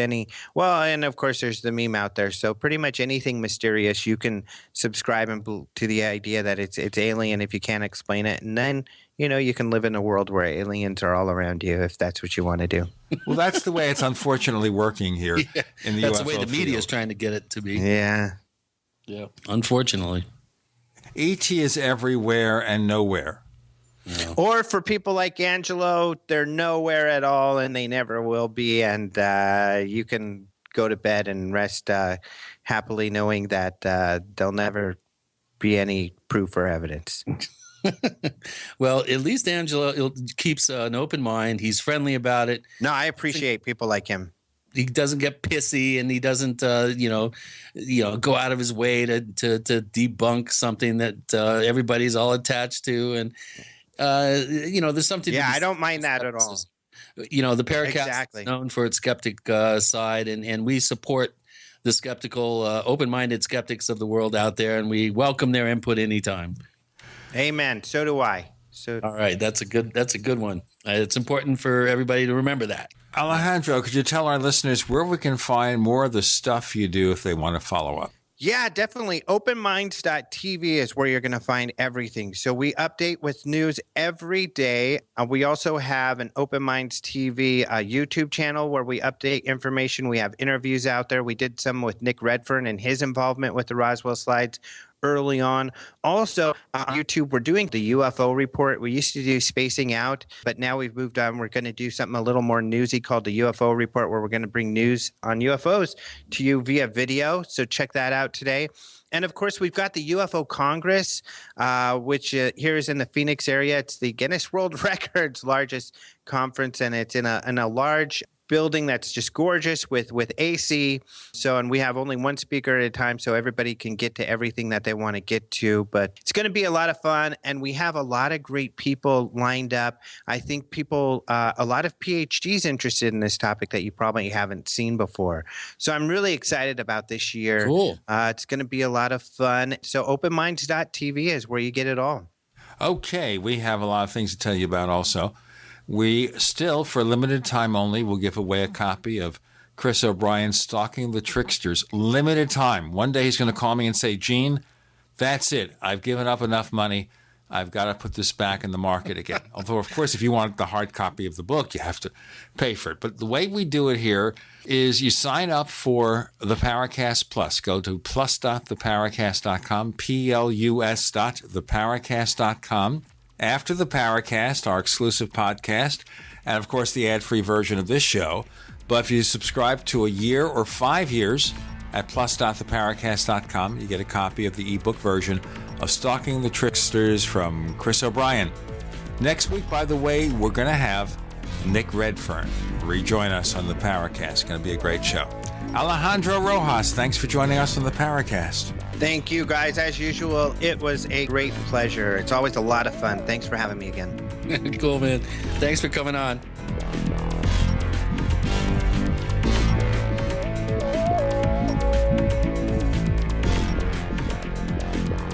well, and of course there's the meme out there. So pretty much anything mysterious, you can subscribe to the idea that it's alien if you can't explain it. And then, you know, you can live in a world where aliens are all around you if that's what you want to do. Well, that's the way it's unfortunately working here in the UFO That's the way the media field. is trying to get it to be. Yeah. Yeah. Unfortunately. ET is everywhere and nowhere. Yeah. Or for people like Angelo, they're nowhere at all and they never will be. And you can go to bed and rest happily knowing that there'll never be any proof or evidence. Well, at least Angelo keeps an open mind. He's friendly about it. No, I appreciate people like him. He doesn't get pissy, and he doesn't, go out of his way to debunk something that everybody's all attached to. And there's something. Yeah, I don't mind that at all. the Paracast is known for its skeptic side, and we support the skeptical, open-minded skeptics of the world out there, and we welcome their input anytime. Amen. So do I. All right, that's a good one. It's important for everybody to remember that. Alejandro, could you tell our listeners where we can find more of the stuff you do if they want to follow up? Yeah, definitely. OpenMinds.tv is where you're going to find everything. So we update with news every day. We also have an Open Minds TV YouTube channel where we update information. We have interviews out there. We did some with Nick Redfern and his involvement with the Roswell Slides early on. Also, on YouTube, we're doing the UFO report. We used to do Spacing Out, but now we've moved on. We're going to do something a little more newsy called the UFO report, where we're going to bring news on UFOs to you via video. So check that out today. And of course, we've got the UFO Congress, which here is in the Phoenix area. It's the Guinness World Records largest conference, and it's in a large building that's just gorgeous with AC. So, and we have only one speaker at a time, so everybody can get to everything that they want to get to. But it's going to be a lot of fun, and we have a lot of great people lined up. I think people, a lot of PhDs interested in this topic that you probably haven't seen before. So I'm really excited about this year. Cool. It's going to be a lot of fun. So openminds.tv is where you get it all. Okay, we have a lot of things to tell you about also. We still, for a limited time only, will give away a copy of Chris O'Brien's Stalking the Tricksters. Limited time. One day he's going to call me and say, Gene, that's it. I've given up enough money. I've got to put this back in the market again. Although, of course, if you want the hard copy of the book, you have to pay for it. But the way we do it here is you sign up for the Paracast Plus. Go to plus.theparacast.com, plus.theparacast.com. After the Paracast, our exclusive podcast, and of course the ad-free version of this show. But if you subscribe to a year or 5 years at plus.theparacast.com, you get a copy of the ebook version of Stalking the Tricksters from Chris O'Brien. Next week, by the way, we're going to have Nick Redfern rejoin us on the Paracast. It's going to be a great show. Alejandro Rojas, thanks for joining us on the Paracast. Thank you, guys. As usual, it was a great pleasure. It's always a lot of fun. Thanks for having me again. Cool, man. Thanks for coming on.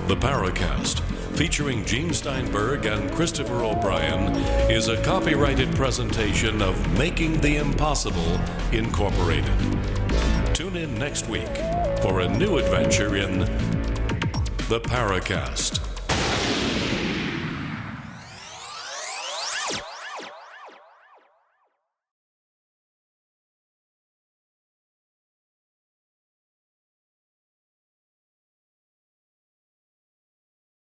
The Paracast, featuring Gene Steinberg and Christopher O'Brien, is a copyrighted presentation of Making the Impossible Incorporated. Tune in next week for a new adventure in The Paracast.